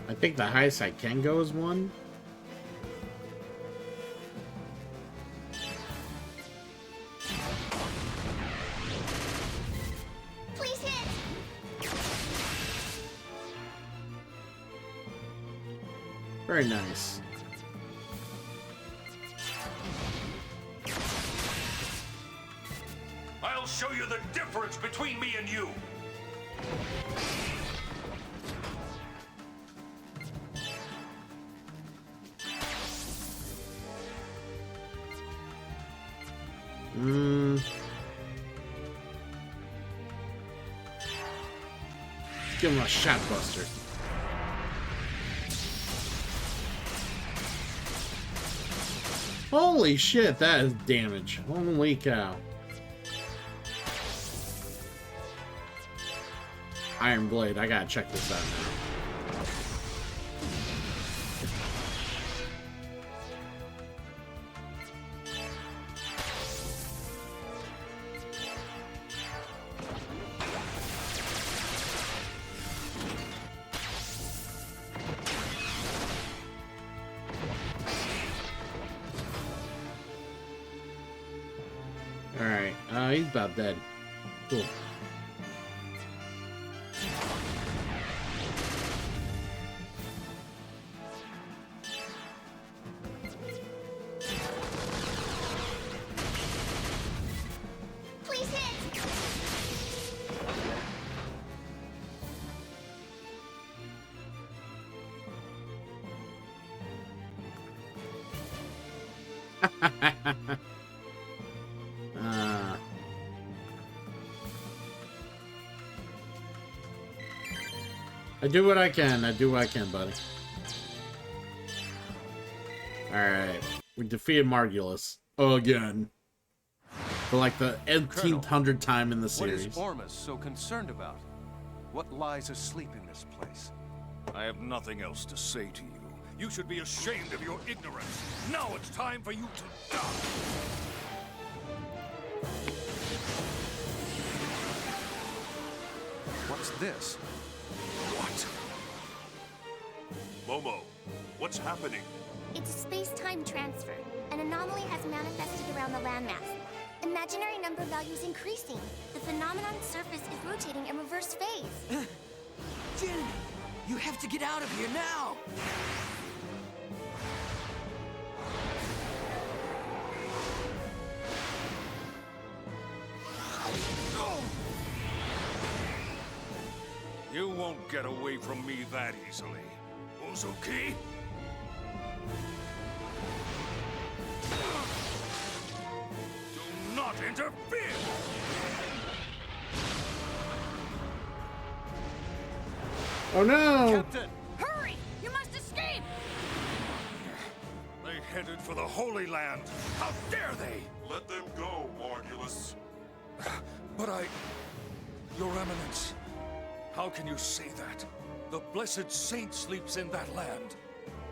I think the highest I can go is 1. Please hit. Very nice. I'll show you the difference between me and you. Give him a shot buster. Holy shit, that is damage. Holy cow. Iron Blade, I gotta check this out now. Alright, he's about dead. Cool. Please hit. I do what I can. I do what I can, buddy. Alright. We defeated Margulis. Again. For like the 1800th time in the series. What is Ormus so concerned about? What lies asleep in this place? I have nothing else to say to you. You should be ashamed of your ignorance. Now it's time for you to die. What's this? What? Momo, what's happening? It's a space-time transfer. An anomaly has manifested around the landmass. Imaginary number values increasing. The phenomenon's surface is rotating in reverse phase. Jin, you have to get out of here now! won't get away from me that easily. Uzuki? Do not interfere! Oh no! Captain! Hurry! You must escape! They headed for the Holy Land. How dare they? Let them go, Margulis. But Your Eminence, how can you say that? The blessed saint sleeps in that land.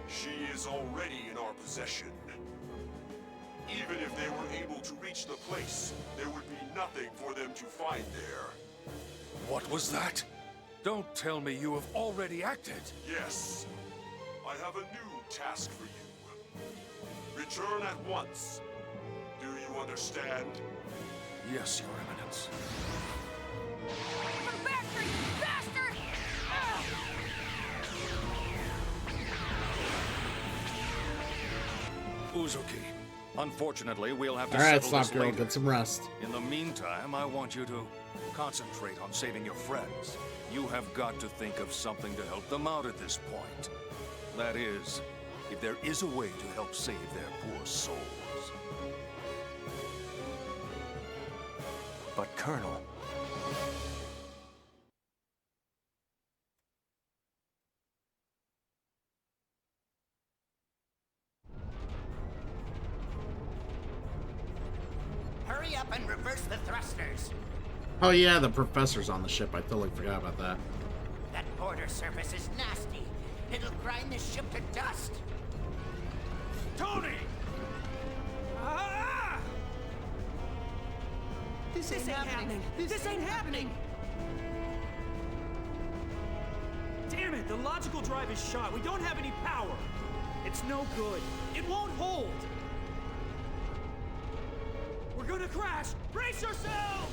She is already in our possession. Even if they were able to reach the place, there would be nothing for them to find there. What was that? Don't tell me you have already acted. Yes. I have a new task for you. Return at once. Do you understand? Yes, Your Eminence. Come back here, you bastard! Uzuki, unfortunately, we'll have to All right, settle Slop this Girl, later. get some rest. In the meantime, I want you to concentrate on saving your friends. You have got to think of something to help them out at this point. That is, if there is a way to help save their poor souls. But Colonel... Hurry up and reverse the thrusters. Oh yeah, the professor's on the ship. I totally forgot about that. That border surface is nasty. It'll grind this ship to dust. Tony! Ah! This ain't happening. This ain't happening. Damn it, the logical drive is shot. We don't have any power. It's no good. It won't hold. We're gonna crash. Brace yourselves!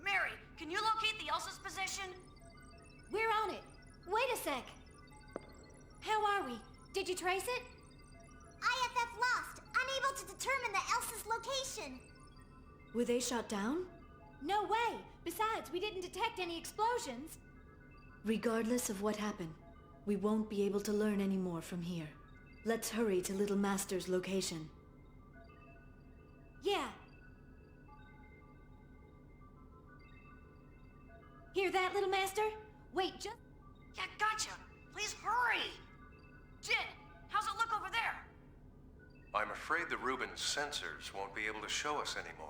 Mary, can you locate the Elsa's position? We're on it. Wait a sec. How are we? Did you trace it? IFF lost, unable to determine the Elsa's location. Were they shot down? No way. Besides, we didn't detect any explosions. Regardless of what happened, we won't be able to learn any more from here. Let's hurry to Little Master's location. Yeah. Hear that, Little Master? Wait, just... Yeah, gotcha. Please hurry! Jin, how's it look over there? I'm afraid the Rubin sensors won't be able to show us anymore.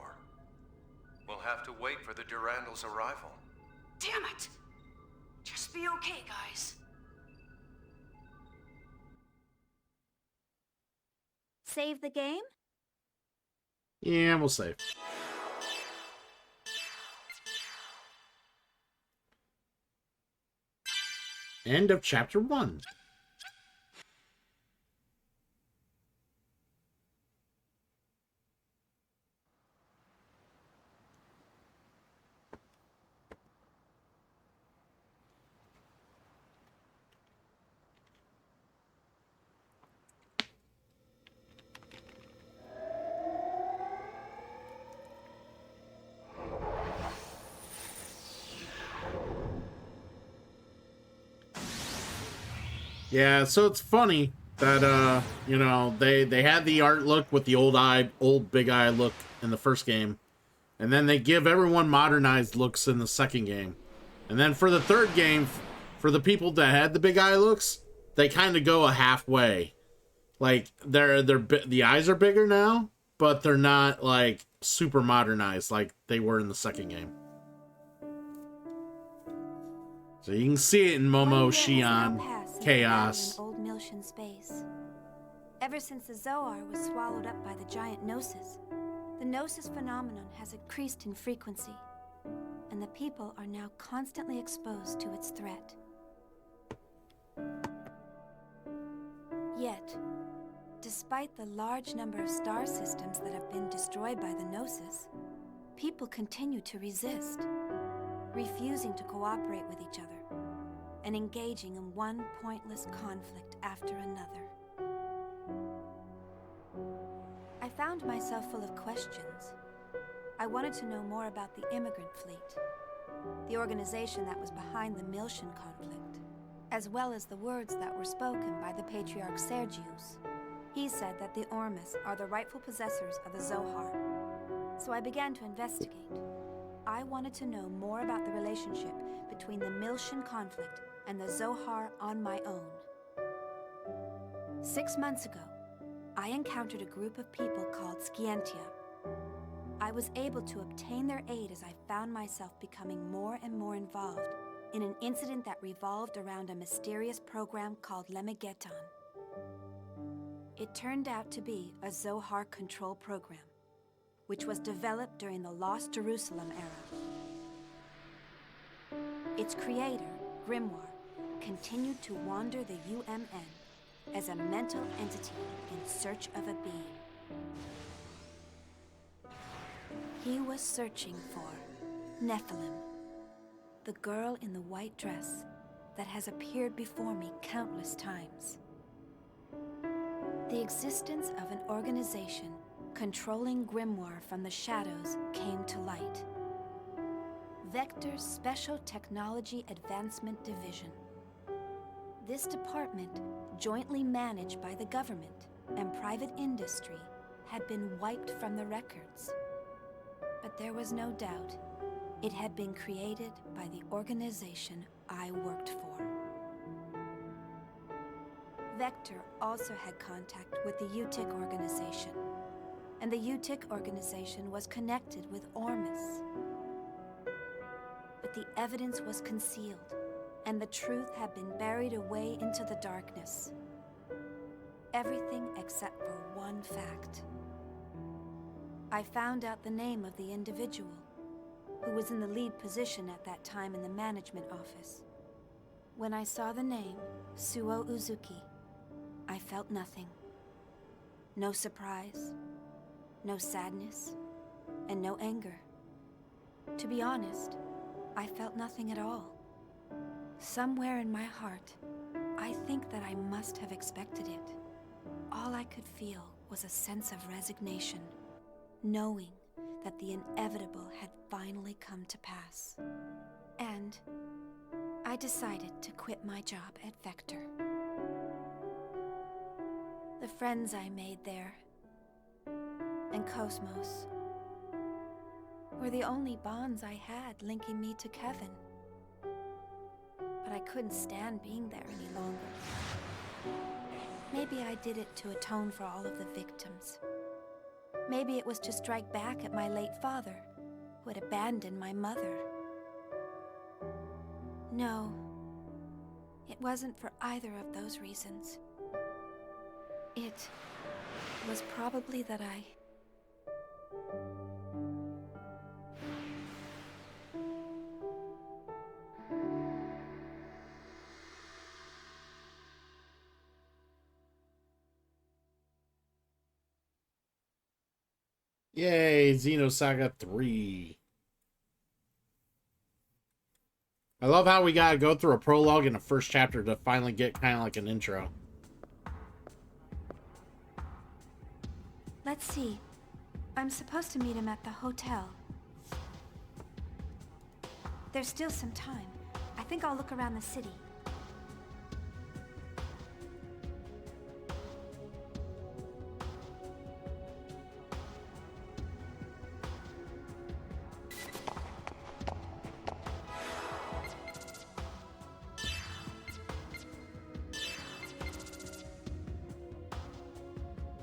We'll have to wait for the Durandal's arrival. Damn it! Just be okay, guys. Save the game? Yeah, we'll save. End of chapter 1. Yeah, so it's funny that you know, they had the art look with the old big eye look in the first game, and then they give everyone modernized looks in the second game, and then for the third game, for the people that had the big eye looks, they kind of go a halfway. Like the eyes are bigger now, but they're not like super modernized like they were in the second game. So you can see it in Momo, Shion, Chaos. Old Miltian space. Ever since the Zoar was swallowed up by the giant Gnosis, the Gnosis phenomenon has increased in frequency, and the people are now constantly exposed to its threat. Yet, despite the large number of star systems that have been destroyed by the Gnosis, people continue to resist, refusing to cooperate with each other, and engaging in one pointless conflict after another. I found myself full of questions. I wanted to know more about the immigrant fleet, the organization that was behind the Miltian conflict, as well as the words that were spoken by the Patriarch Sergius. He said that the Ormus are the rightful possessors of the Zohar. So I began to investigate. I wanted to know more about the relationship between the Miltian conflict and the Zohar on my own. 6 months ago, I encountered a group of people called Scientia. I was able to obtain their aid as I found myself becoming more and more involved in an incident that revolved around a mysterious program called Lemegeton. It turned out to be a Zohar control program, which was developed during the Lost Jerusalem era. Its creator, Grimoire, continued to wander the UMN as a mental entity in search of a being. He was searching for Nephilim, the girl in the white dress that has appeared before me countless times. The existence of an organization controlling Grimoire from the shadows came to light. Vector's Special Technology Advancement Division. This department, jointly managed by the government and private industry, had been wiped from the records. But there was no doubt it had been created by the organization I worked for. Vector also had contact with the UTIC organization, and the UTIC organization was connected with Ormus. But the evidence was concealed, and the truth had been buried away into the darkness. Everything except for one fact. I found out the name of the individual who was in the lead position at that time in the management office. When I saw the name, Suo Uzuki, I felt nothing. No surprise, no sadness, and no anger. To be honest, I felt nothing at all. Somewhere in my heart, I think that I must have expected it. All I could feel was a sense of resignation, knowing that the inevitable had finally come to pass. And I decided to quit my job at Vector. The friends I made there, and Cosmos, were the only bonds I had linking me to Kevin. But I couldn't stand being there any longer. Maybe I did it to atone for all of the victims. Maybe it was to strike back at my late father, who had abandoned my mother. No, it wasn't for either of those reasons. It was probably that I... Yay, Xenosaga 3. I love how we gotta go through a prologue in the first chapter to finally get kind of like an intro. Let's see. I'm supposed to meet him at the hotel. There's still some time. I think I'll look around the city.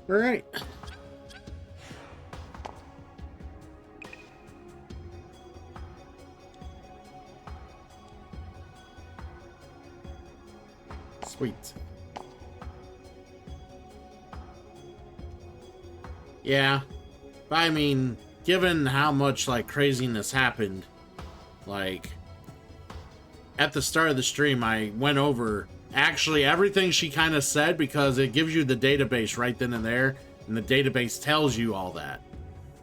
All right. Sweet. Yeah. But I mean, given how much like craziness happened, like at the start of the stream, I went over actually everything she kind of said because it gives you the database right then and there, and the database tells you all that.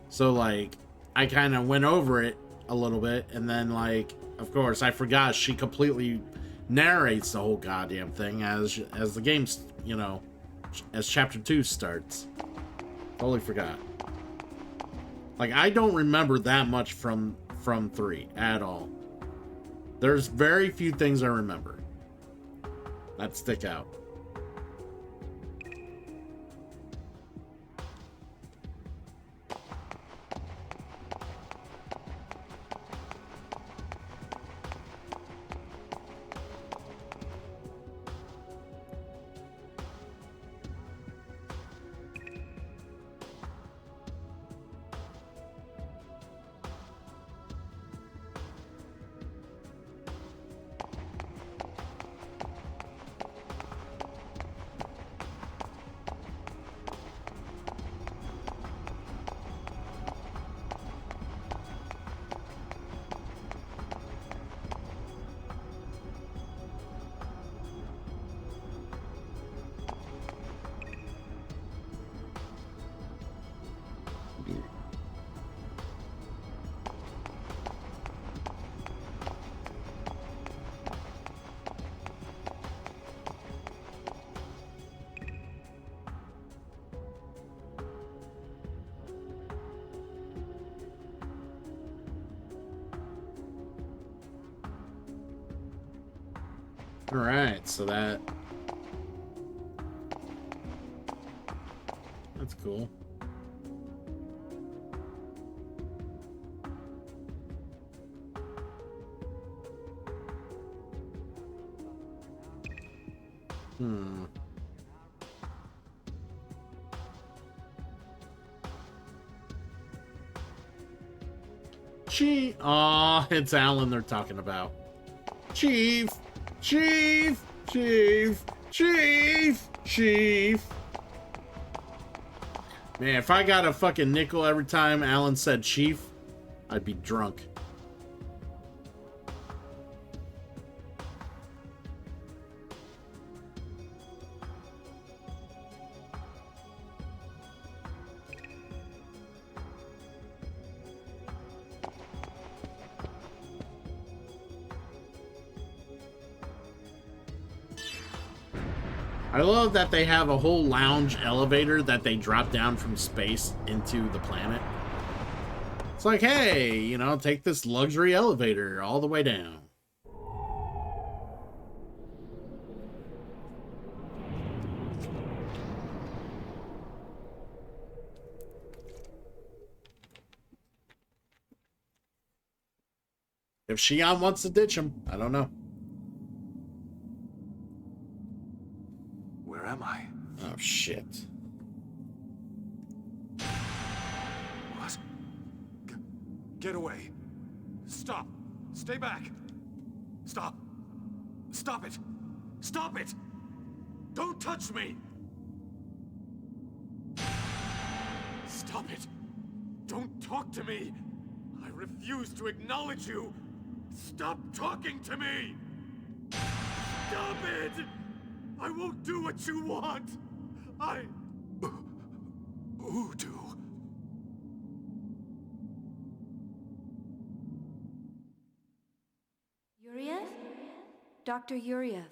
So like I kind of went over it a little bit, and then like of course I forgot she completely narrates the whole goddamn thing as the game's, you know, as chapter 2 starts. Totally forgot. Like, I don't remember that much from 3 at all. There's very few things I remember that stick out. Alright, so that's cool. Aw, it's Alan they're talking about. Chief! Chief! Chief! Chief! Chief! Man, if I got a fucking nickel every time Alan said chief, I'd be drunk. I love that they have a whole lounge elevator that they drop down from space into the planet. It's like, hey, you know, take this luxury elevator all the way down. If Shion wants to ditch him, I don't know. Where am I? Oh, shit. What? Get away. Stop. Stay back. Stop. Stop it. Stop it. Don't touch me. Stop it. Don't talk to me. I refuse to acknowledge you. Stop talking to me. Stop it. I won't do what you want! Voodoo. Yuriev? Dr. Yuriev.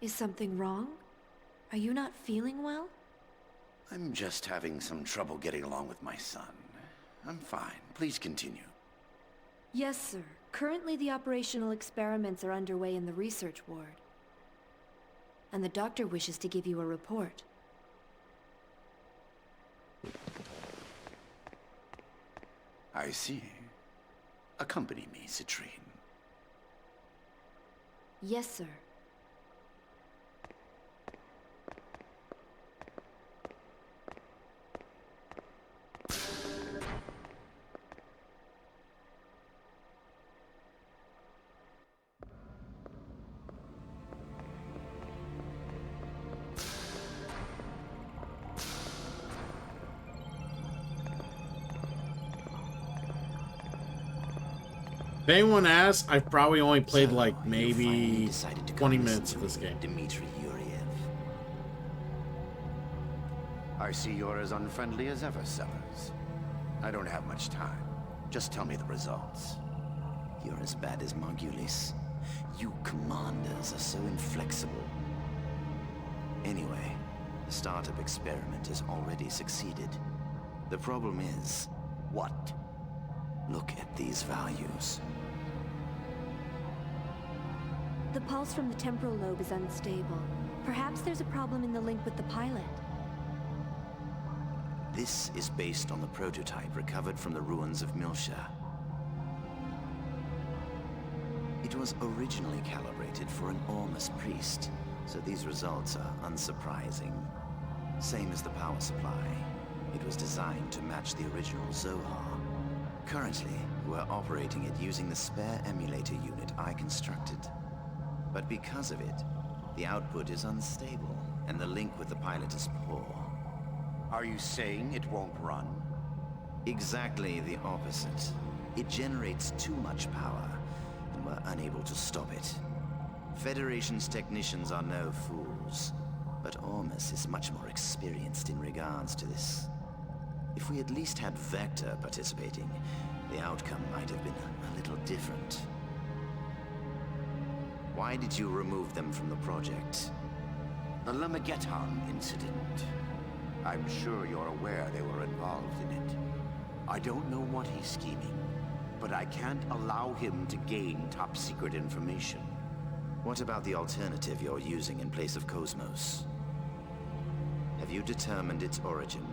Is something wrong? Are you not feeling well? I'm just having some trouble getting along with my son. I'm fine. Please continue. Yes, sir. Currently, the operational experiments are underway in the research ward. And the doctor wishes to give you a report. I see. Accompany me, Citrine. Yes, sir. If anyone asks, I've probably only played like maybe 20 minutes of this game. Dmitri Yuriev. I see you're as unfriendly as ever, Sellers. I don't have much time. Just tell me the results. You're as bad as Margulis. You commanders are so inflexible. Anyway, the startup experiment has already succeeded. The problem is, what? Look at these values. The pulse from the temporal lobe is unstable. Perhaps there's a problem in the link with the pilot. This is based on the prototype recovered from the ruins of Milsha. It was originally calibrated for an Ormus priest, so these results are unsurprising. Same as the power supply. It was designed to match the original Zohar. Currently, we're operating it using the spare emulator unit I constructed. But because of it, the output is unstable, and the link with the pilot is poor. Are you saying it won't run? Exactly the opposite. It generates too much power, and we're unable to stop it. Federation's technicians are no fools, but Ormus is much more experienced in regards to this. If we at least had Vector participating, the outcome might have been a little different. Why did you remove them from the project? The Lamageton incident. I'm sure you're aware they were involved in it. I don't know what he's scheming, but I can't allow him to gain top-secret information. What about the alternative you're using in place of Cosmos? Have you determined its origin?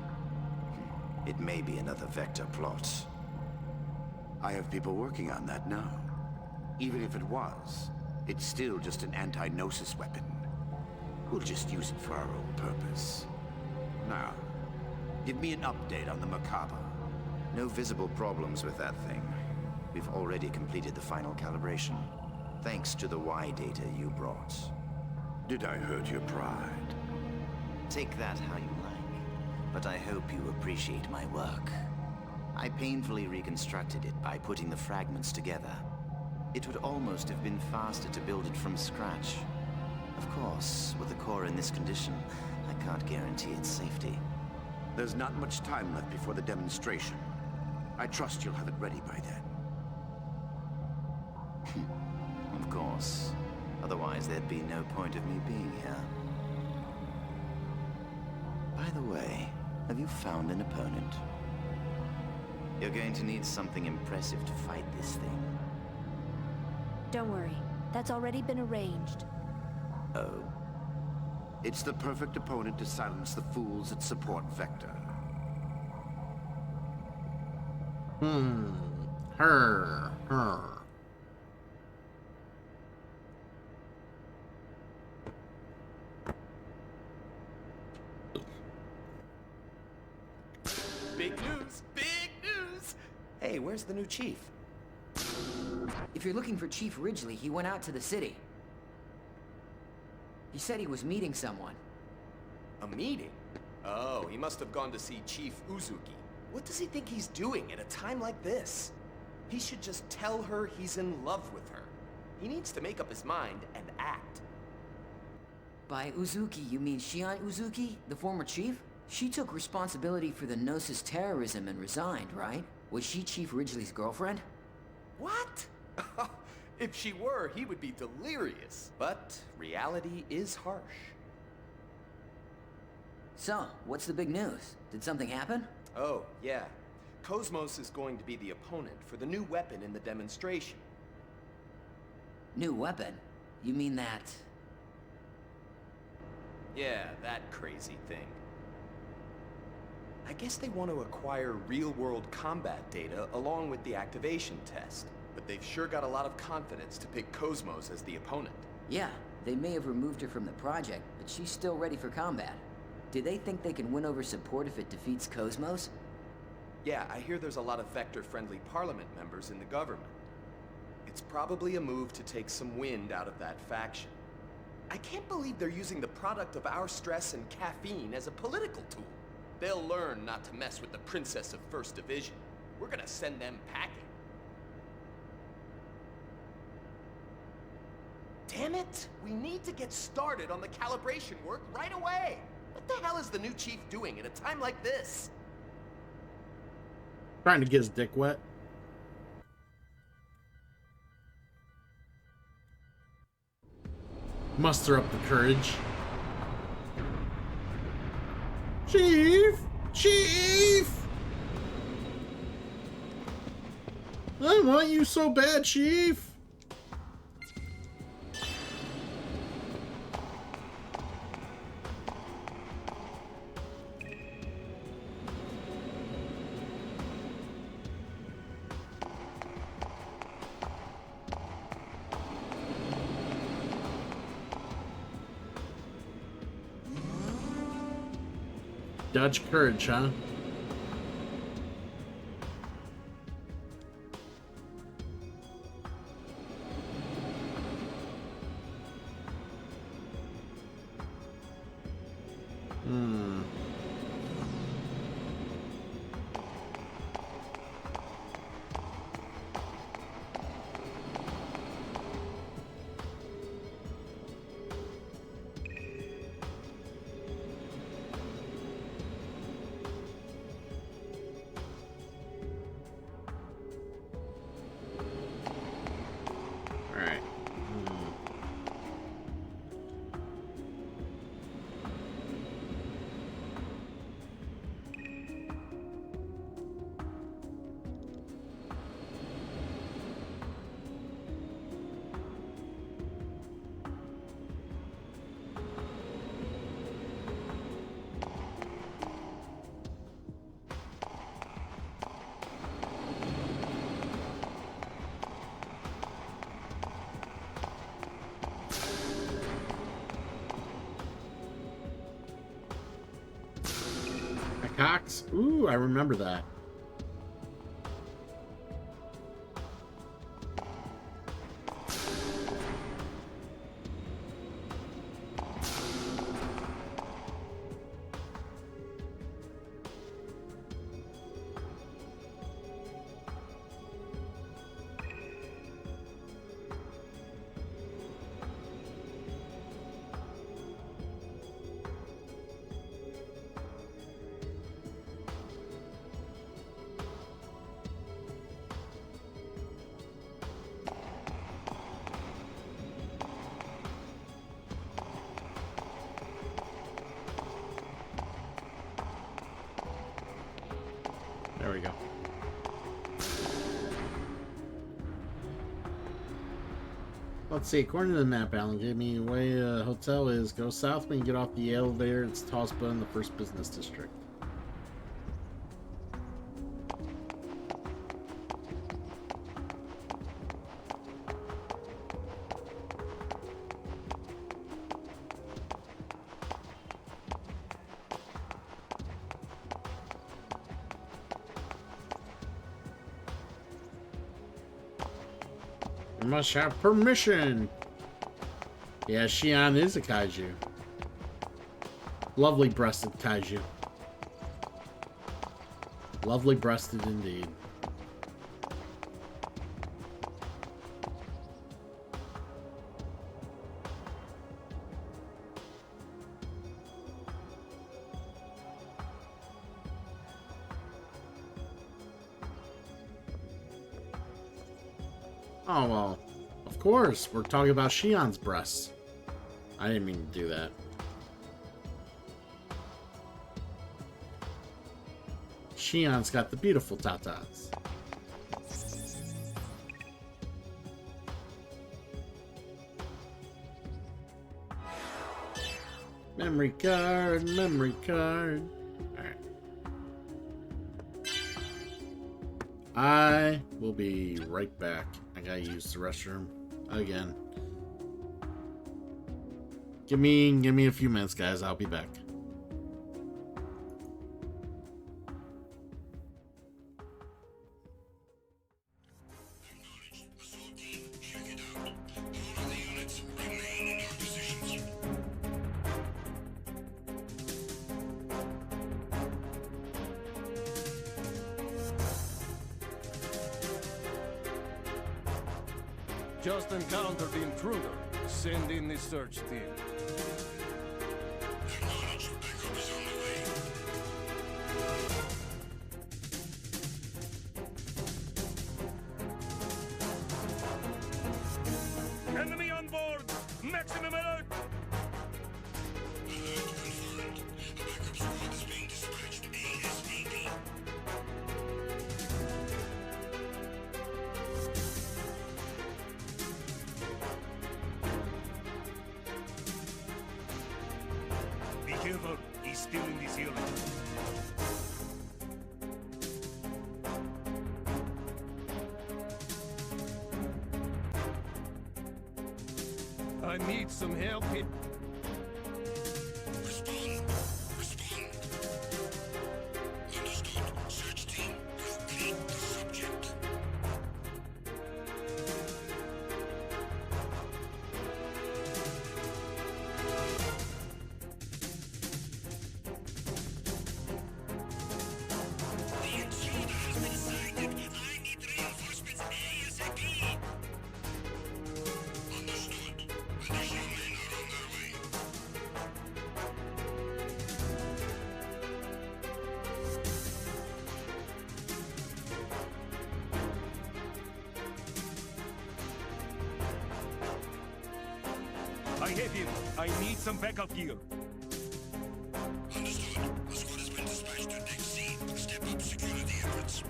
It may be another Vector plot. I have people working on that now. Even if it was, it's still just an anti-Gnosis weapon. We'll just use it for our own purpose. Now, give me an update on the Macabre. No visible problems with that thing. We've already completed the final calibration, thanks to the Y data you brought. Did I hurt your pride? Take that how you like, but I hope you appreciate my work. I painfully reconstructed it by putting the fragments together. It would almost have been faster to build it from scratch. Of course, with the core in this condition, I can't guarantee its safety. There's not much time left before the demonstration. I trust you'll have it ready by then. Of course. Otherwise, there'd be no point of me being here. By the way, have you found an opponent? You're going to need something impressive to fight this thing. Don't worry. That's already been arranged. Oh? It's the perfect opponent to silence the fools that support Vector. Her. Big news! Big news! Hey, where's the new chief? If you're looking for Chief Ridgely, he went out to the city. He said he was meeting someone. A meeting? Oh, he must have gone to see Chief Uzuki. What does he think he's doing at a time like this? He should just tell her he's in love with her. He needs to make up his mind and act. By Uzuki, you mean Shion Uzuki, the former chief? She took responsibility for the Gnosis terrorism and resigned, right? Was she Chief Ridgely's girlfriend? What? If she were, he would be delirious. But reality is harsh. So, what's the big news? Did something happen? Oh, yeah. Cosmos is going to be the opponent for the new weapon in the demonstration. New weapon? You mean that... Yeah, that crazy thing. I guess they want to acquire real-world combat data along with the activation test. But they've sure got a lot of confidence to pick Cosmos as the opponent. Yeah, they may have removed her from the project, but she's still ready for combat. Do they think they can win over support if it defeats Cosmos? Yeah, I hear there's a lot of Vector-friendly Parliament members in the government. It's probably a move to take some wind out of that faction. I can't believe they're using the product of our stress and caffeine as a political tool. They'll learn not to mess with the Princess of First Division. We're gonna send them packing. Damn it! We need to get started on the calibration work right away! What the hell is the new chief doing at a time like this? Trying to get his dick wet. Muster up the courage. Chief! Chief! I want you so bad, Chief! Dutch courage, huh? Cox? Ooh, I remember that. There we go. Let's see. According to the map Alan gave me, the way hotel is go south when you get off the elevator. It's Tospa in the first business district. Must have permission. Yeah, Xian is a kaiju. Lovely breasted kaiju. Lovely breasted indeed. Oh, well, of course, we're talking about Xian's breasts. I didn't mean to do that. Xian's got the beautiful tatas. Memory card, memory card. Alright. I will be right back. I gotta use the restroom again. Give me a few minutes, guys. I'll be back. Just encountered the intruder. Send in the search team. Maximum alert! Be careful, he's still in this area. I need some help here. Respond. Respond. Understood. Search team, locate the subject. The intruder has been sighted. I need reinforcements ASAP. Understood. Additional men are on their way. I have him. I need some backup gear. Understood. A squad has been dispatched to Deck C. Step up security efforts.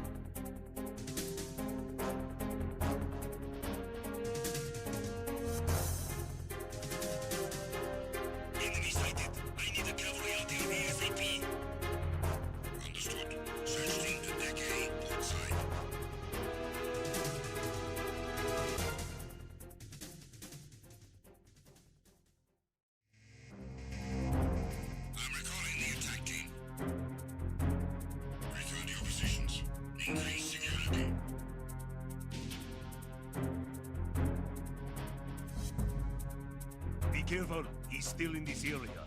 Enemy sighted. I need a cavalry out here ASAP. Understood. Search team to Deck A, port side. I'm recalling the attack team. Return to your positions. Increase security. Be careful, he's still in this area.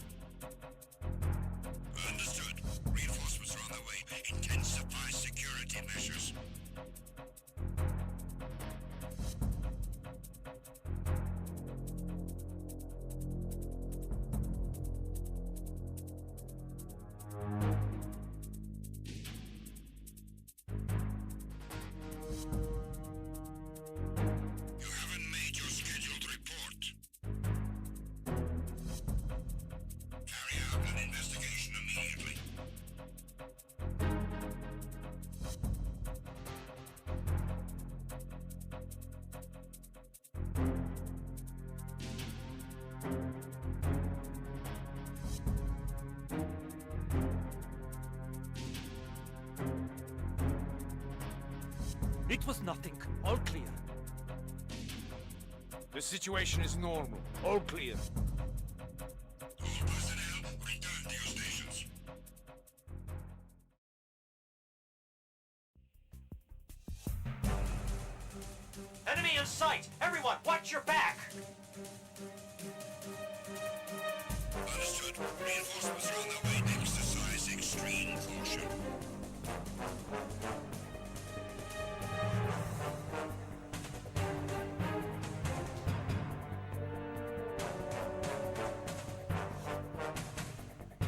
Understood. Reinforcements are on their way. Intensify security measures. You haven't made your scheduled report. Carry out an investigation immediately. It was nothing. All clear. The situation is normal. All clear. All personnel, return to your stations. Enemy in sight! Everyone, watch your back! Understood. Reinforcements are on their way. Exercise extreme caution.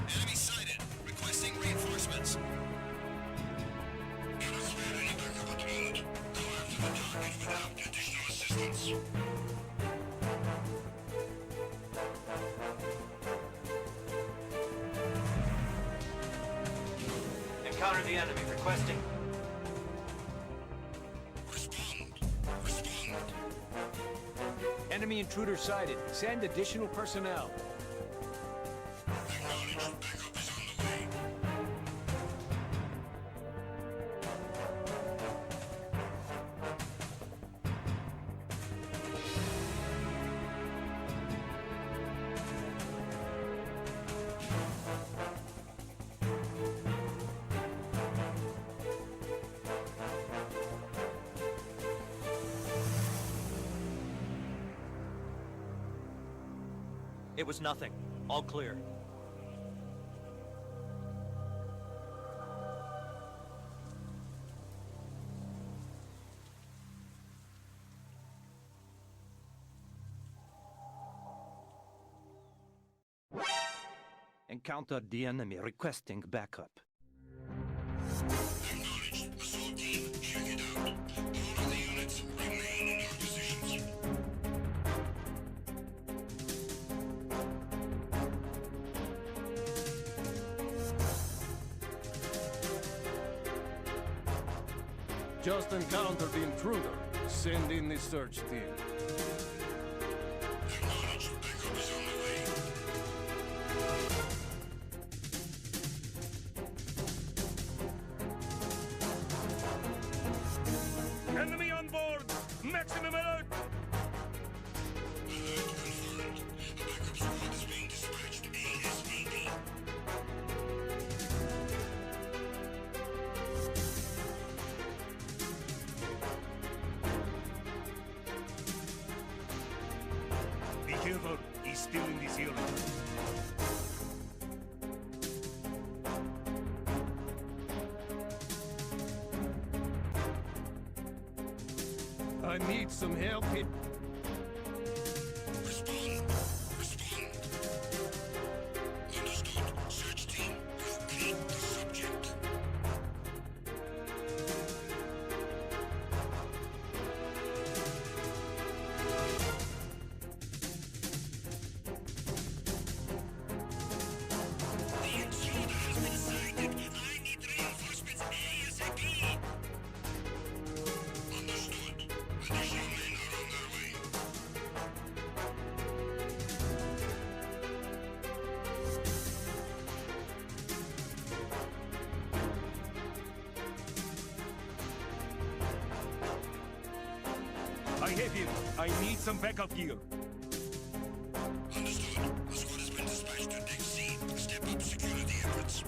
Enemy sighted. Requesting reinforcements. Cannot spare any backup at the moment. Go after the target without additional assistance. Encounter the enemy, requesting. Respond. Respond. Enemy intruder sighted. Send additional personnel. Acknowledged. Backup is on the way. It was nothing. All clear. Encountered the enemy requesting backup. Acknowledged. Assault team, check it out. All of the units remain in your positions. Just encountered the intruder. Send in the search team. Acknowledged. Backup is on the way. Enemy on board! Maximum alert! Alert confirmed. A backup squad is being dispatched ASAP. Be careful, he's still in this area. I need some help here. Respond. Respond. Understood. Search team, locate the subject. The intruder has been sighted. I need reinforcements ASAP. Understood. Additional men are on their way. I have him. I need some backup gear. Understood. A squad has been dispatched to Deck C. Step up security efforts.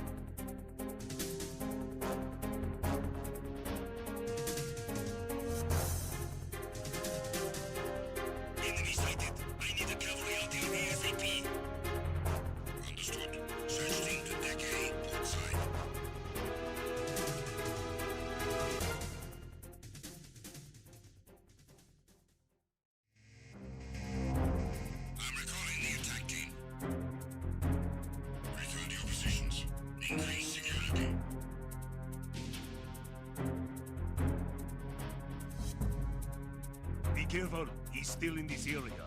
Enemy sighted. I need a cavalry out there ASAP. Understood. Search team to Deck A, port side. I'm recalling the attack team. Return to your positions. Increase security. Be careful, he's still in this area.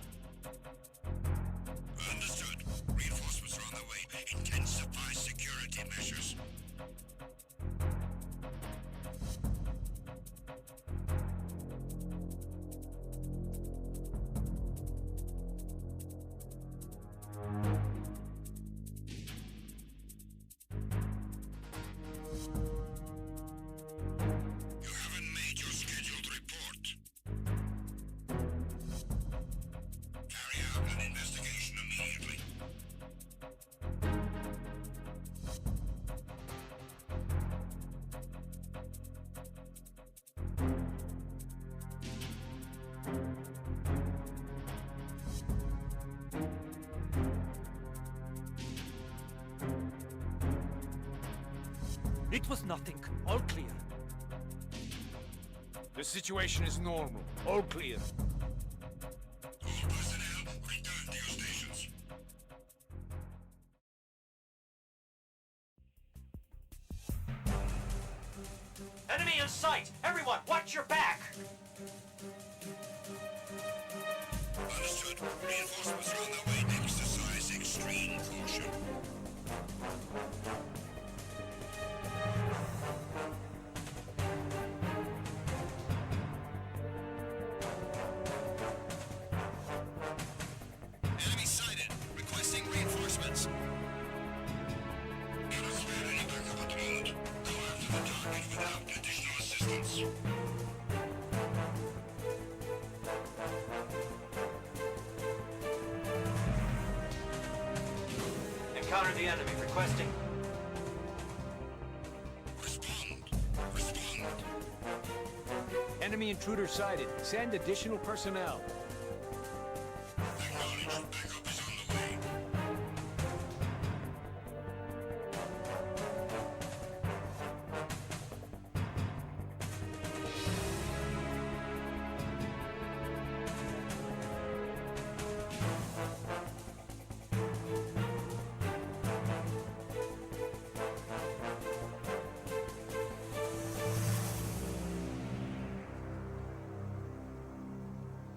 Understood. Reinforcements are on the way. Intensify security measures. You haven't made your scheduled report. Carry out an investigation immediately. It was nothing. All clear. The situation is normal. All clear. All personnel, return to your stations. Enemy in sight! Everyone, watch your back! Understood. Reinforcements are on their way. Exercise extreme caution. Enemy sighted. Requesting reinforcements. Cannot spare any backup at the moment. Go after the target without additional assistance. Encounter the enemy. Requesting. Respond. Respond. Enemy intruder sighted. Send additional personnel. Acknowledged. Backup is on the way.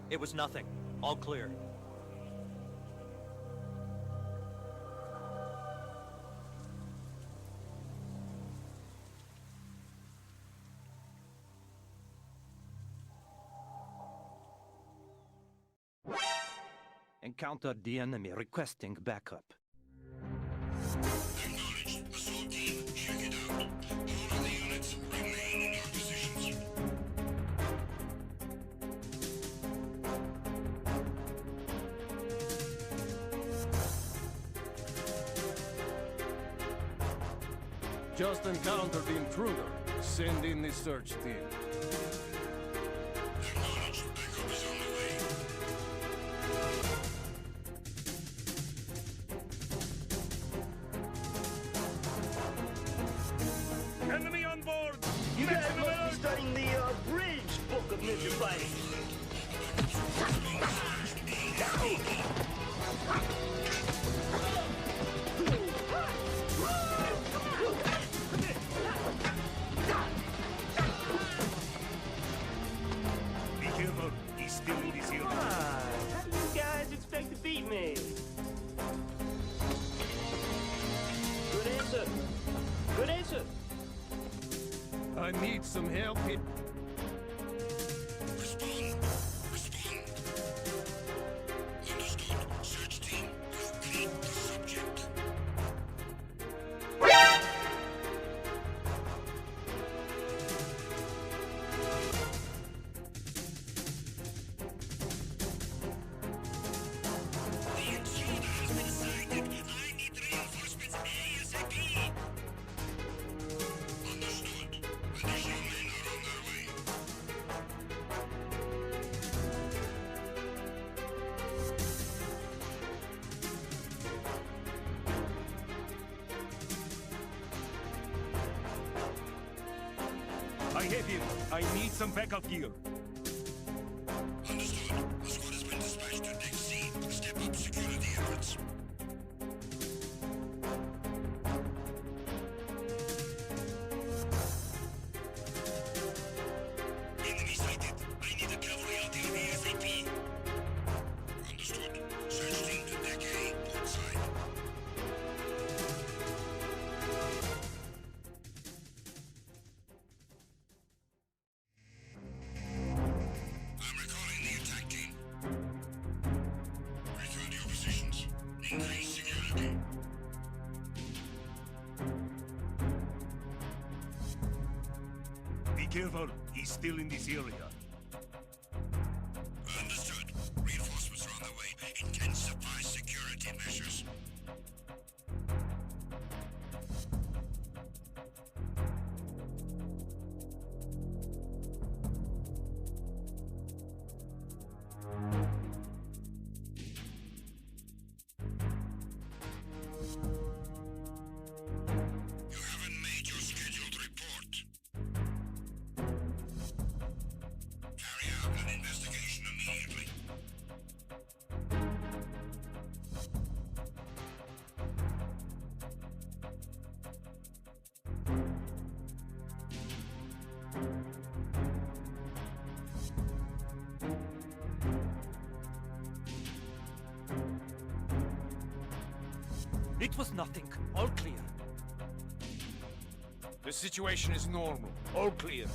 It was nothing. All clear. Encountered the enemy requesting backup. Acknowledged. Assault team, check it out. All of the units remain in your positions. Just encountered the intruder. Send in the search team. Acknowledged. Backup is on the way. Enemy on board! You guys must be studying the bridge book of ninja fighting. Be careful, he's still in this area. How do you guys expect to beat me? Good answer. Good answer. I need some help here. Respond. Respond. Understood. Search team, locate the subject. The intruder has been sighted. I need reinforcements ASAP. Understood. Additional men are on their way. I have him. I need some backup gear. Understood. A squad has been dispatched to Deck C. Step up security efforts. Enemy sighted. I need a cavalry artillery ASAP. Understood. Search team to Deck A, port side. I'm recalling the attack team. Return to your positions. Increase security. Be careful, he's still in this area. Understood. Reinforcements are on the way. Intensify security measures. You haven't made your scheduled report. Carry out an investigation immediately. It was nothing. All clear. The situation is normal. All clear.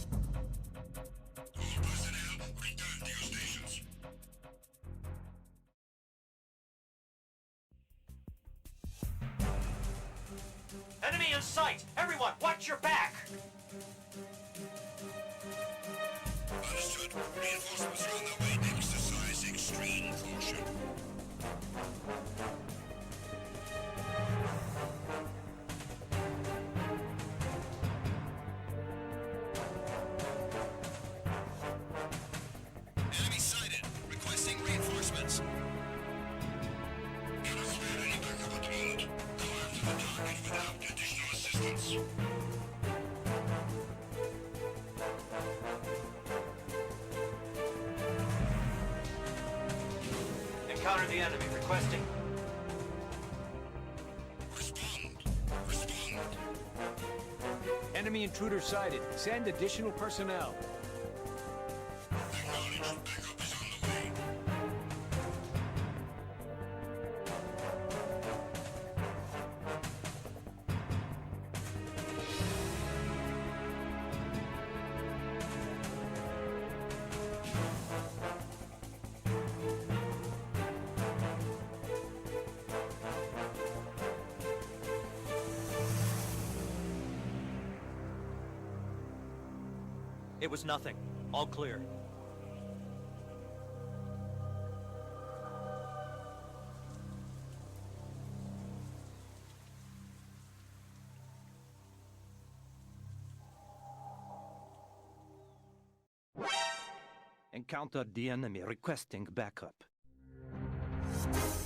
All personnel, return to your stations. Enemy in sight! Everyone, watch your back! Understood. Reinforcements are on their way. Exercise extreme caution. Enemy sighted. Requesting reinforcements. Cannot spare any backup at the moment. Go after the target without additional assistance. Encounter the enemy, requesting. Respond. Respond. Enemy intruder sighted. Send additional personnel. Acknowledged. Backup is on the way. It was nothing. All clear. Encountered the enemy requesting backup.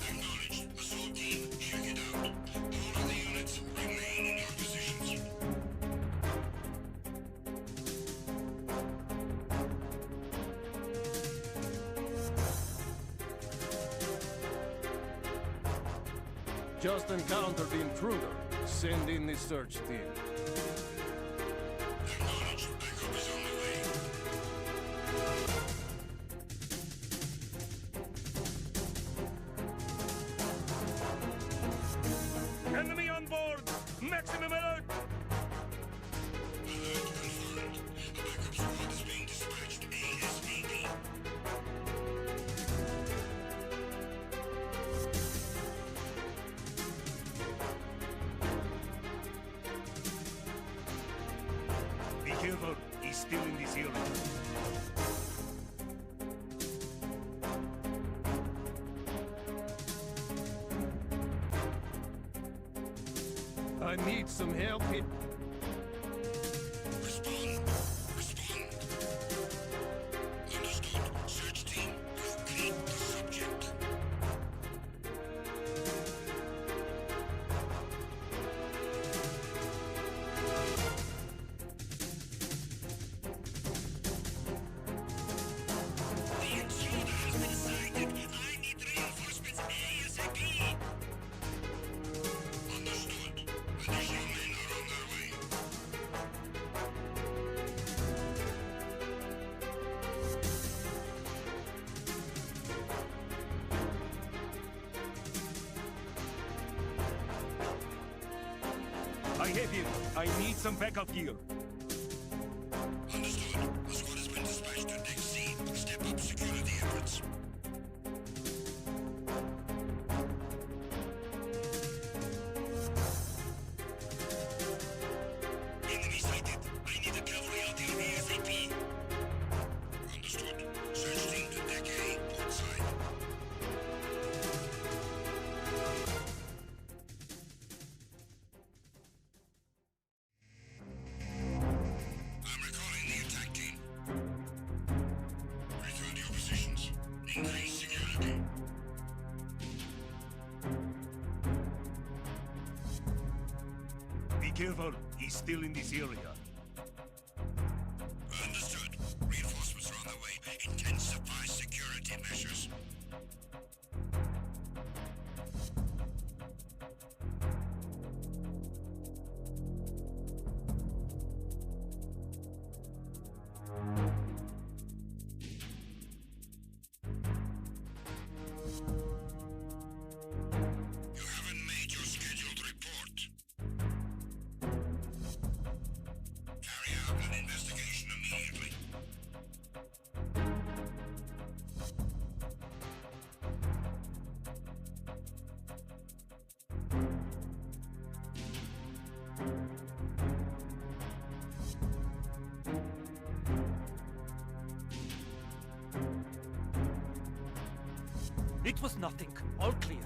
Acknowledged. Assault team, check it out. All of the units remain in your positions. Just encountered the intruder. Send in the search team. Acknowledged. Backup is on the way. Enemy on board! Maximum alert! Alert confirmed. A backup squad is being dispatched ASAP. Be careful, he's still in this area. I need some help here. Respond. Respond. Understood. Search team, locate the subject. The intruder has been sighted. I need reinforcements ASAP. Understood. Additional men are on their way. I have you. I need some backup gear. Understood. A squad has been dispatched to Deck C. Step up security efforts. Enemy sighted. I need a cavalry out here ASAP. Understood. Search team to Deck A, port side. I'm recalling the attack team. Return to your positions. Increase security. Be careful, he's still in this area. Understood. Reinforcements are on the way. Intensify security measures. You haven't made your scheduled report. Carry out an investigation immediately. It was nothing. All clear.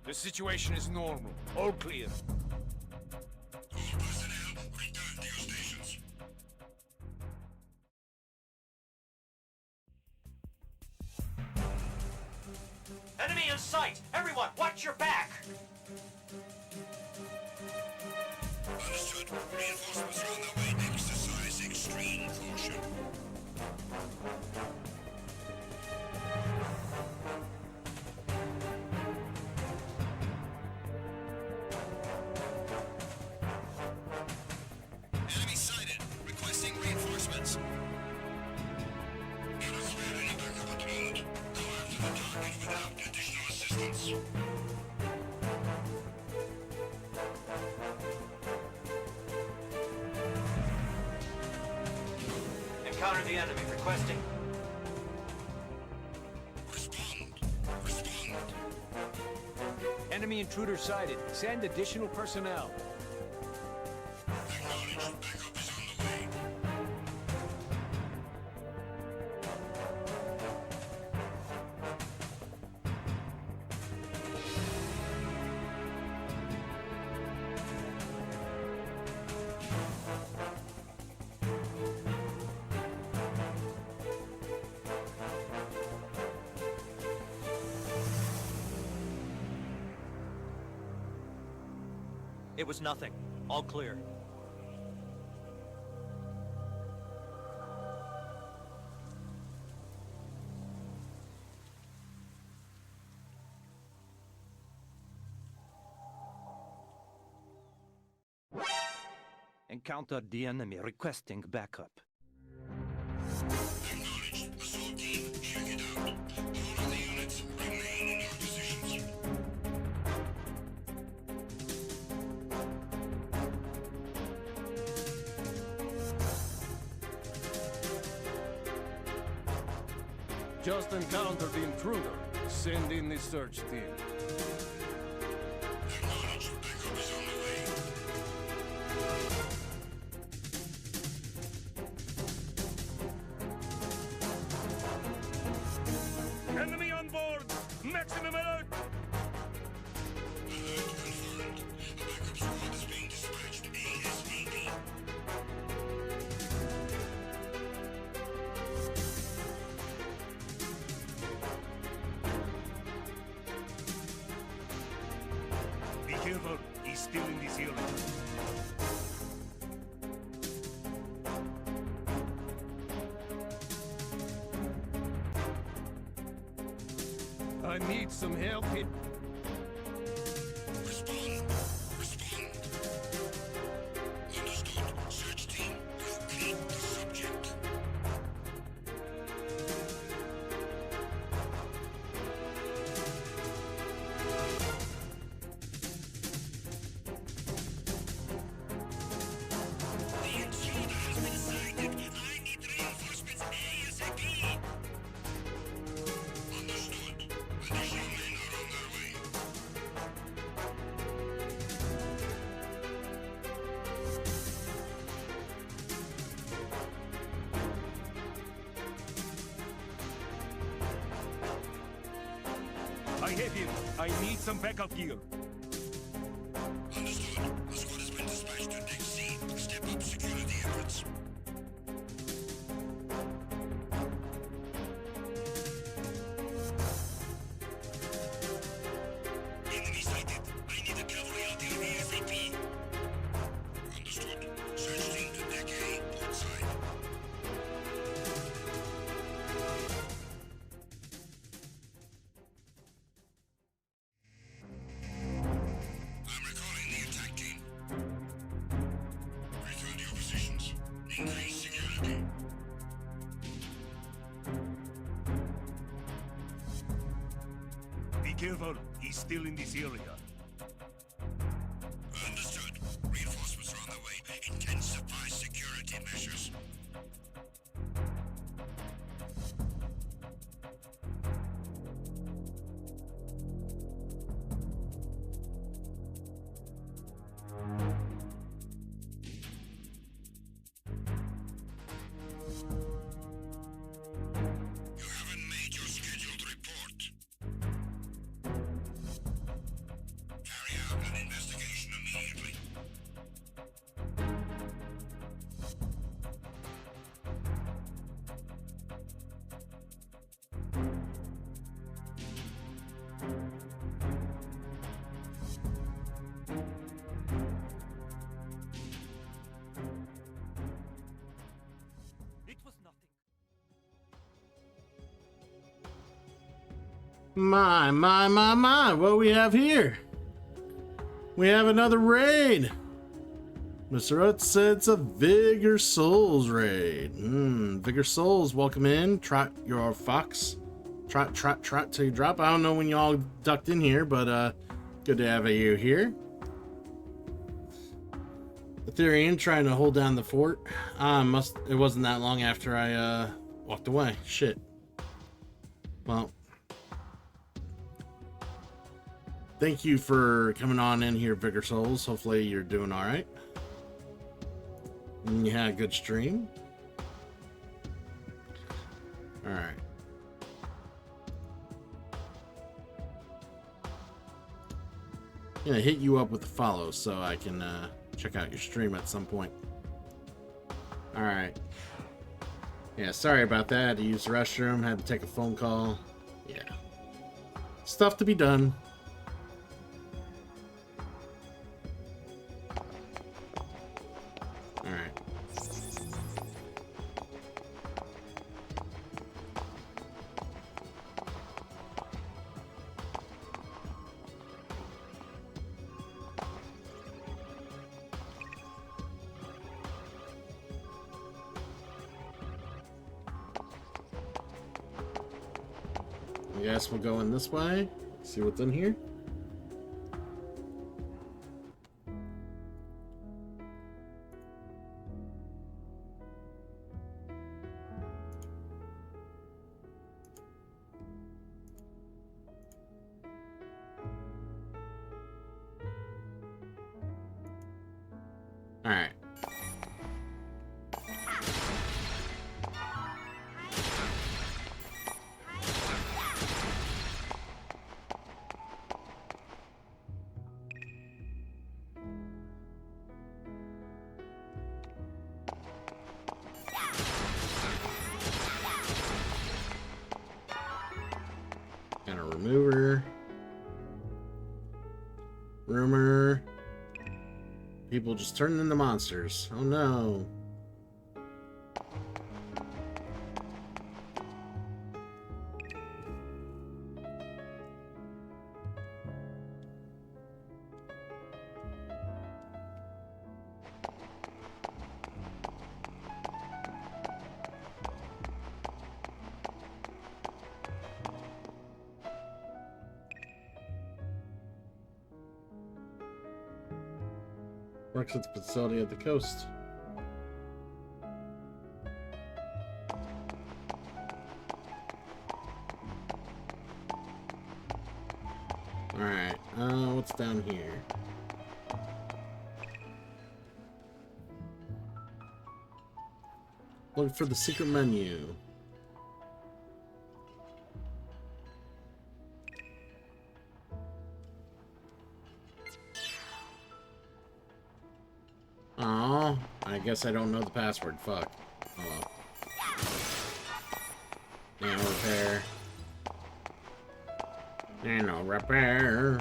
The situation is normal. All clear. All personnel, return to your stations. Enemy in sight! Everyone, watch your back! Understood. Reinforcements are on their way. Exercise extreme caution. Enemy sighted. Requesting reinforcements. Cannot spare any backup at the moment. Go after the target without additional assistance. Encounter the enemy, requesting. Respond. Respond. Enemy intruder sighted. Send additional personnel. Acknowledged. Backup is on the way. It was nothing. All clear. Encountered the enemy requesting backup. Acknowledged. Assault team, check it out. All of the units remain in your positions. Just encountered the intruder. Send in the search team. Acknowledged. Backup is on the way. Enemy on board! Maximum alert! Alert confirmed. A backup squad is being dispatched ASAP. Be careful, he's still in this area. I need some help here. Respond. Respond. Understood. Search team, locate the subject. The intruder has been sighted. I need reinforcements ASAP. Understood. Additional men are on their way. I have him. I need some backup gear. Understood. The squad has been dispatched to Deck C. Step up security efforts. Enemy sighted. I need a cavalry artillery ASAP. Understood. Search team to Deck A, port side. I'm recalling the attack team. Return to your positions. Increase security. Be careful, he's still in this area. Understood. Reinforcements are on the way. Intensify security measures. You haven't made your scheduled report. Carry out an investigation immediately. It was nothing. My. What we have here? We have another raid. Mr. Utz said it's a Vigor Souls raid. Vigor Souls, welcome in. Trot your fox. Trot till you drop. I don't know when y'all ducked in here, but good to have you here. Ethereum trying to hold down the fort. It wasn't that long after I walked away. Shit. Well, thank you for coming on in here, Vigor Souls. Hopefully you're doing all right. And you had a good stream. All right. I'm gonna hit you up with a follow so I can check out your stream at some point. All right. Yeah, sorry about that. I had to use the restroom, had to take a phone call. Yeah. Stuff to be done. I guess we'll go in this way. See what's in here. All right. Got a remover. Rumor. People just turning into monsters. Oh no. Works at the facility at the coast. Alright, what's down here? Look for the secret menu. Oh, I guess I don't know the password. Fuck. Oh well. Nano repair. Nano repair.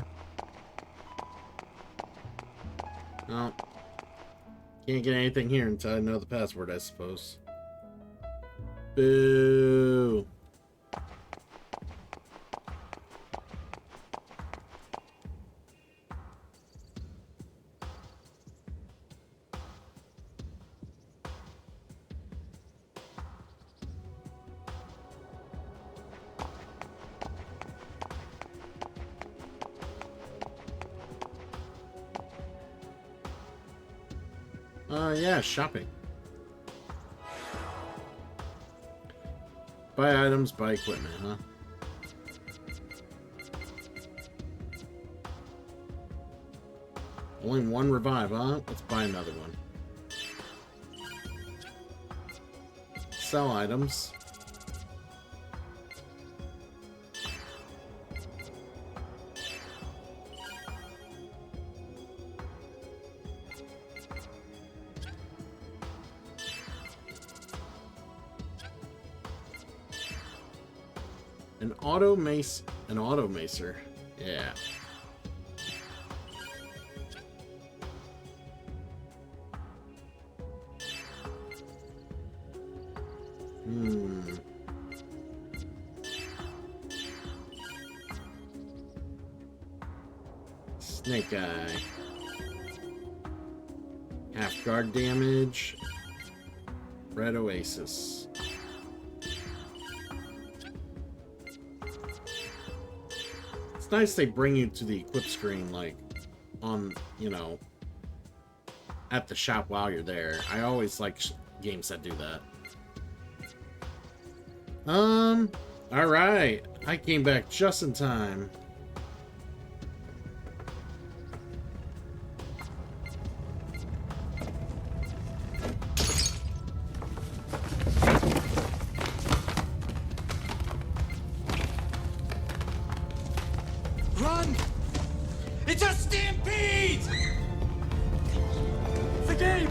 Oh. Can't get anything here until I know the password, I suppose. Boo. Yeah, shopping. Buy items, buy equipment, huh? Only one revive, huh? Let's buy another one. Sell items. An auto macer. Yeah. Snake Eye. Half guard damage. Red Oasis. It's nice they bring you to the equip screen, like, on, you know, at the shop while you're there. I always like games that do that. Alright. I came back just in time. Run! It's a stampede! It's a game!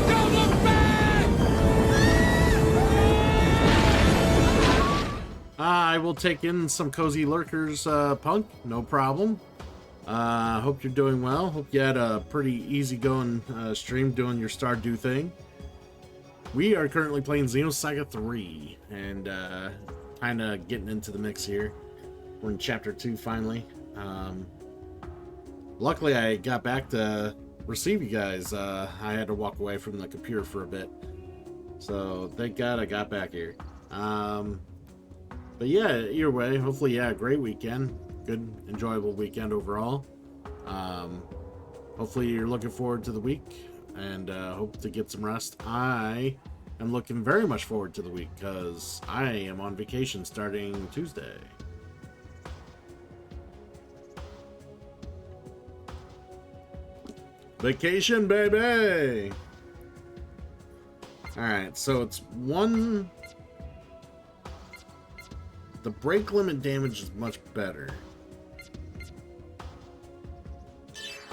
Don't look back! I will take in some cozy lurkers, Punk. No problem. Hope you're doing well. Hope you had a pretty easygoing stream doing your Stardew thing. We are currently playing Xenosaga 3 and kind of getting into the mix here. We're in Chapter 2 finally. Luckily, I got back to receive you guys. I had to walk away from the computer for a bit. So thank God I got back here. But yeah, either way, hopefully, yeah, great weekend. Good, enjoyable weekend overall. Hopefully you're looking forward to the week and hope to get some rest. I am looking very much forward to the week because I am on vacation starting Tuesday. Vacation, baby! Alright, so it's one... The break limit damage is much better.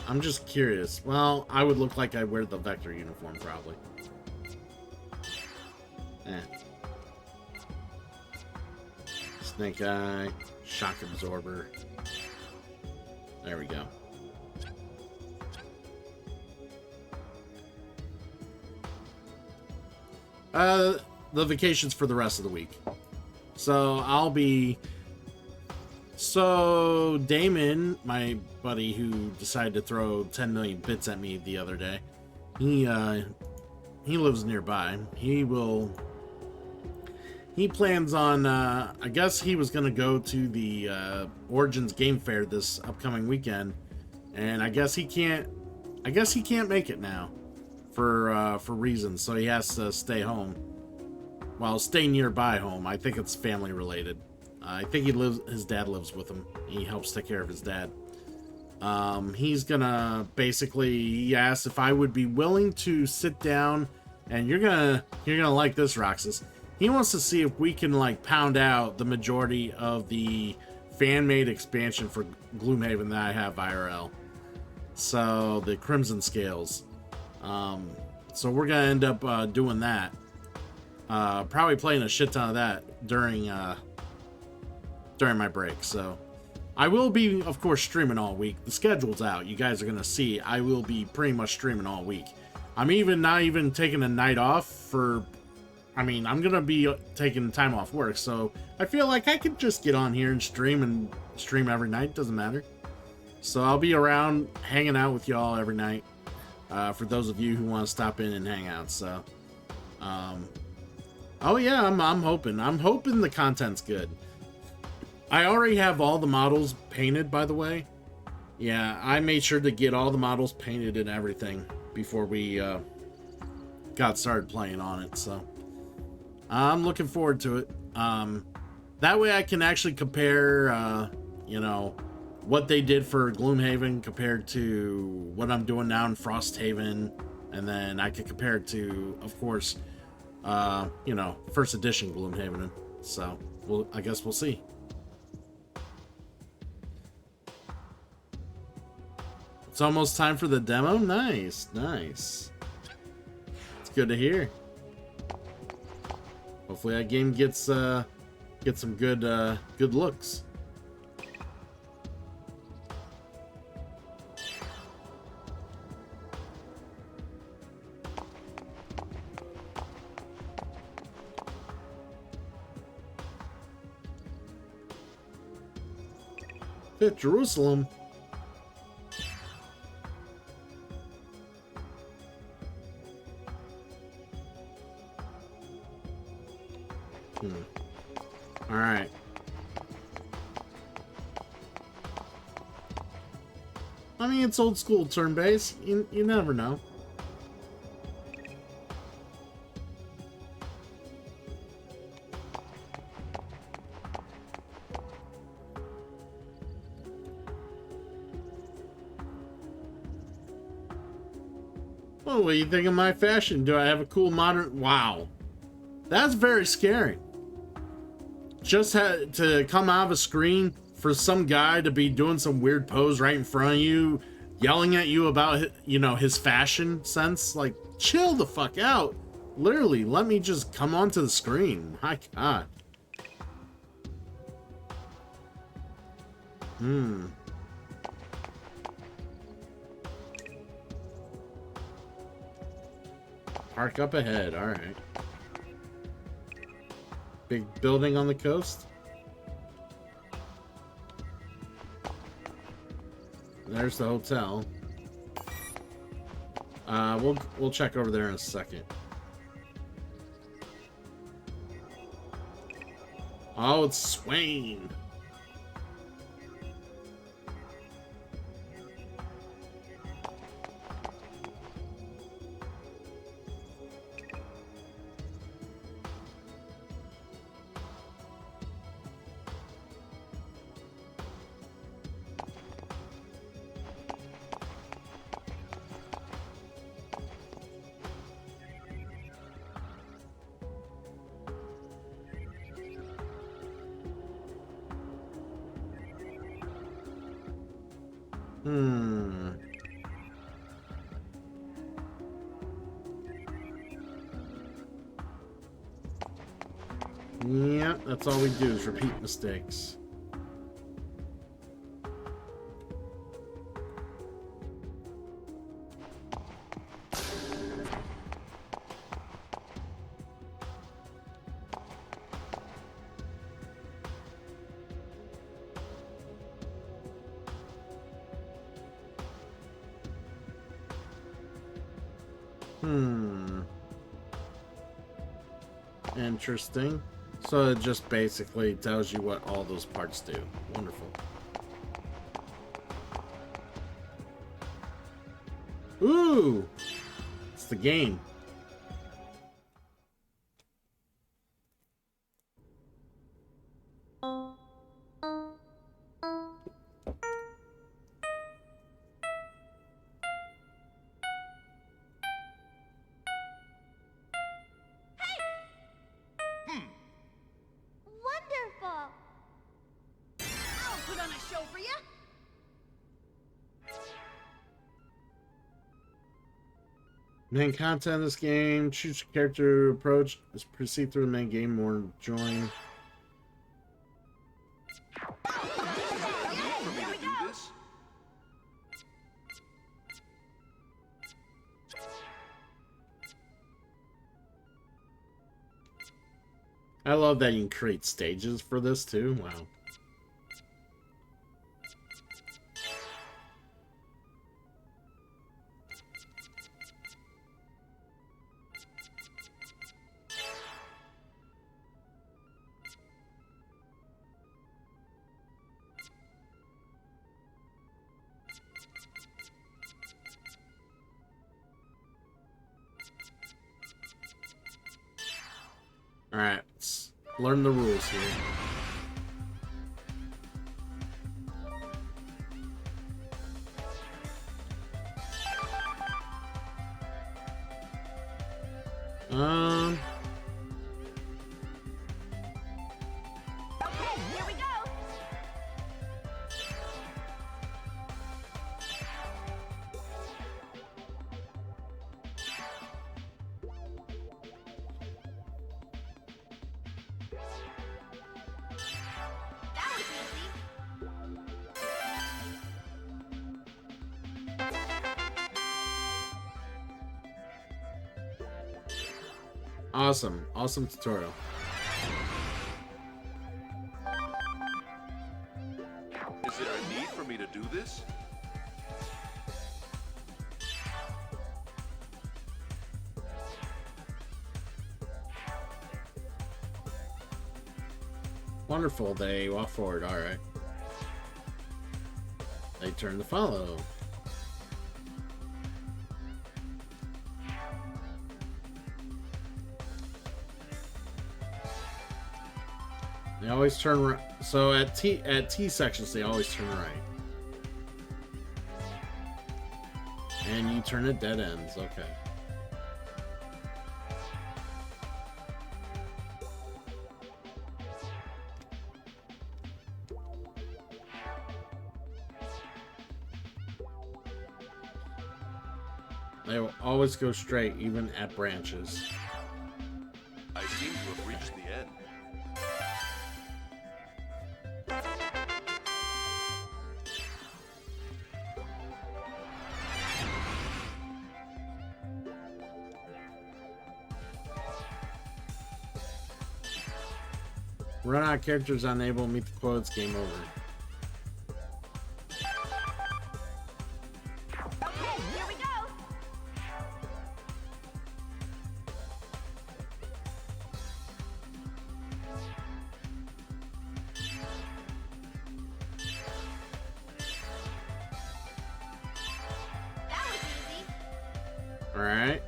I'm just curious. Well, I would look like I wear the Vector uniform, probably. Snake Eye, Shock Absorber. There we go. The vacation's for the rest of the week. So I'll be... So Damon, my buddy who decided to throw 10 million bits at me the other day, he lives nearby. He plans on, I guess he was going to go to the Origins Game Fair this upcoming weekend, and I guess he can't make it now for reasons, so he has to stay home. Well, stay nearby home. I think it's family related. I think his dad lives with him. He helps take care of his dad. He's gonna he asked if I would be willing to sit down, and you're gonna like this, Roxas. He wants to see if we can like pound out the majority of the fan-made expansion for Gloomhaven that I have IRL. So the Crimson Scales. So we're gonna end up doing that. Probably playing a shit ton of that during my break. So I will be, of course, streaming all week. The schedule's out. You guys are gonna see. I will be pretty much streaming all week. I'm not even taking a night off for. I mean, I'm gonna be taking time off work, so I feel like I could just get on here and stream every night. Doesn't matter. So I'll be around hanging out with y'all every night. For those of you who want to stop in and hang out. So, oh yeah, I'm hoping the content's good. I already have all the models painted, by the way. Yeah, I made sure to get all the models painted and everything before we got started playing on it. So I'm looking forward to it. That way I can actually compare, what they did for Gloomhaven compared to what I'm doing now in Frosthaven, and then I can compare it to, of course, first edition Gloomhaven. So I guess we'll see. It's almost time for the demo. Nice. It's good to hear. Hopefully that game gets some good looks. Hit Jerusalem. All right. I mean, it's old school turn-based. You never know. Oh, what do you think of my fashion? Do I have a cool modern... Wow. That's very scary. Just had to come out of a screen for some guy to be doing some weird pose right in front of you, yelling at you about, his fashion sense. Like, chill the fuck out. Literally, let me just come onto the screen. My God. Park up ahead. All right. Big building on the coast. There's the hotel. We'll check over there in a second. Oh, it's Swain. Yeah, that's all we do is repeat mistakes. Interesting. So it just basically tells you what all those parts do. Wonderful. Ooh! It's the game. Wonderful. I'll put on a show for you. Main content of this game, choose your character approach, is proceed through the main game, more join. I love that you can create stages for this too. Wow. Alright, let's learn the rules here. Okay, here we go. That was easy. Awesome. Awesome tutorial. Is there a need for me to do this? Wonderful. They walk forward. Alright. They turn to follow. They always turn right. So at T sections, they always turn right. And you turn at dead ends. Okay. They will always go straight, even at branches. I seem to have reached the end. Run out of characters unable to meet the quotas, game over. Okay, here we go. Alright.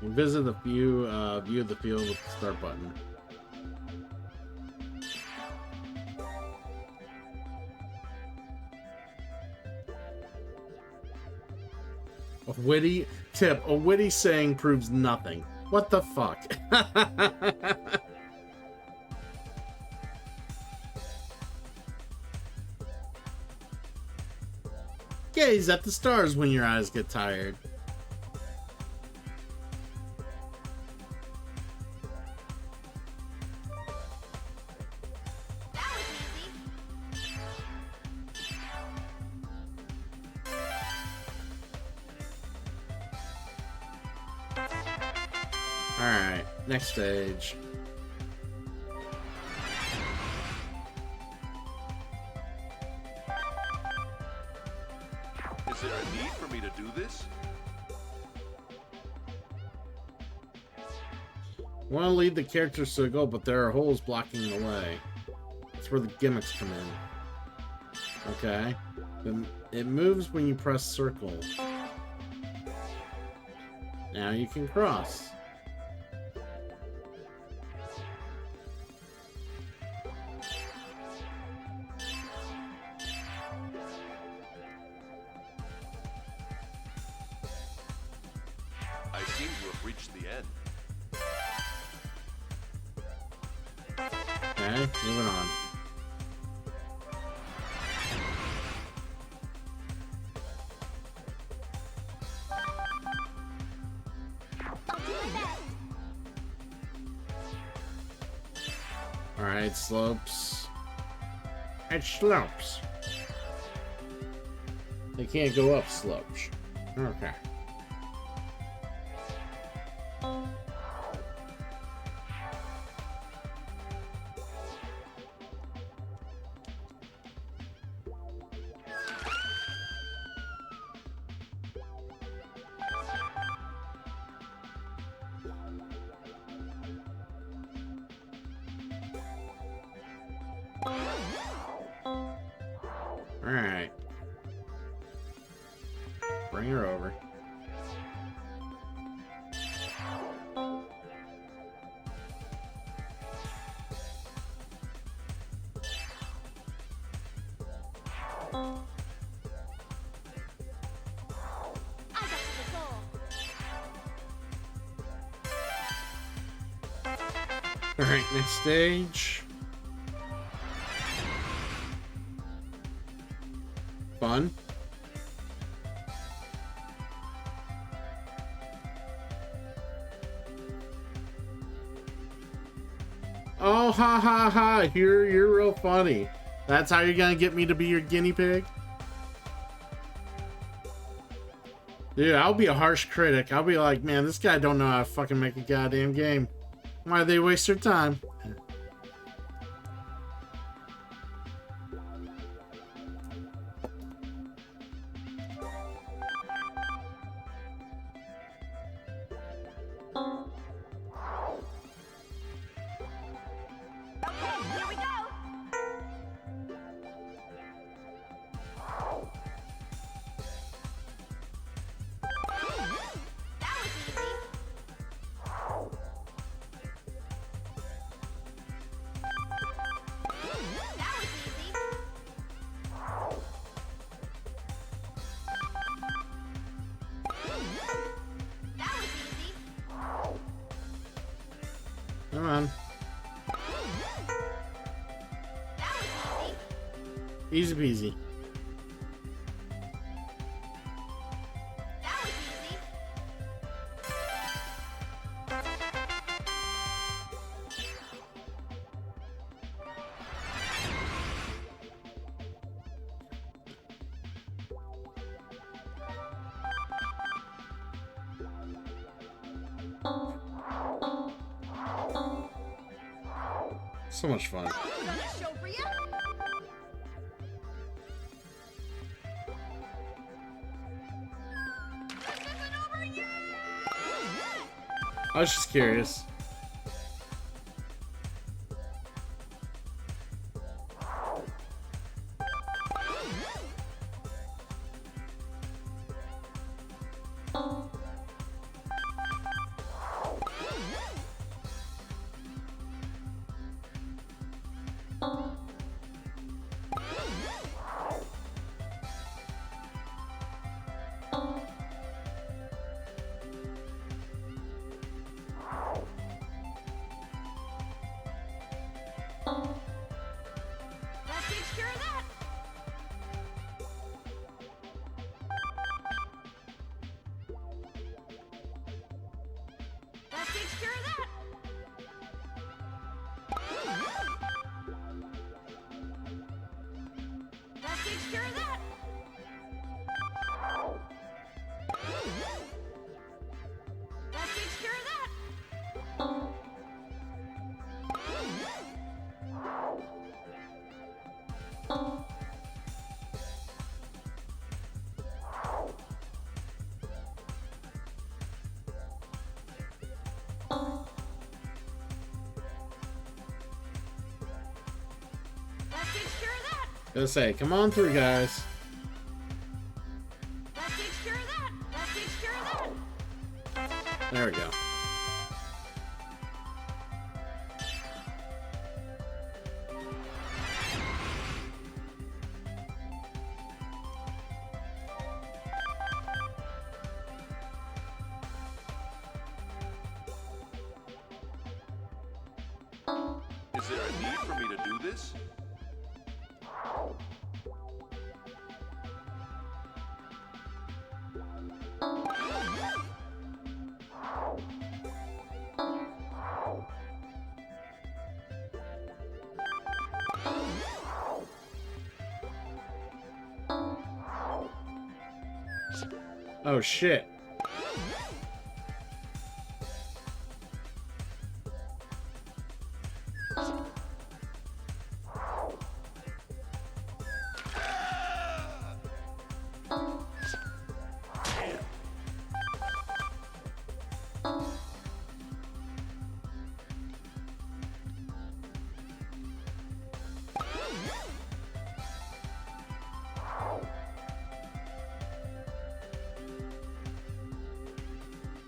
You visit the view of the field with the start button. A witty tip. A witty saying proves nothing. What the fuck? Gaze at the stars when your eyes get tired. Alright, next stage. Is there a need for me to do this? I want to lead the characters to a goal, but there are holes blocking the way. That's where the gimmicks come in. Okay. Then it moves when you press circle. Now you can cross. I seem to have reached the end. Okay, moving on. Alright, slopes. It slopes. They can't go up slopes. Okay. Alright. Bring her over. Alright, next stage. Fun. Oh, ha ha ha. You're real funny. That's how you're gonna get me to be your guinea pig? Dude, I'll be a harsh critic. I'll be like, man, this guy don't know how to fucking make a goddamn game. Why they waste their time? Here we go! That was easy. That was easy. That was easy. Come on. That was easy. Easy peasy. That was easy. So much fun. Put on a show for you. I was just curious. That takes care of that. That takes care of that. That takes care of that. That takes care of that. That takes care of that. Gonna say, come on through, guys. That takes care of that. That takes care of that. There we go. Is there a need for me to do this? Oh shit.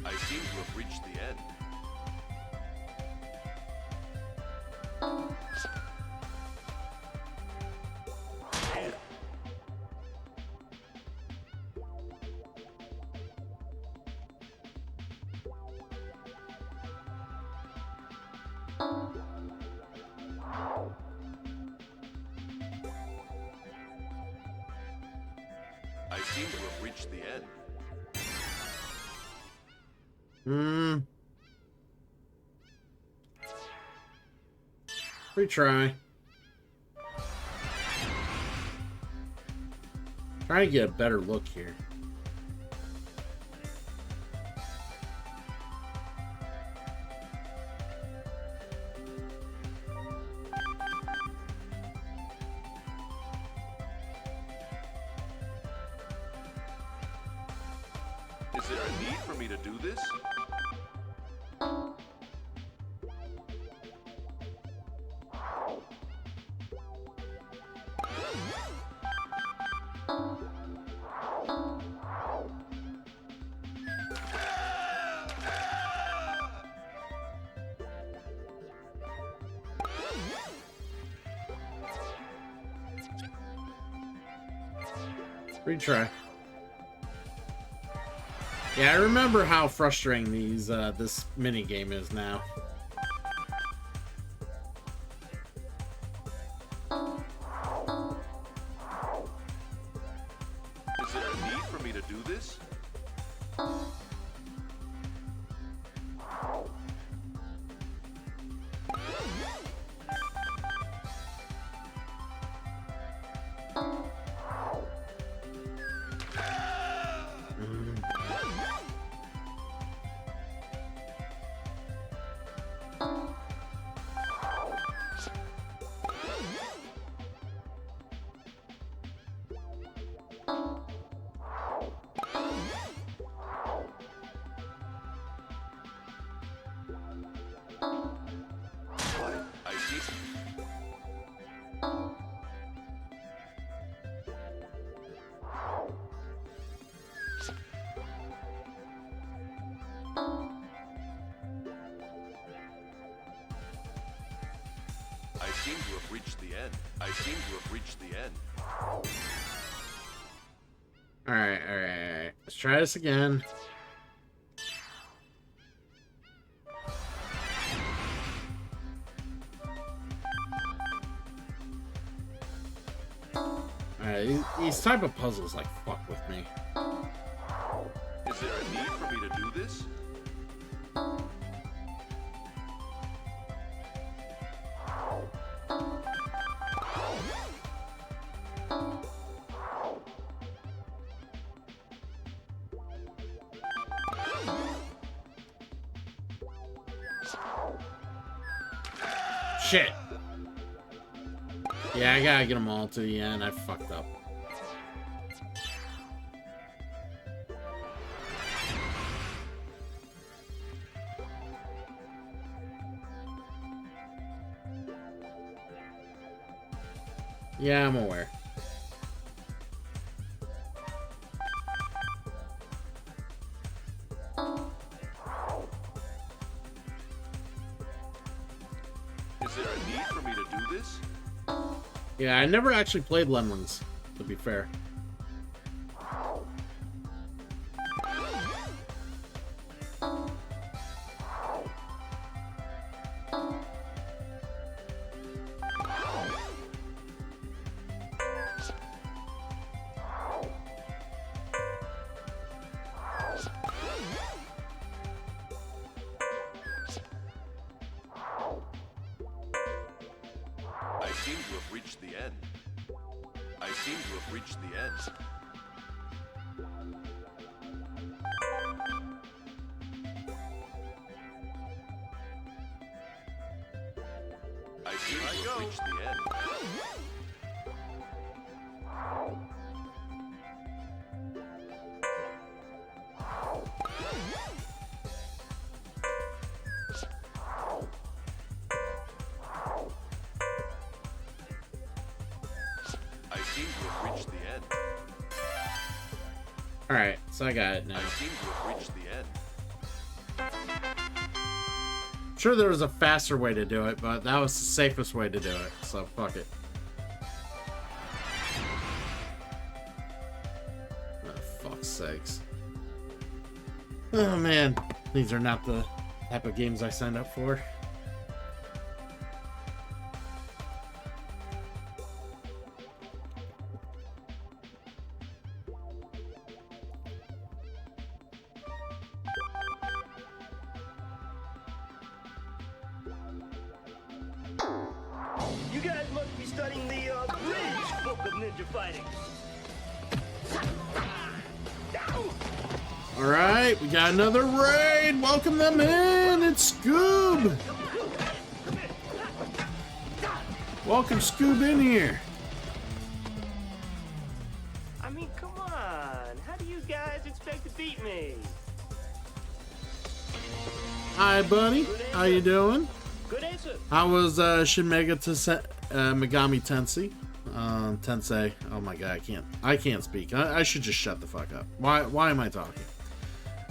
I seem to have reached the end. I seem to have reached the end. Retry. Trying to get a better look here. Is there a need for me to do this? Retry. Yeah, I remember how frustrating these this mini game is now. Is there a need for me to do this? seem to have reached the end. I seem to have reached the end. Alright. Let's try this again. Alright, these type of puzzles like fuck with me. Is there a need for me to do this? Shit. Yeah, I gotta get them all to the end. I fucked up. Yeah, I'm aware. Is there a need for me to do this? Yeah, I never actually played Lemons, to be fair. I seem to have reached the end. I seem to have reached the end. I seem to have reached the end. I seem to have reached the end. Alright, so I got it now. I seem to have reached the end. Sure there was a faster way to do it, but that was the safest way to do it, so fuck it. Oh, fuck's sakes. Oh man, these are not the type of games I signed up for. You guys must be studying the Bridge book of ninja fighting. Alright, we got another raid! Welcome them in! It's Scoob! Welcome Scoob in here! I mean, come on. How do you guys expect to beat me? Hi buddy, how you doing? Good answer. How was Shin Megami Tensei? Tensei. Oh my god, I can't speak. I should just shut the fuck up. Why am I talking?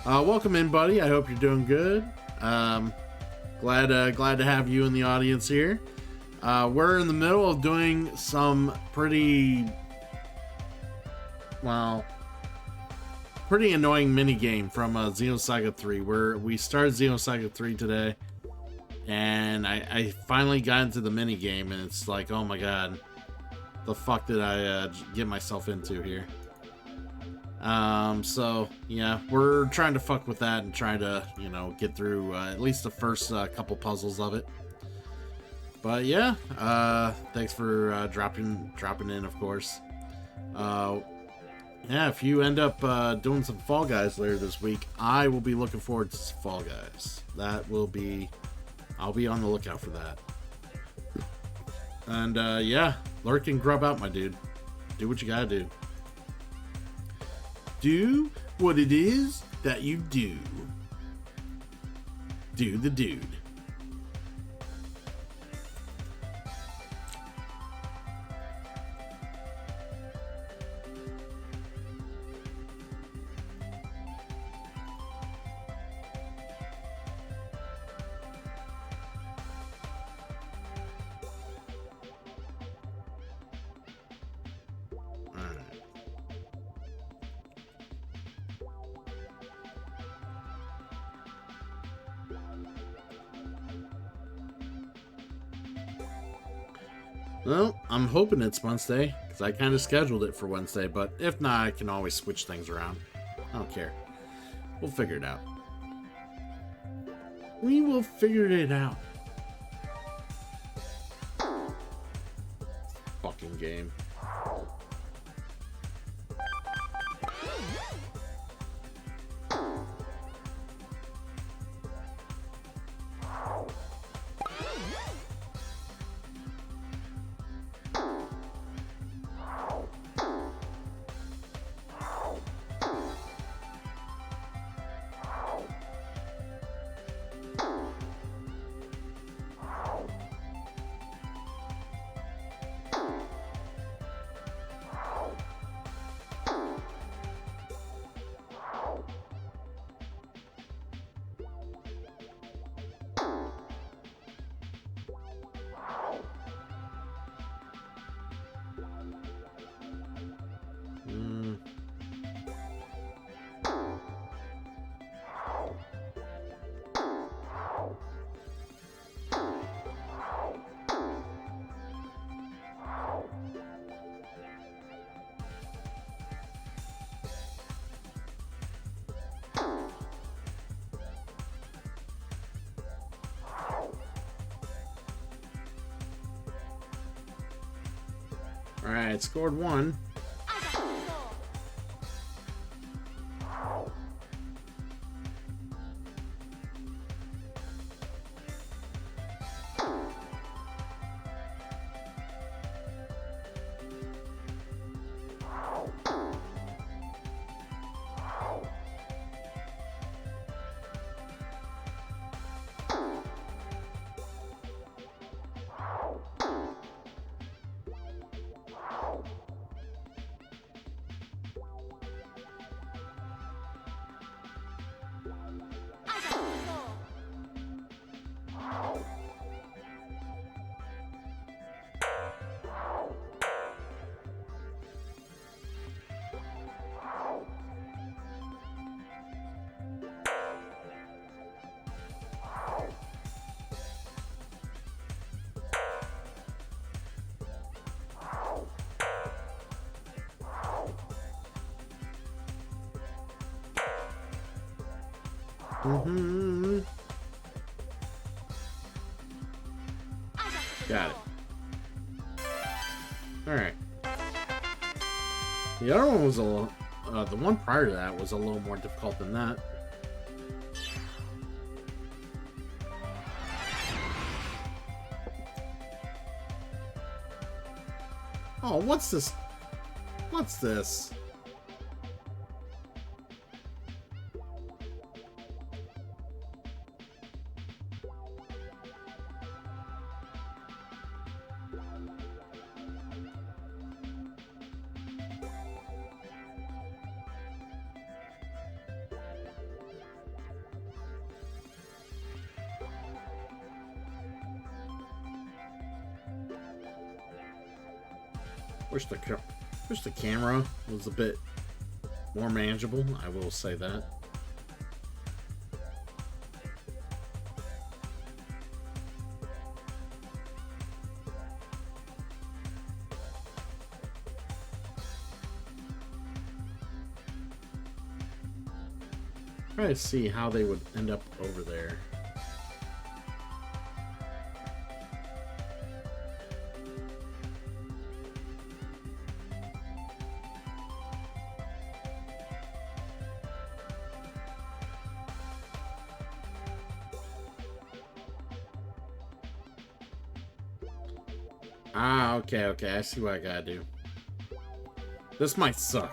Welcome in, buddy. I hope you're doing good. Glad to have you in the audience here. We're in the middle of doing some pretty annoying mini game from Xenosaga 3. We started Xenosaga 3 today, and I finally got into the mini game, and it's like, oh my god, the fuck did I get myself into here? So yeah, we're trying to fuck with that and trying to, you know, get through at least the first couple puzzles of it. But yeah, thanks for dropping in, of course. Yeah, if you end up doing some Fall Guys later this week, I will be looking forward to some Fall Guys. I'll be on the lookout for that. And yeah, lurk and grub out, my dude. Do what you gotta do. Do what it is that you do. Do the dude. Well, I'm hoping it's Wednesday, because I kind of scheduled it for Wednesday, but if not, I can always switch things around. I don't care. We'll figure it out. We will figure it out. Fucking game. Alright, scored 1. Got it. Alright. The other one was a little... the one prior to that was a little more difficult than that. Oh, what's this? What's this? Wish the camera was a bit more manageable, I will say that. Try to see how they would end up over there. Ah, okay, I see what I gotta do. This might suck.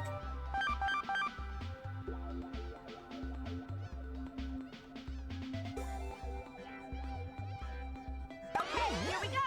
Okay, here we go!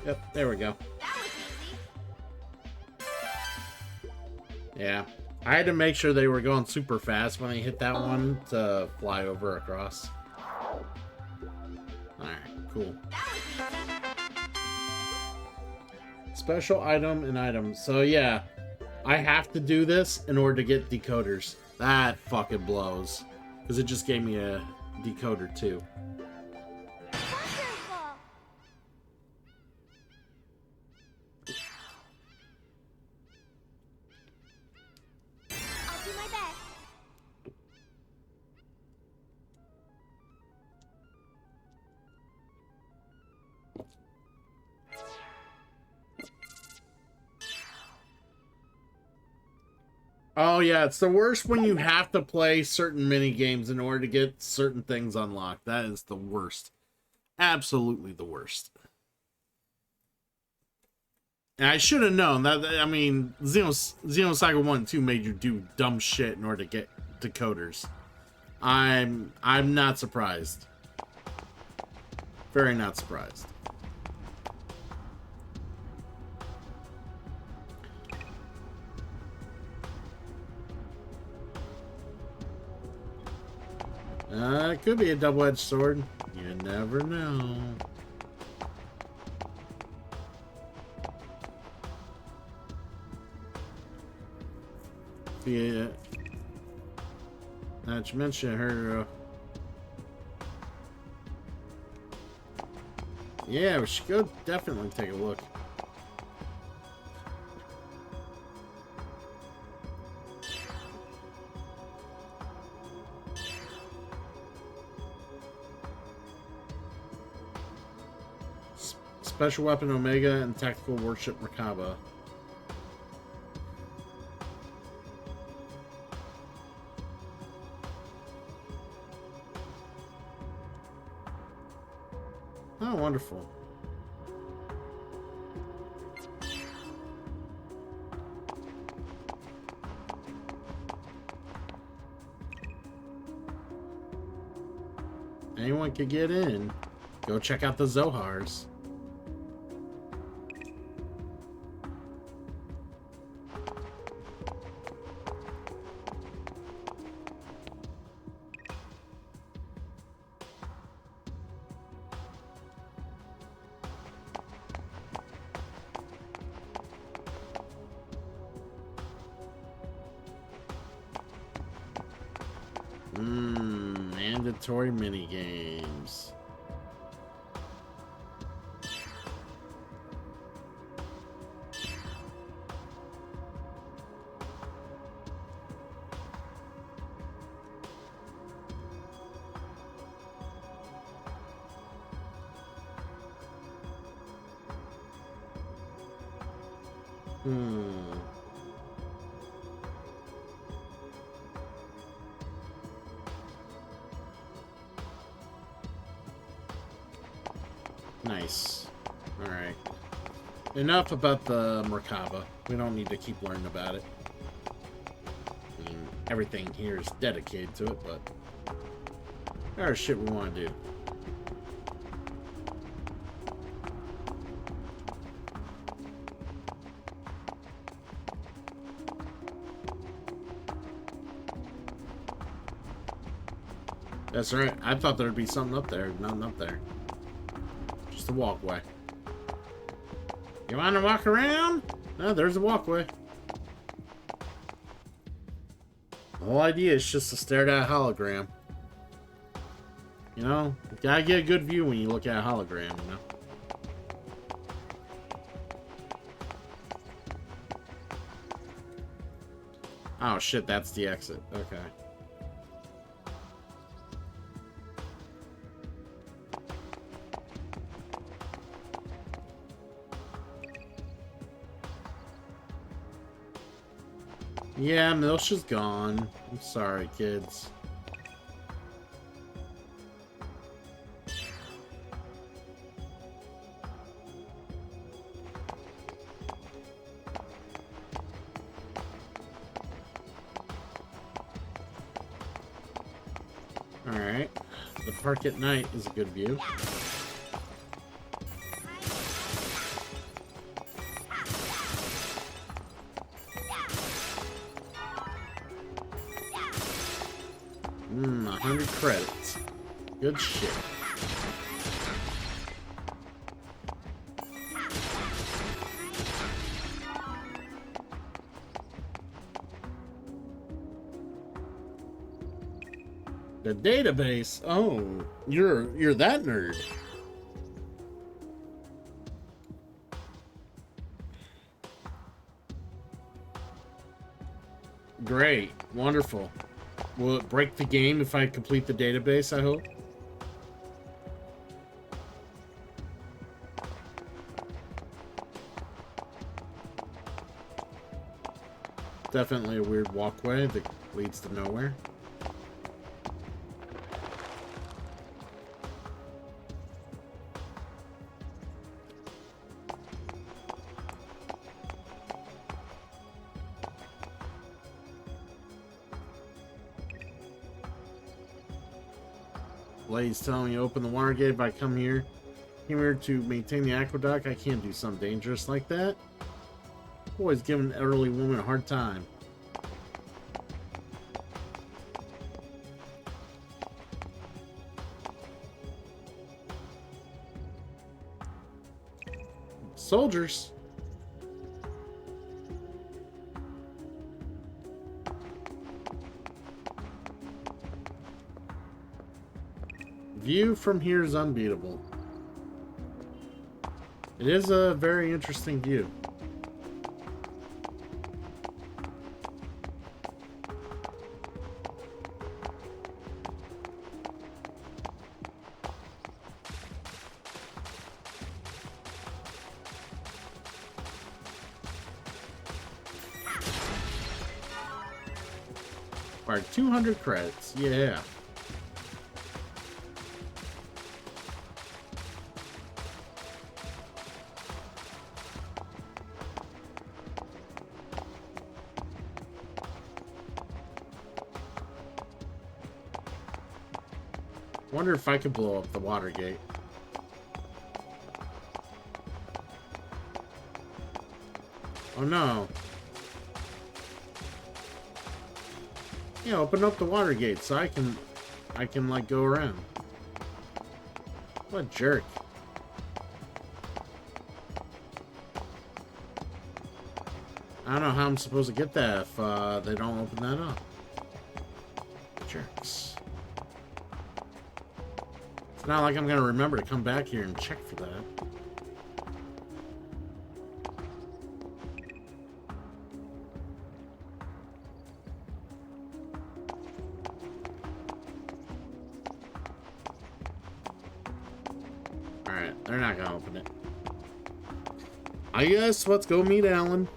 Yep, there we go. Yeah. I had to make sure they were going super fast when they hit that one to fly over across. Alright, cool. Special item and item. So yeah, I have to do this in order to get decoders. That fucking blows. Because it just gave me a decoder too. I'll do my best. Oh yeah, it's the worst when you have to play certain mini games in order to get certain things unlocked. That is the worst. Absolutely the worst. And I should have known that. I mean, Xenosaga 1 and 2 made you do dumb shit in order to get decoders. I'm not surprised. Very not surprised. It could be a double-edged sword. You never know. Yeah. Not to mention her. Yeah, we should go definitely take a look. Special Weapon Omega and Tactical Warship Merkaba. Oh, wonderful. Anyone could get in. Go check out the Zohars. Mandatory minigames. Nice. Alright. Enough about the Merkaba. We don't need to keep learning about it. I mean, everything here is dedicated to it, but there's shit we want to do. That's right. I thought there'd be something up there. Nothing up there. Just a walkway. You want to walk around? No, there's a walkway. The whole idea is just to stare at a hologram. You know, you gotta get a good view when you look at a hologram, you know? Oh shit, that's the exit. Okay. Yeah, Milsha's gone. I'm sorry, kids. Alright. The park at night is a good view. 100 credits. Good shit. The database. Oh, you're that nerd. Great. Wonderful. Will it break the game if I complete the database, I hope? Definitely a weird walkway that leads to nowhere. Blaze telling me open the water gate if I come here to maintain the aqueduct. I can't do something dangerous like that. Always giving an elderly woman a hard time. Soldiers. View from here is unbeatable. It is a very interesting view. Required 200 credits. Yeah. Wonder if I could blow up the water gate. Oh no. Yeah, open up the water gate so I can like go around. What a jerk. I don't know how I'm supposed to get that if they don't open that up. Jerks. It's not like I'm gonna remember to come back here and check for that. Alright, they're not gonna open it. I guess let's go meet Alan.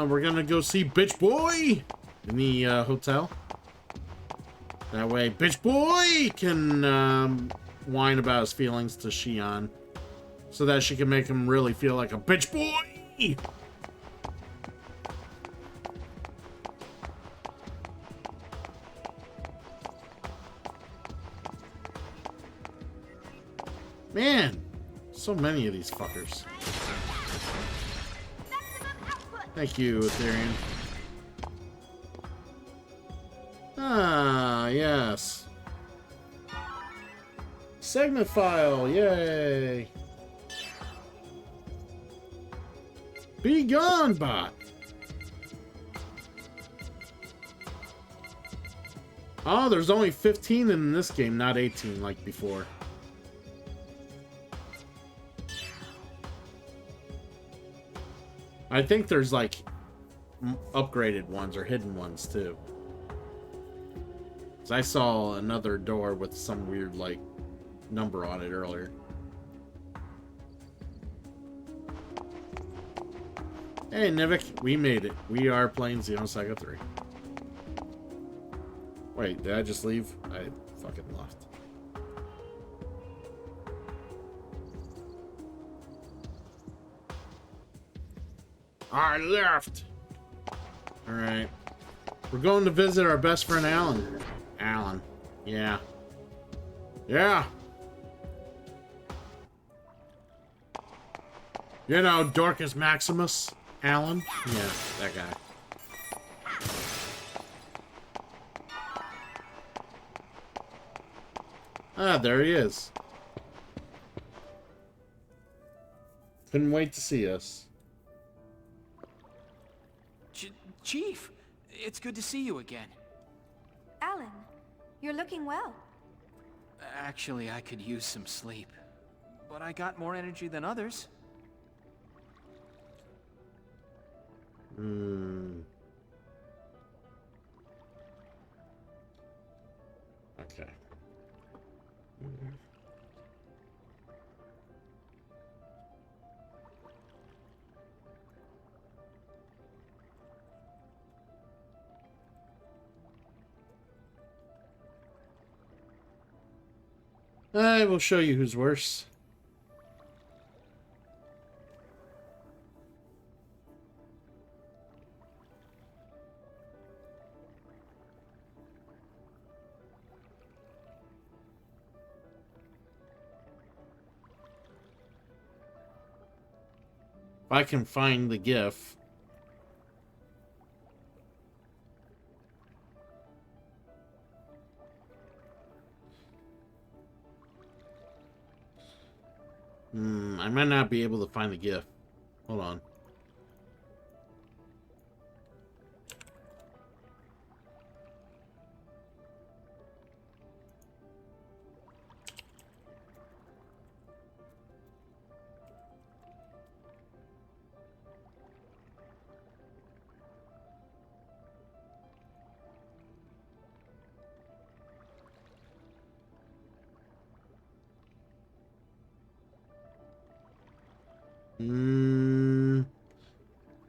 We're gonna go see Bitch Boy in the hotel. That way, Bitch Boy can whine about his feelings to Xion, so that she can make him really feel like a bitch boy. Man, so many of these fuckers. Thank you, Ethereum. Ah, yes. Segment file, yay. Be gone, bot. Oh, there's only 15 in this game, not 18 like before. I think there's like upgraded ones or hidden ones too. 'Cause I saw another door with some weird like number on it earlier. Hey Nivik, we made it. We are playing Xenosaga 3. Wait, did I just leave? I fucking left. I left. Alright. We're going to visit our best friend Alan. Alan. Yeah. Yeah. You know, Dorcas Maximus. Alan. Yeah, that guy. Ah, there he is. Couldn't wait to see us. Chief, it's good to see you again. Alan, you're looking well. Actually, I could use some sleep. But I got more energy than others. Okay. I will show you who's worse. If I can find the GIF. I might not be able to find the GIF. Hold on.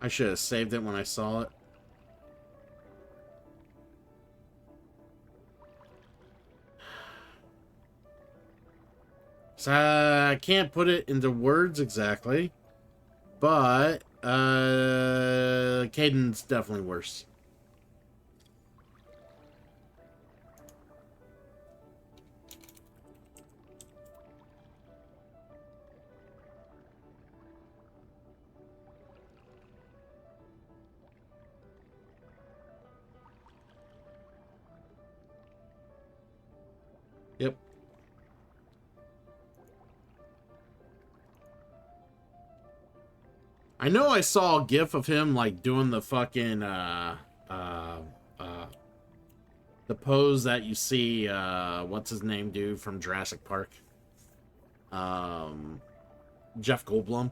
I should have saved it when I saw it. So I can't put it into words exactly, but Caden's definitely worse. Yep. I know I saw a GIF of him like doing the fucking the pose that you see what's his name do from Jurassic Park. Jeff Goldblum.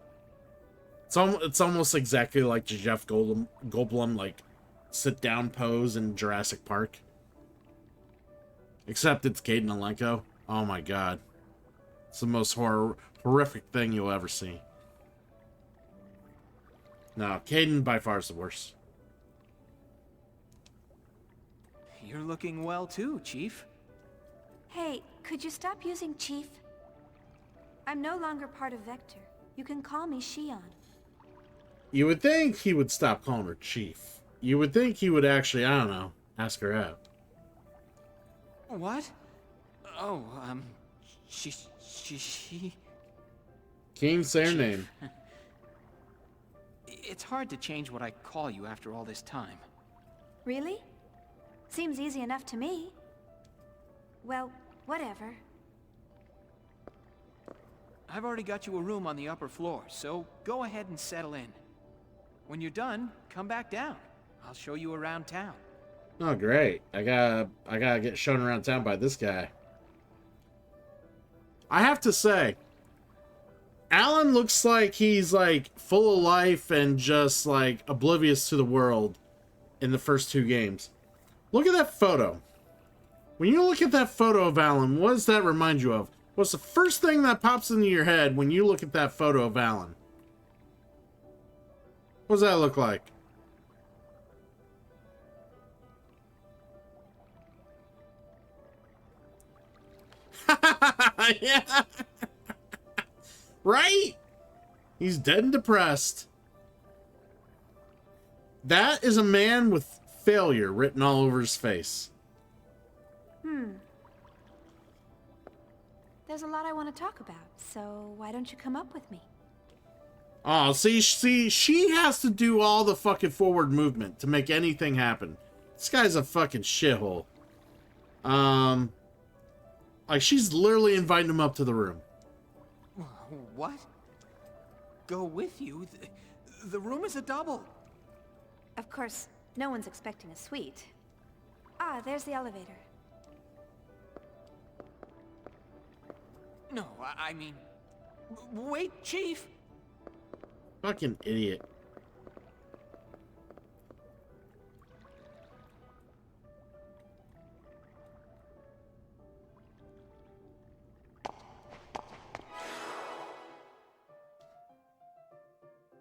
It's almost exactly like the Jeff Goldblum like sit down pose in Jurassic Park. Except it's Caden Alenko. Oh my god. It's the most horrific thing you'll ever see. No, Caden by far is the worst. You're looking well too, Chief. Hey, could you stop using Chief? I'm no longer part of Vector. You can call me Shion. You would think he would stop calling her Chief. You would think he would actually, I don't know, ask her out. What? Oh, she... Can't say her name. It's hard to change what I call you after all this time. Really? Seems easy enough to me. Well, whatever. I've already got you a room on the upper floor, so go ahead and settle in. When you're done, come back down. I'll show you around town. Oh, great. I gotta get shown around town by this guy. I have to say, Alan looks like he's like full of life and just like oblivious to the world in the first two games. Look at that photo. When you look at that photo of Alan, what does that remind you of? What's the first thing that pops into your head when you look at that photo of Alan? What does that look like? Yeah. Right? He's dead and depressed. That is a man with failure written all over his face. There's a lot I want to talk about, so why don't you come up with me? Oh, see, she has to do all the fucking forward movement to make anything happen. This guy's a fucking shithole. Like, she's literally inviting him up to the room. What? Go with you? The room is a double. Of course, no one's expecting a suite. Ah, there's the elevator. No, I mean... Wait, Chief! Fucking idiot.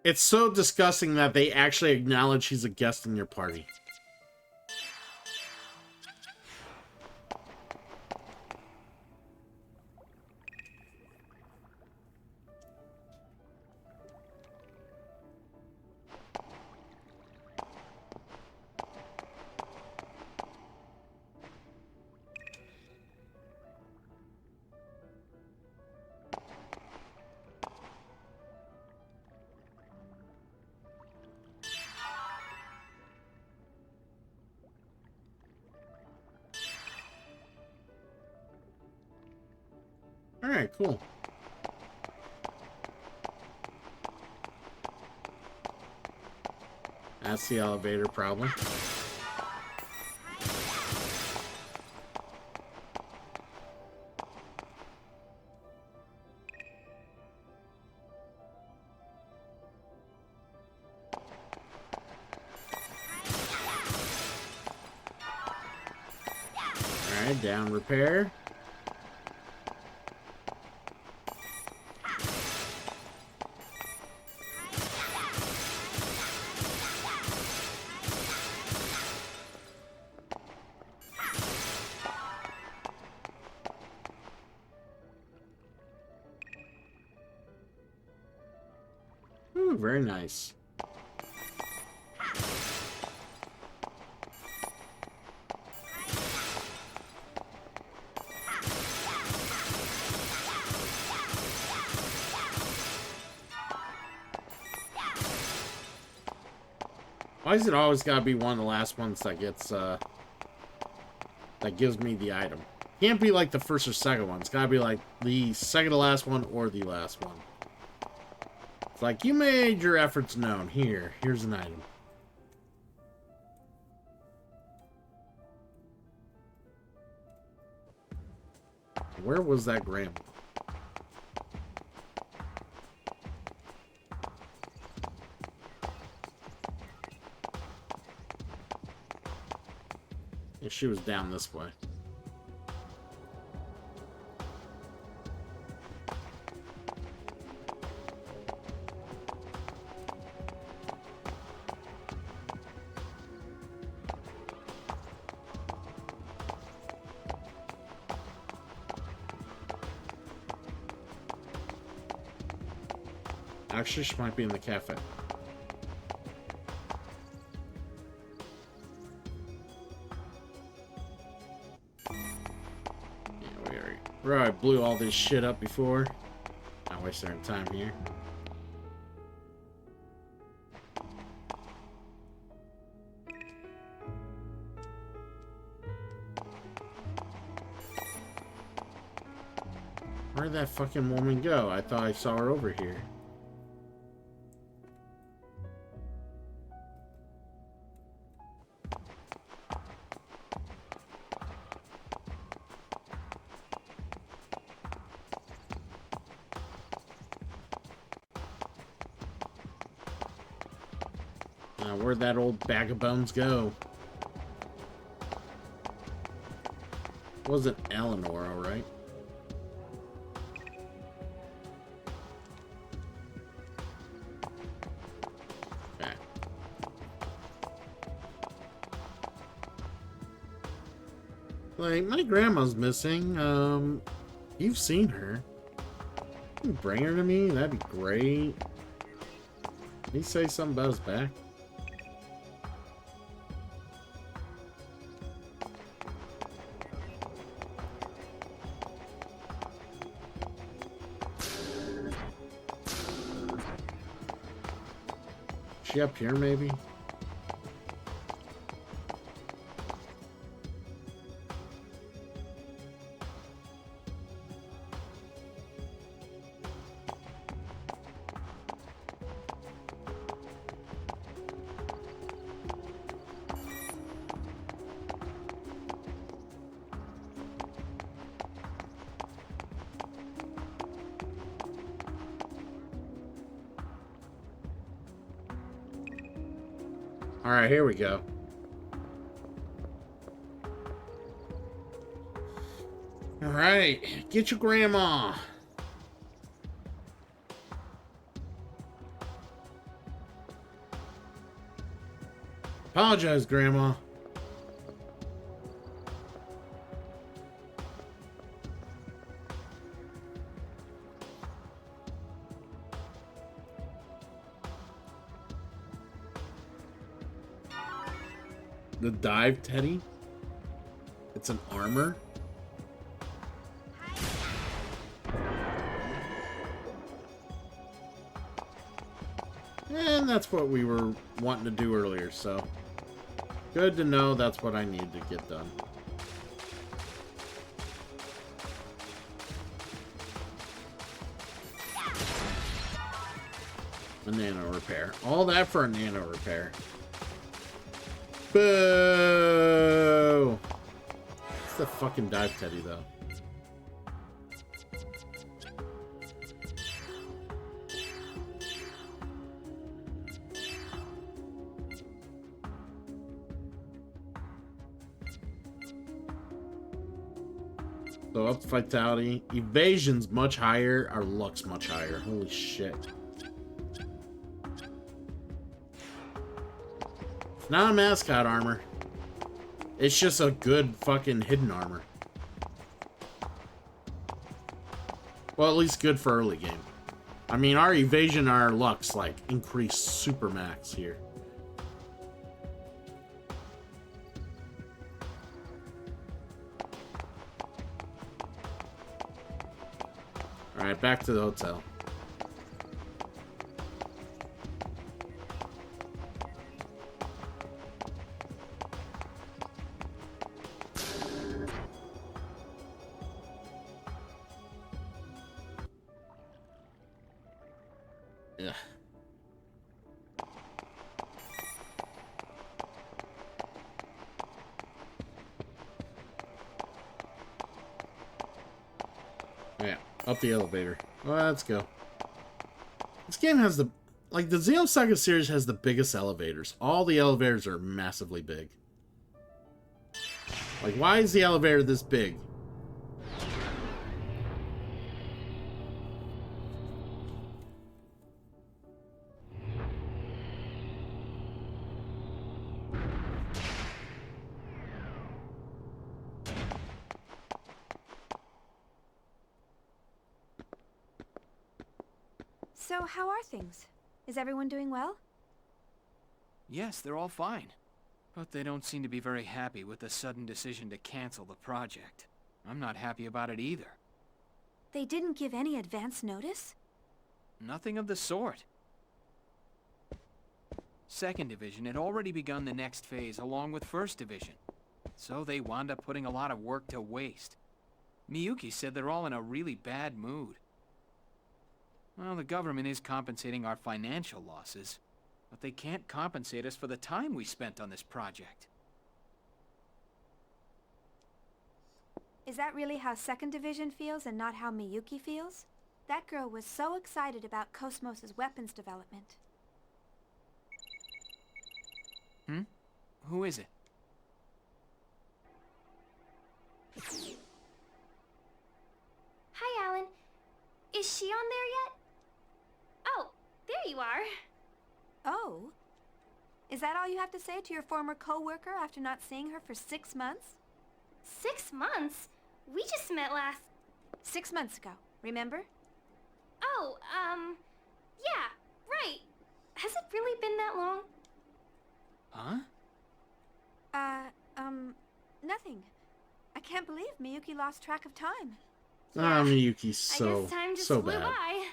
It's so disgusting that they actually acknowledge he's a guest in your party. Alright, cool. That's the elevator problem. Alright, down repair. Ooh, very nice. Why is it always gotta be one of the last ones that gets, that gives me the item? Can't be like the first or second one. It's gotta be like the second to last one or the last one. It's like, you made your efforts known. Here's an item. Where was that grandma? Yeah, she was down this way. Actually, she might be in the cafe. We already blew all this shit up before. Not wasting our time here. Where'd that fucking woman go? I thought I saw her over here. Where'd that old bag of bones go? It wasn't Eleanor, alright? Okay. Like, my grandma's missing. You've seen her. Can you bring her to me? That'd be great. Can you say something about his back? She up here, maybe? Alright, here we go. Alright, get your grandma. Apologize, Grandma. The dive teddy? It's an armor? And that's what we were wanting to do earlier, so good to know that's what I need to get done. A nano repair. All that for a nano repair. Boo! It's the fucking dive teddy, though. So up to vitality. Evasion's much higher. Our luck's much higher. Holy shit. It's not a mascot armor. It's just a good fucking hidden armor. Well, at least good for early game. I mean, our evasion and our luck's like increased super max here. Alright, back to the hotel. Yeah. Yeah, up the elevator. Well, let's go. This game has the... Like, the Xenosaga series has the biggest elevators. All the elevators are massively big. Like, why is the elevator this big? So, how are things? Is everyone doing well? Yes, they're all fine. But they don't seem to be very happy with the sudden decision to cancel the project. I'm not happy about it either. They didn't give any advance notice? Nothing of the sort. Second Division had already begun the next phase along with First Division. So they wound up putting a lot of work to waste. Miyuki said they're all in a really bad mood. Well, the government is compensating our financial losses, but they can't compensate us for the time we spent on this project. Is that really how Second Division feels and not how Miyuki feels? That girl was so excited about Cosmos' weapons development. Hmm? Who is it? Hi, Alan. Is she on there yet? Oh, there you are. Oh? Is that all you have to say to your former co-worker after not seeing her for 6 months? 6 months? We just met last... 6 months ago, remember? Oh, yeah, right. Has it really been that long? Huh? Nothing. I can't believe Miyuki lost track of time. Ah, Miyuki's I guess time just so flew bad. by.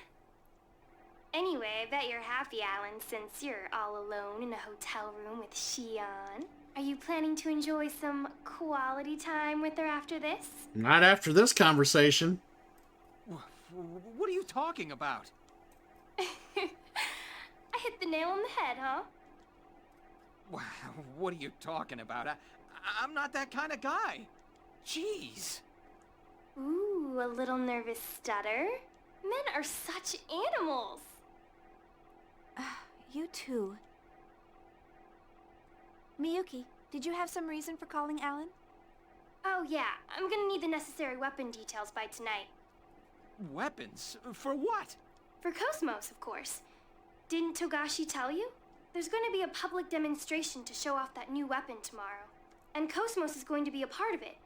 Anyway, I bet you're happy, Alan, since you're all alone in a hotel room with Shion. Are you planning to enjoy some quality time with her after this? Not after this conversation. What are you talking about? I hit the nail on the head, huh? Wow, what are you talking about? I'm not that kind of guy. Jeez. Ooh, a little nervous stutter? Men are such animals. You too. Miyuki, did you have some reason for calling Alan? Oh yeah, I'm gonna need the necessary weapon details by tonight. Weapons? For what? For Cosmos, of course. Didn't Togashi tell you? There's going to be a public demonstration to show off that new weapon tomorrow. And Cosmos is going to be a part of it.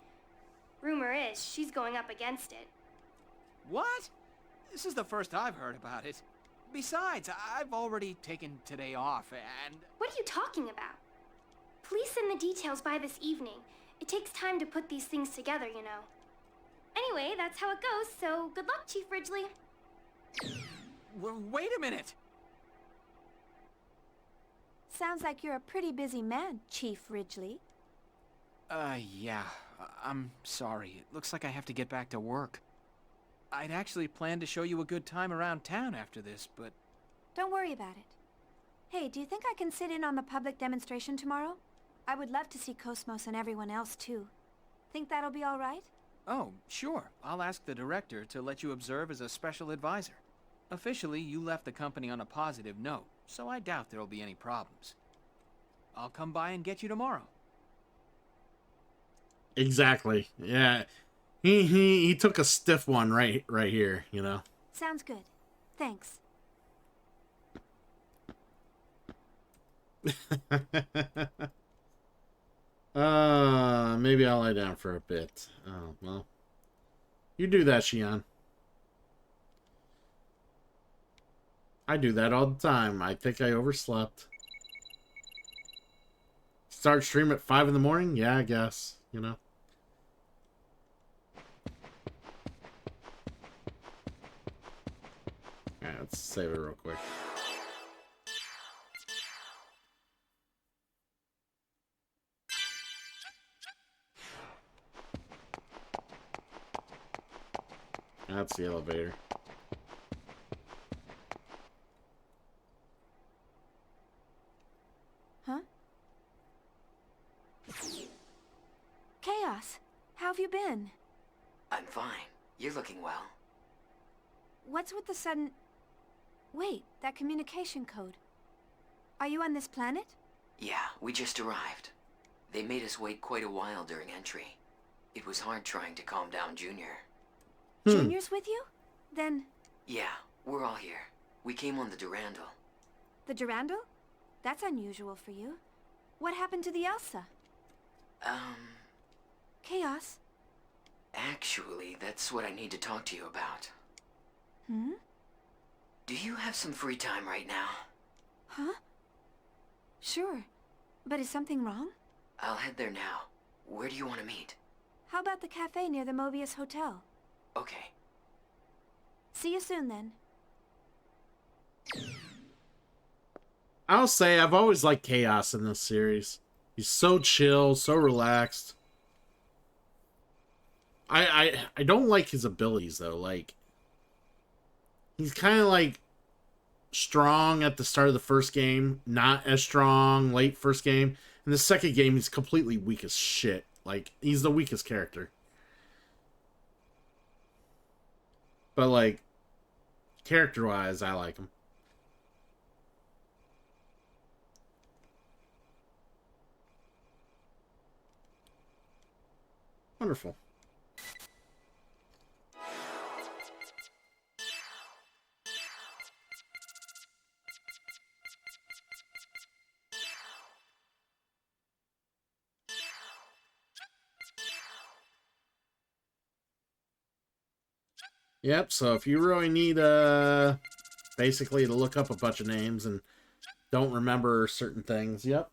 Rumor is she's going up against it. What? This is the first I've heard about it. Besides, I've already taken today off, and... What are you talking about? Please send the details by this evening. It takes time to put these things together, you know. Anyway, that's how it goes, so good luck, Chief Ridgely. Wait a minute! Sounds like you're a pretty busy man, Chief Ridgely. Yeah. I'm sorry. It looks like I have to get back to work. I'd actually planned to show you a good time around town after this, but... Don't worry about it. Hey, do you think I can sit in on the public demonstration tomorrow? I would love to see Cosmos and everyone else, too. Think that'll be all right? Oh, sure. I'll ask the director to let you observe as a special advisor. Officially, you left the company on a positive note, so I doubt there'll be any problems. I'll come by and get you tomorrow. Exactly. Yeah. He took a stiff one right here, you know. Sounds good. Thanks. Maybe I'll lie down for a bit. Oh, well. You do that, Xian. I do that all the time. I think I overslept. Start stream at 5 in the morning? Yeah, I guess. You know. Alright, let's save it real quick. That's the elevator. Huh? Chaos, how have you been? I'm fine. You're looking well. What's with the sudden... Wait, that communication code. Are you on this planet? Yeah, we just arrived. They made us wait quite a while during entry. It was hard trying to calm down Junior. Junior's with you? Then... Yeah, we're all here. We came on the Durandal. The Durandal? That's unusual for you. What happened to the Elsa? Chaos? Actually, that's what I need to talk to you about. Hmm? Do you have some free time right now? Huh? Sure. But is something wrong? I'll head there now. Where do you want to meet? How about the cafe near the Mobius Hotel? Okay. See you soon, then. I'll say I've always liked Chaos in this series. He's so chill, so relaxed. I don't like his abilities, though. Like, he's kind of like strong at the start of the first game, not as strong late first game. In the second game, he's completely weak as shit. Like, he's the weakest character. But, like, character-wise, I like him. Wonderful. Yep, so if you really need, basically to look up a bunch of names and don't remember certain things, yep.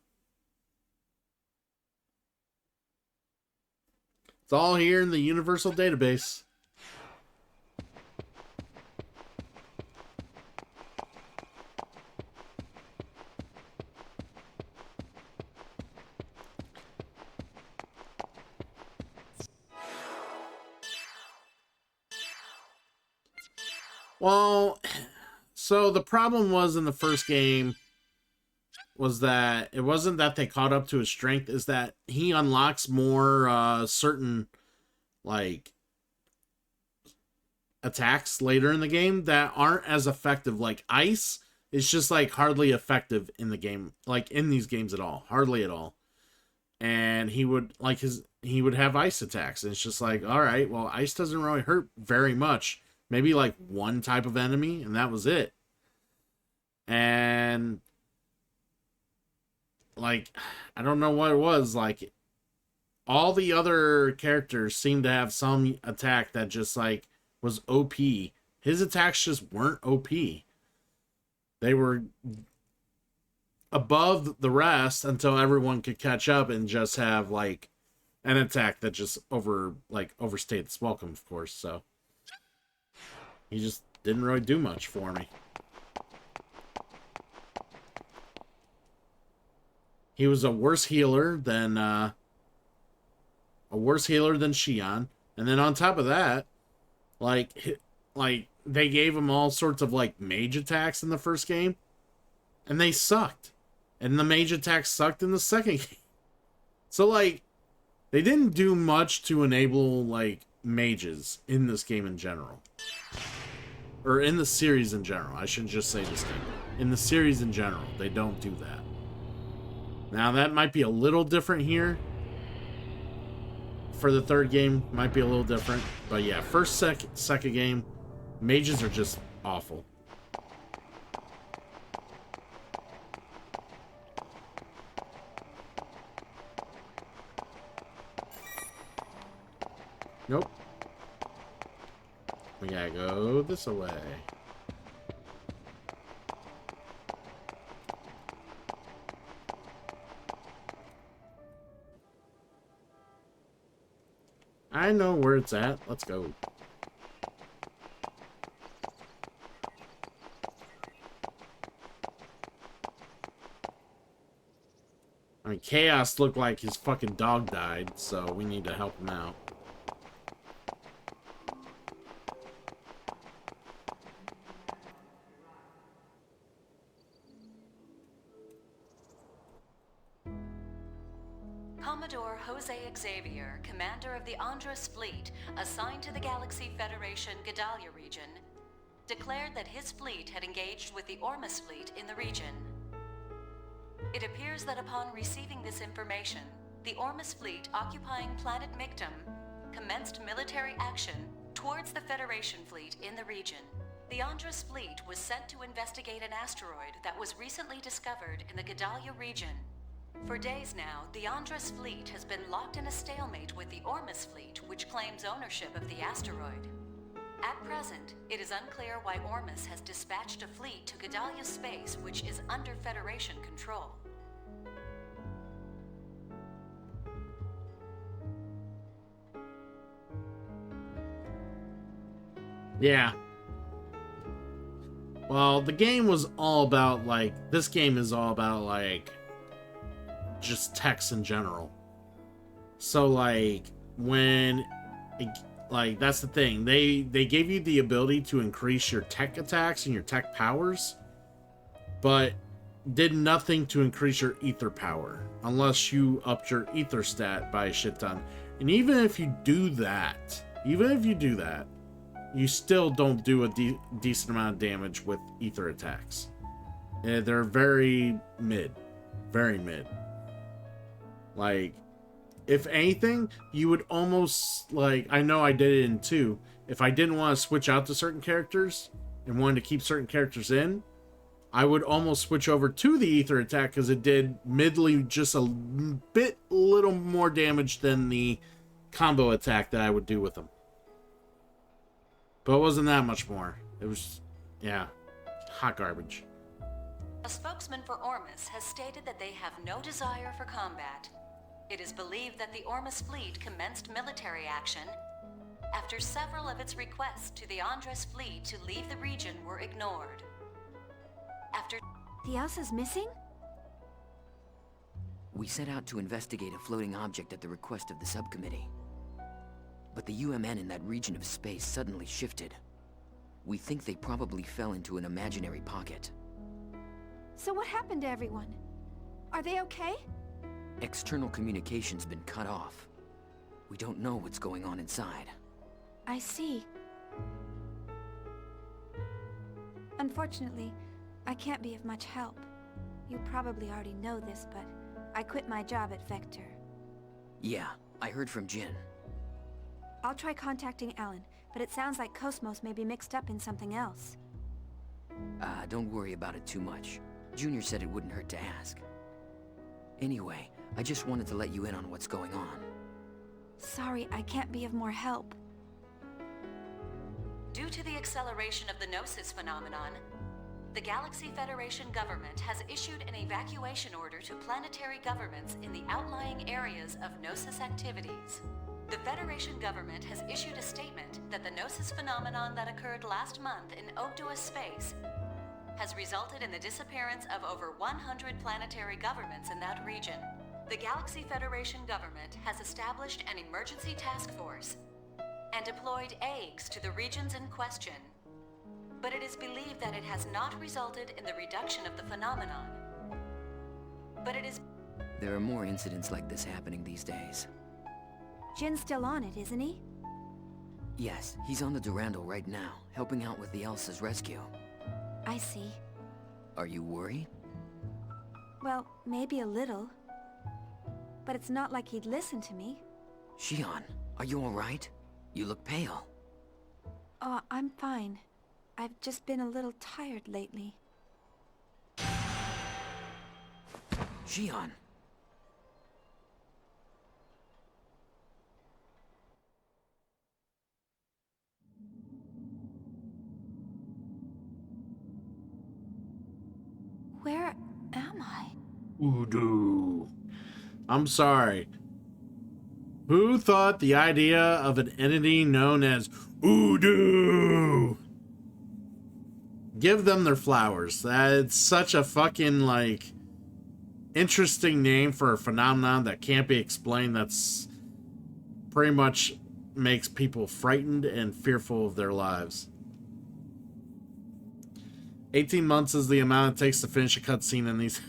It's all here in the Universal Database. Well, so the problem was in the first game was that it wasn't that they caught up to his strength, is that he unlocks more certain, like, attacks later in the game that aren't as effective. Like ice is just like hardly effective in the game, like in these games at all, hardly at all. and he would have ice attacks, and it's just like, all right, well, ice doesn't really hurt very much. Maybe like one type of enemy, and that was it. And like, I don't know what it was, like all the other characters seemed to have some attack that just like was OP. His attacks just weren't OP. They were above the rest until everyone could catch up and just have like an attack that just overstayed its welcome, of course. So he just didn't really do much for me. He was a worse healer than Xion, and then on top of that, like they gave him all sorts of like mage attacks in the first game, and they sucked, and the mage attacks sucked in the second game. So like, they didn't do much to enable like mages in this game in general, or in the series in general. I shouldn't just say this game. In the series in general, they don't do that. Now that might be a little different here. For the third game, might be a little different, but yeah, second game, mages are just awful. Nope. We gotta go this way. I know where it's at. Let's go. I mean, Chaos looked like his fucking dog died, so we need to help him out. Commodore Jose Xavier, commander of the Andros fleet, assigned to the Galaxy Federation Gedalia region, declared that his fleet had engaged with the Ormus fleet in the region. It appears that upon receiving this information, the Ormus fleet occupying planet Mictum commenced military action towards the Federation fleet in the region. The Andros fleet was sent to investigate an asteroid that was recently discovered in the Gedalia region. For days now, the Andros fleet has been locked in a stalemate with the Ormus fleet, which claims ownership of the asteroid. At present, it is unclear why Ormus has dispatched a fleet to Gedalia space, which is under Federation control. Yeah. Well, the game was all about, like, this game is all about, like, just text in general. So, like, when, like, that's the thing. They gave you the ability to increase your tech attacks and your tech powers, but did nothing to increase your ether power, unless you upped your ether stat by a shit ton. And even if you do that, you still don't do a decent amount of damage with ether attacks. They're very mid. Very mid. Like, if anything, you would almost, like, I know I did it in 2. If I didn't want to switch out to certain characters and wanted to keep certain characters in, I would almost switch over to the ether attack because it did midly just a little more damage than the combo attack that I would do with them. But it wasn't that much more. It was, yeah, hot garbage. A spokesman for Ormus has stated that they have no desire for combat. It is believed that the Ormus fleet commenced military action after several of its requests to the Andros fleet to leave the region were ignored. After... The Elsa's missing? We set out to investigate a floating object at the request of the subcommittee. But the UMN in that region of space suddenly shifted. We think they probably fell into an imaginary pocket. So what happened to everyone? Are they okay? External communication's been cut off. We don't know what's going on inside. I see. Unfortunately, I can't be of much help. You probably already know this, but I quit my job at Vector. Yeah, I heard from Jin. I'll try contacting Alan, but it sounds like Cosmos may be mixed up in something else. Don't worry about it too much. Junior said it wouldn't hurt to ask. Anyway, I just wanted to let you in on what's going on. Sorry, I can't be of more help. Due to the acceleration of the Gnosis phenomenon, the Galaxy Federation government has issued an evacuation order to planetary governments in the outlying areas of Gnosis activities. The Federation government has issued a statement that the Gnosis phenomenon that occurred last month in Ogdoa space has resulted in the disappearance of over 100 planetary governments in that region. The Galaxy Federation government has established an emergency task force and deployed eggs to the regions in question. But it is believed that it has not resulted in the reduction of the phenomenon. There are more incidents like this happening these days. Jin's still on it, isn't he? Yes, he's on the Durandal right now, helping out with the Elsa's rescue. I see. Are you worried? Well, maybe a little. But it's not like he'd listen to me. Shion, are you alright? You look pale. Oh, I'm fine. I've just been a little tired lately. Shion! Where am I? Voodoo. I'm sorry. Who thought the idea of an entity known as Voodoo? Give them their flowers. That's such a fucking, like, interesting name for a phenomenon that can't be explained. That's pretty much makes people frightened and fearful of their lives. 18 months is the amount it takes to finish a cutscene in these.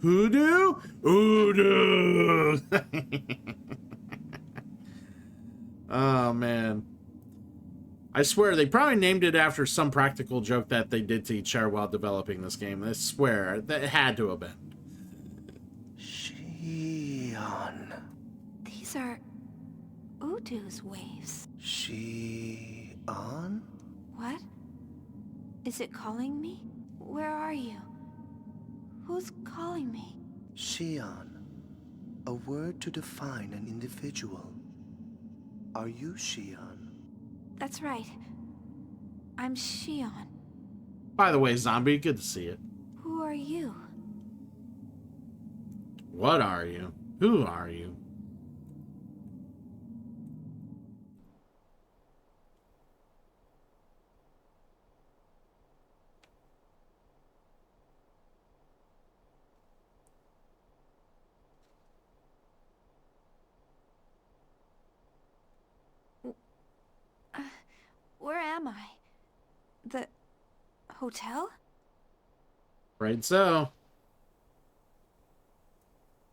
Hoodoo? Voodoo! Oh, man. I swear, they probably named it after some practical joke that they did to each other while developing this game. I swear, that had to have been. Shion. These are Voodoo's waves. Shion? What? Is it calling me? Where are you? Who's calling me? Shion. A word to define an individual. Are you Shion? That's right. I'm Shion. By the way, Zombie, good to see you. Who are you? What are you? Who are you? Where am I? The hotel? Right so.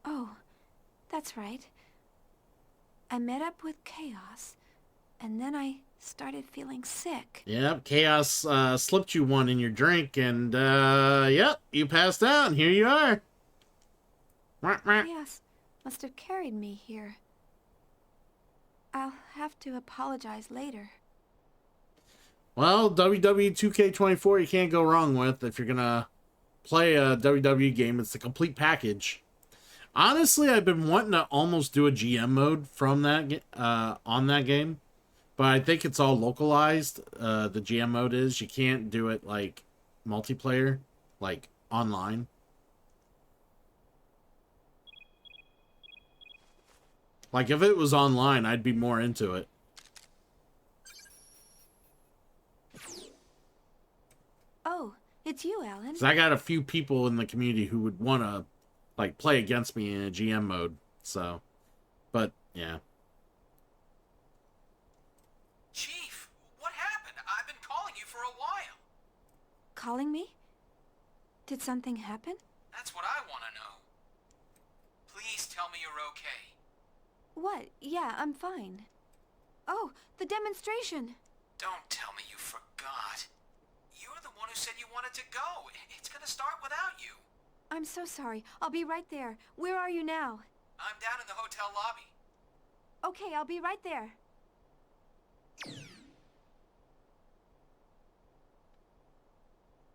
Oh, that's right. I met up with Chaos, and then I started feeling sick. Yep, Chaos slipped you one in your drink, and yep, you passed out, and here you are. Chaos must have carried me here. I'll have to apologize later. Well, WWE 2K24 you can't go wrong with if you're gonna play a WWE game. It's the complete package. Honestly, I've been wanting to almost do a GM mode from that on that game, but I think it's all localized. The GM mode is you can't do it like multiplayer, like online. Like if it was online, I'd be more into it. Oh, it's you, Alan. 'Cause I got a few people in the community who would want to like play against me in a GM mode. So, but yeah. Chief, what happened? I've been calling you for a while. Calling me? Did something happen? That's what I want to know. Please tell me you're okay. What? Yeah, I'm fine. Oh, the demonstration. Don't tell me you forgot. You're the one who said you wanted to go. It's gonna start without you. I'm so sorry. I'll be right there. Where are you now? I'm down in the hotel lobby. Okay, I'll be right there.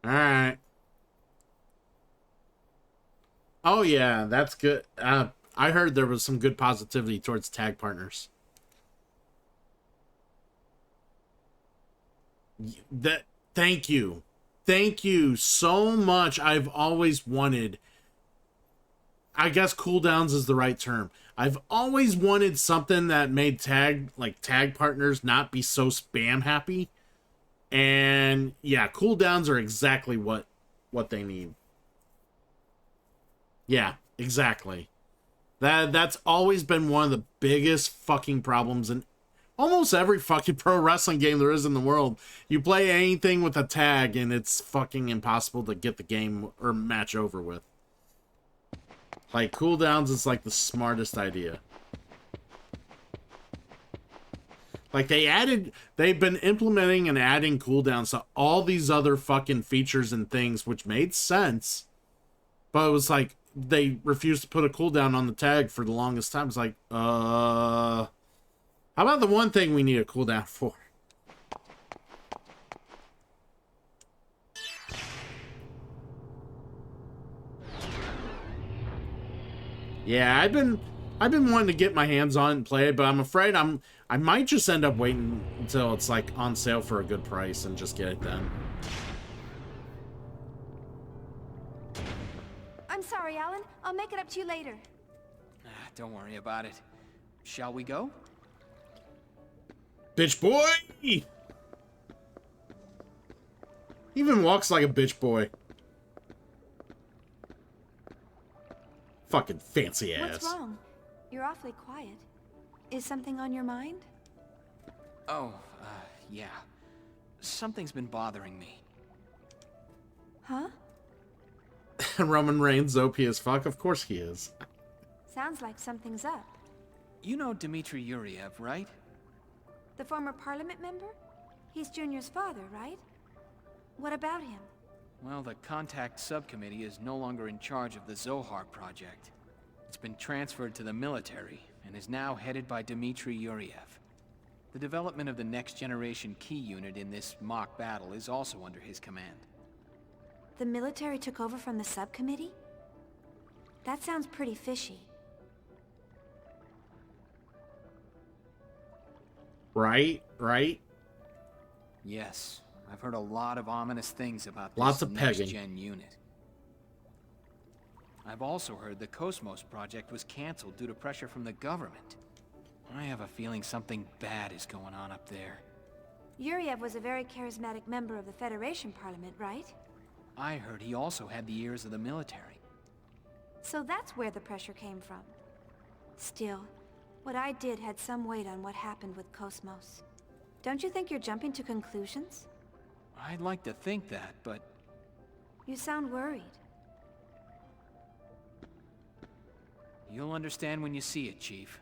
Alright. Oh yeah, that's good. I heard there was some good positivity towards tag partners. Thank you. Thank you so much. I've always wanted, I guess cooldowns is the right term. I've always wanted something that made tag partners not be so spam happy. And yeah, cooldowns are exactly what they need. Yeah, exactly. That's always been one of the biggest fucking problems in almost every fucking pro wrestling game there is in the world. You play anything with a tag and it's fucking impossible to get the game or match over with. Like, cooldowns is like the smartest idea. Like, they've been implementing and adding cooldowns to all these other fucking features and things, which made sense. But it was like, they refused to put a cooldown on the tag for the longest time. It's like, how about the one thing we need a cooldown for? Yeah, I've been wanting to get my hands on it and play it, but I'm afraid I might just end up waiting until it's like on sale for a good price and just get it then. I'm sorry, Alan. I'll make it up to you later. Don't worry about it. Shall we go? Bitch boy! He even walks like a bitch boy. Fucking fancy ass. What's wrong? You're awfully quiet. Is something on your mind? Oh, yeah. Something's been bothering me. Huh? Roman Reigns OP as fuck? Of course he is. Sounds like something's up. You know Dmitry Yuriev, right? The former parliament member? He's Junior's father, right? What about him? Well, the Contact Subcommittee is no longer in charge of the Zohar project. It's been transferred to the military and is now headed by Dmitry Yuriev. The development of the next generation key unit in this mock battle is also under his command. The military took over from the subcommittee? That sounds pretty fishy. Right? Yes, I've heard a lot of ominous things about this Lots of pegging. next-gen unit. I've also heard the Cosmos project was canceled due to pressure from the government. I have a feeling something bad is going on up there. Yuriev was a very charismatic member of the Federation Parliament, right? I heard he also had the ears of the military. So that's where the pressure came from. Still, what I did had some weight on what happened with Cosmos. Don't you think you're jumping to conclusions? I'd like to think that, but... You sound worried. You'll understand when you see it, Chief.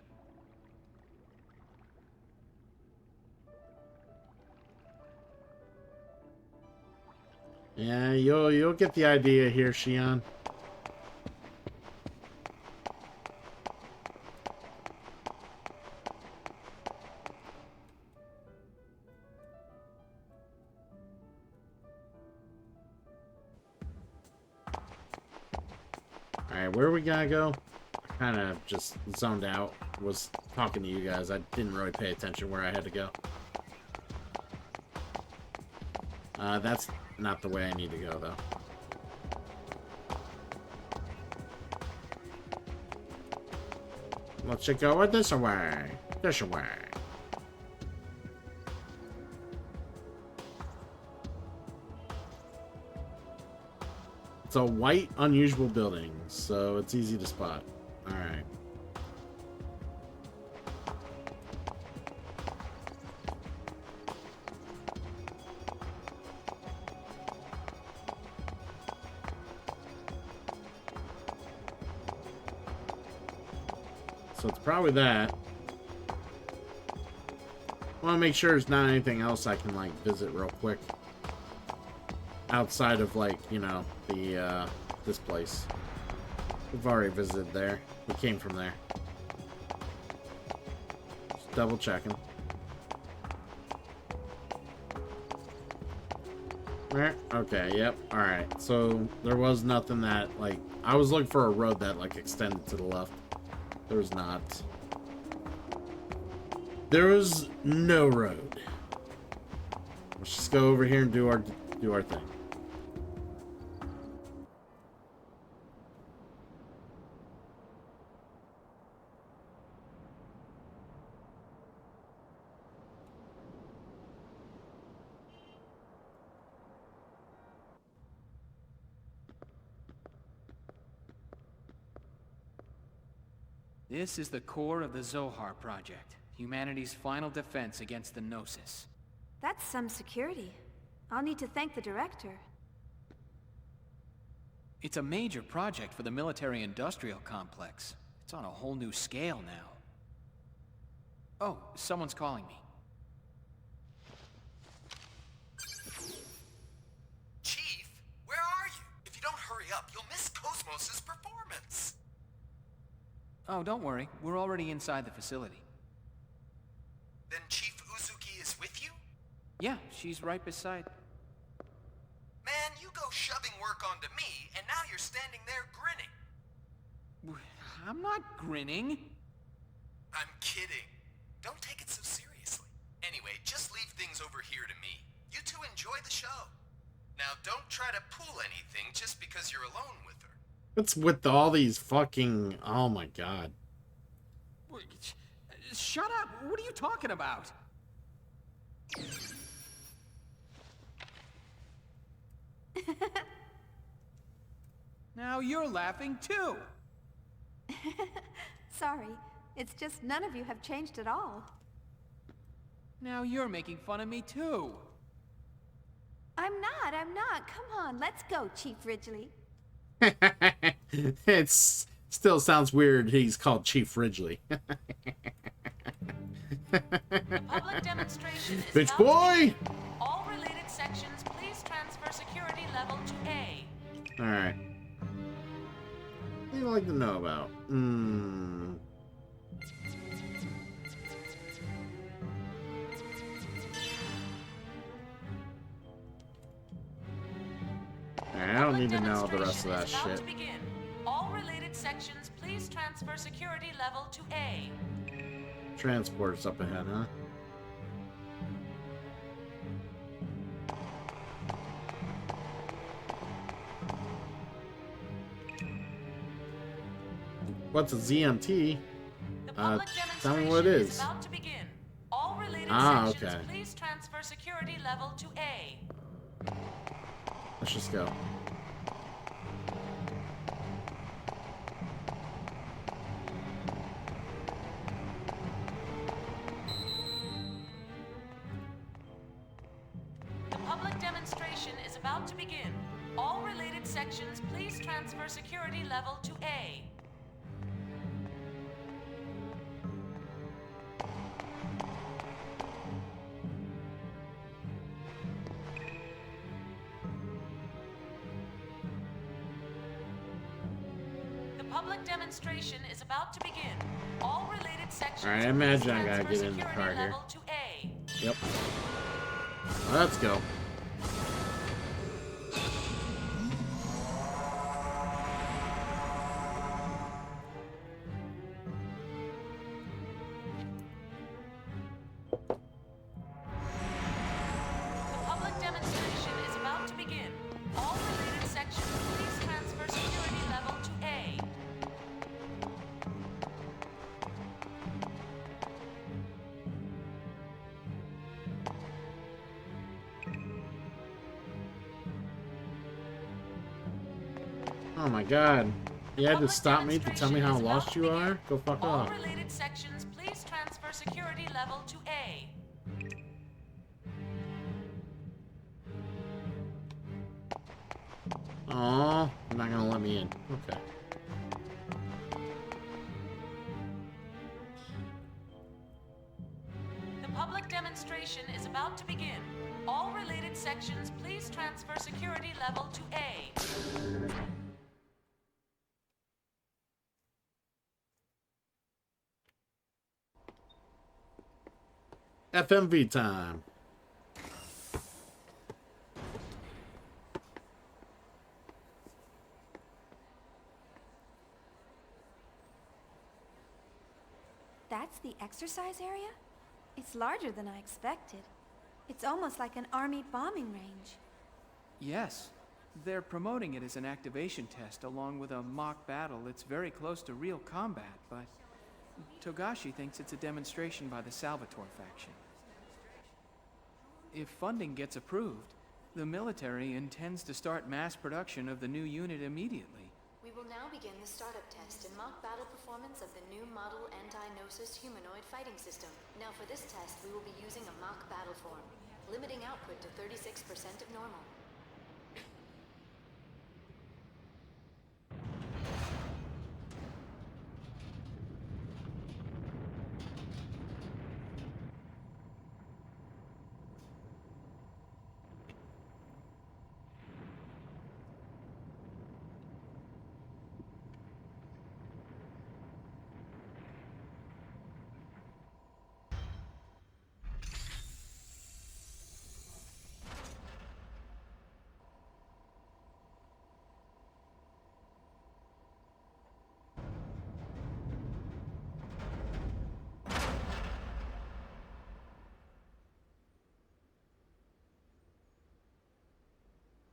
Yeah, you'll get the idea here, Shion. Alright, where are we gonna go? I kind of just zoned out. Was talking to you guys. I didn't really pay attention where I had to go. That's not the way I need to go, though. Let's go this way. This way. It's a white, unusual building, so it's easy to spot. Alright. So it's probably that. I want to make sure there's not anything else I can, like, visit real quick. Outside of, like, you know, the, this place. We've already visited there. We came from there. Just double checking. Okay, yep. Alright. So there was nothing that, like, I was looking for a road that, like, extended to the left. There was not. There was no road. Let's just go over here and do our thing. This is the core of the Zohar Project, humanity's final defense against the Gnosis. That's some security. I'll need to thank the director. It's a major project for the military-industrial complex. It's on a whole new scale now. Oh, someone's calling me. Chief, where are you? If you don't hurry up, you'll miss Cosmos' performance. Oh, don't worry. We're already inside the facility. Then Chief Uzuki is with you? Yeah, she's right beside... Man, you go shoving work onto me, and now you're standing there grinning. I'm not grinning. I'm kidding. Don't take it so seriously. Anyway, just leave things over here to me. You two enjoy the show. Now, don't try to pull anything just because you're alone with her. What's with all these fucking... Oh my god. Shut up! What are you talking about? Now you're laughing too! Sorry, it's just none of you have changed at all. Now you're making fun of me too! I'm not. Come on, let's go, Chief Ridgely. It still sounds weird he's called Chief Ridgely. The public demonstration is Bitch boy! All related sections, please transfer security level to A. Alright. What do you like to know about? I don't need to know the rest of that shit. To begin. All related sections, please transfer security level to A. Transport's up ahead, huh? What's a ZMT? Tell me what it is. About to begin. All related sections, okay. Please transfer security level to A. Let's just go. The public demonstration is about to begin. All related sections, please transfer security level to A. The public demonstration is about to begin. All related sections. Alright, I imagine I gotta get in the car here. To A. Yep. Let's go. The public demonstration is about to begin. All related sections, please transfer security level to A. Oh my god. You had to stop me to tell me how lost you are? Go fuck All off. related sections, please transfer security level to A. Aw, you're not gonna let me in. Okay. The public demonstration is about to begin. All related sections, please transfer security level to A. FMV time. That's the exercise area? It's larger than I expected. It's almost like an army bombing range. Yes. They're promoting it as an activation test along with a mock battle that's very close to real combat, but Togashi thinks it's a demonstration by the Salvatore faction. If funding gets approved, the military intends to start mass production of the new unit immediately. We will now begin the startup test and mock battle performance of the new model anti-Gnosis humanoid fighting system. Now for this test, we will be using a mock battle form, limiting output to 36% of normal.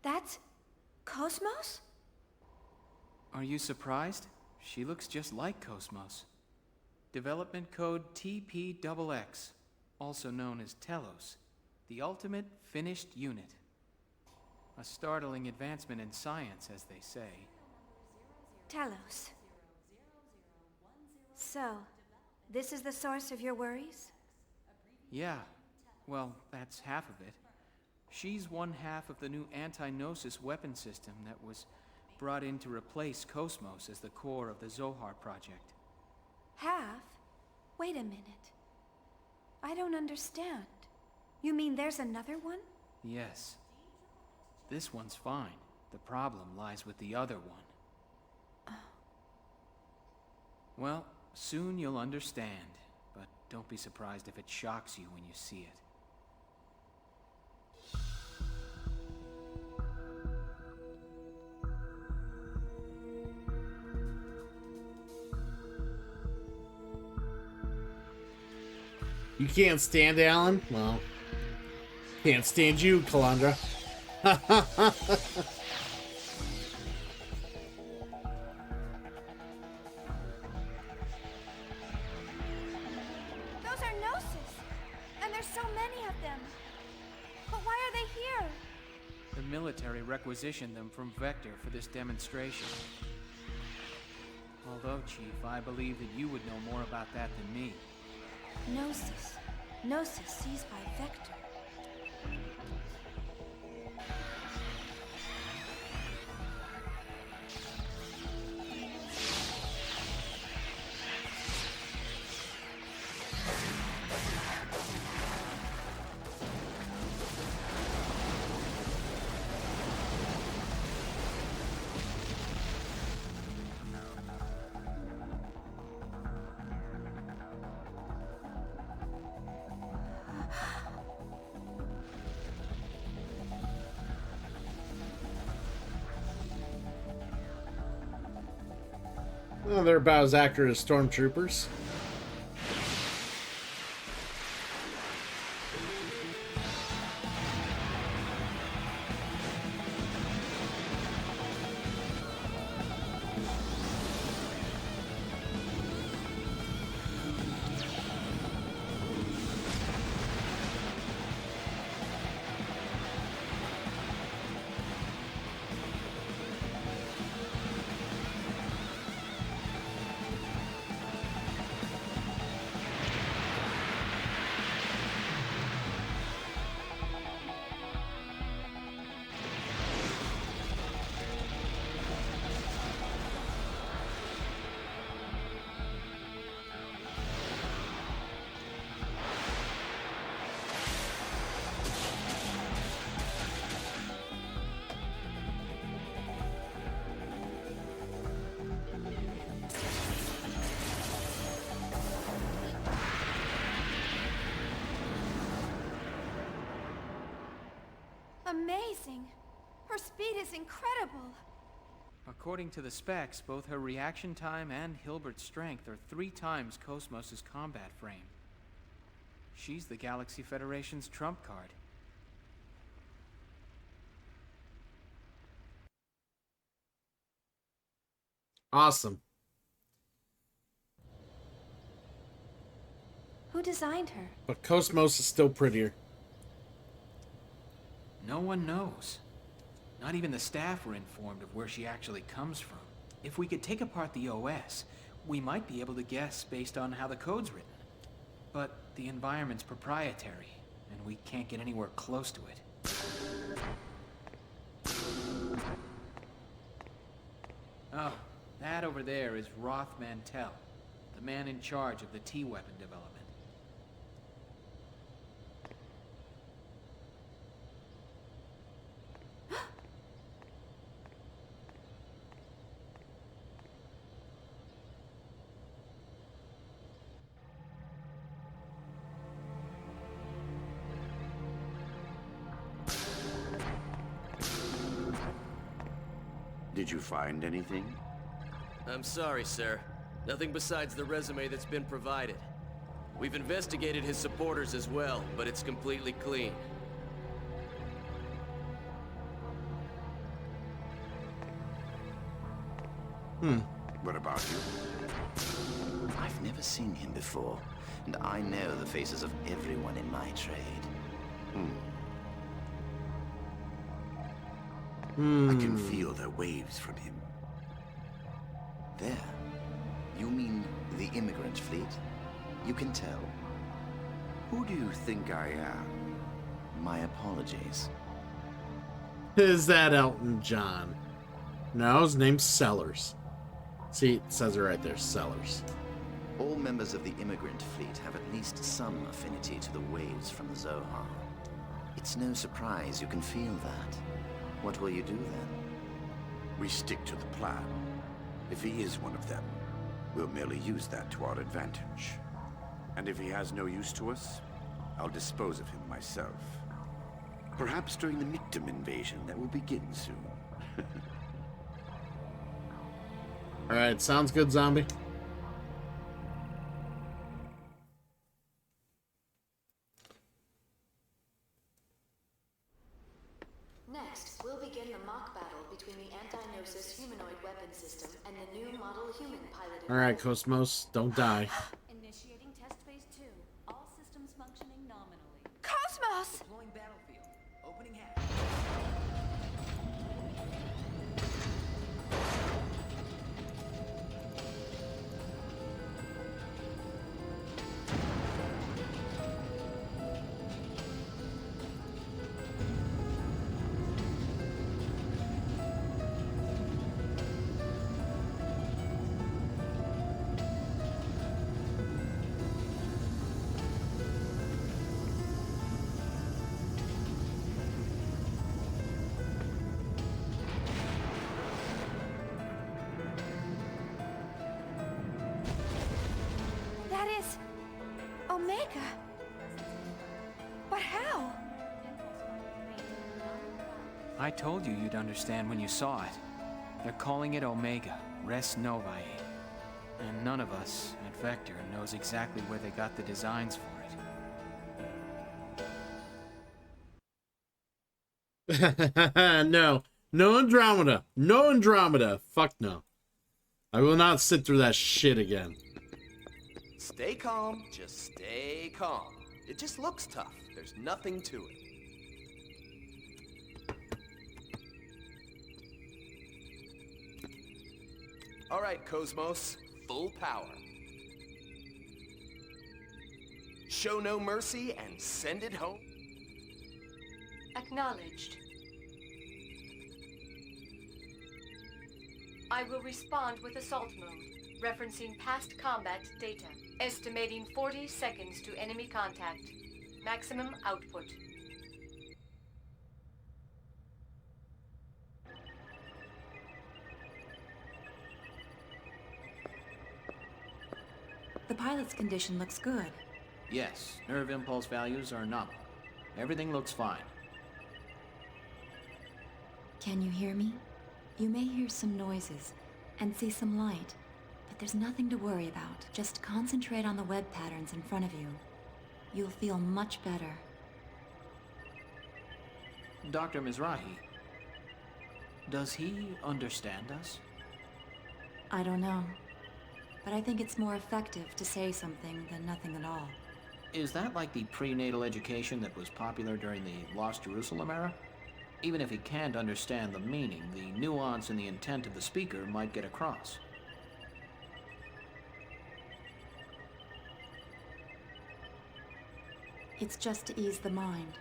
That's Cosmos? Are you surprised? She looks just like Cosmos. Development code TPXX, also known as Telos, the ultimate finished unit. A startling advancement in science, as they say. Telos. So, this is the source of your worries? Yeah, well, that's half of it. She's one half of the new anti-Gnosis weapon system that was brought in to replace Cosmos as the core of the Zohar project. Half? Wait a minute. I don't understand. You mean there's another one? Yes. This one's fine. The problem lies with the other one. Well, soon you'll understand, but don't be surprised if it shocks you when you see it. You can't stand Alan? Well, can't stand you, Calandra. Those are Gnosis! And there's so many of them! But why are they here? The military requisitioned them from Vector for this demonstration. Although, Chief, I believe that you would know more about that than me. Gnosis. Gnosis seized by Vector. Well, they're about as accurate as stormtroopers. Amazing. Her speed is incredible. According to the specs, both her reaction time and Hilbert's strength are 3 times Cosmos' combat frame. She's the Galaxy Federation's trump card. Awesome. Who designed her? But Cosmos is still prettier. No one knows. Not even the staff were informed of where she actually comes from. If we could take apart the OS, we might be able to guess based on how the code's written. But the environment's proprietary, and we can't get anywhere close to it. Oh, that over there is Roth Mantell, the man in charge of the T-weapon development. Did you find anything? I'm sorry, sir. Nothing besides the resume that's been provided. We've investigated his supporters as well, but it's completely clean. What about you? I've never seen him before, and I know the faces of everyone in my trade. I can feel the waves from him. There. You mean the immigrant fleet? You can tell. Who do you think I am? My apologies. Is that Elton John? No, his name's Sellers. See, it says it right there, Sellers. All members of the immigrant fleet have at least some affinity to the waves from the Zohar. It's no surprise you can feel that. What will you do then? We stick to the plan. If he is one of them, we'll merely use that to our advantage. And if he has no use to us, I'll dispose of him myself. Perhaps during the Mictum invasion that will begin soon. Alright, sounds good, zombie. Next, we'll begin the mock battle between the anti-Gnosis humanoid weapon system and the new model human piloted. Alright, Cosmos, don't die. Initiating test phase 2. All systems functioning nominally. Cosmos! Deploying battlefield. Opening hatch. That is... Omega. But how? I told you you'd understand when you saw it. They're calling it Omega, Res Novae. And none of us at Vector knows exactly where they got the designs for it. No. No Andromeda. No Andromeda. Fuck no. I will not sit through that shit again. Stay calm. Just stay calm. It just looks tough. There's nothing to it. All right, Cosmos. Full power. Show no mercy and send it home. Acknowledged. I will respond with assault mode, referencing past combat data. Estimating 40 seconds to enemy contact. Maximum output. The pilot's condition looks good. Yes, nerve impulse values are nominal. Everything looks fine. Can you hear me? You may hear some noises and see some light, but there's nothing to worry about. Just concentrate on the web patterns in front of you. You'll feel much better. Dr. Mizrahi, does he understand us? I don't know, but I think it's more effective to say something than nothing at all. Is that like the prenatal education that was popular during the Lost Jerusalem era? Even if he can't understand the meaning, the nuance and the intent of the speaker might get across. It's just to ease the mind.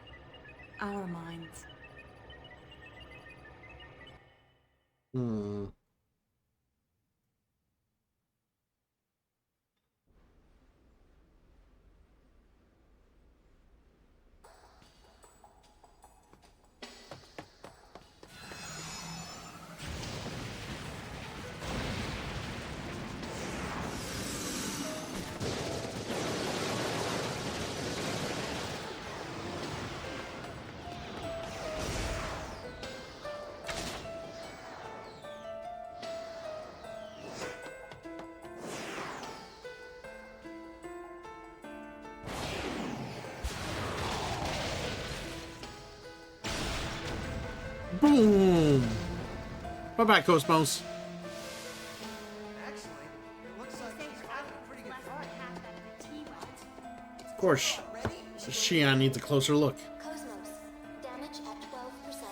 Our minds. Boom! Bye bye, Cosmos. Of course, Xi'an needs a closer look. Cosmos, damage at 12%.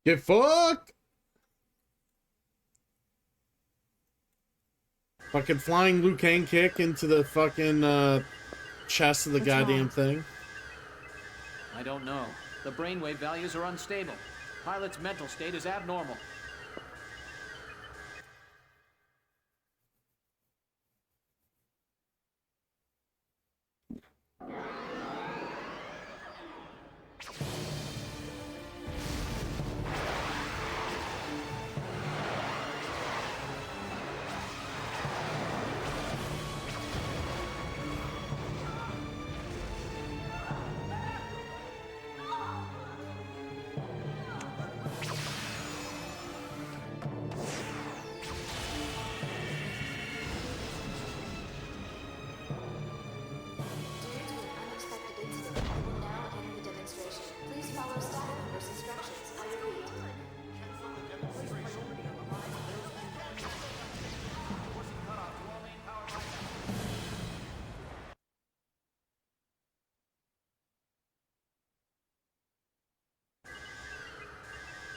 Get fucked! Fucking flying Liu Kang kick into the fucking chest of the goddamn thing. I don't know. The brainwave values are unstable. Pilot's mental state is abnormal.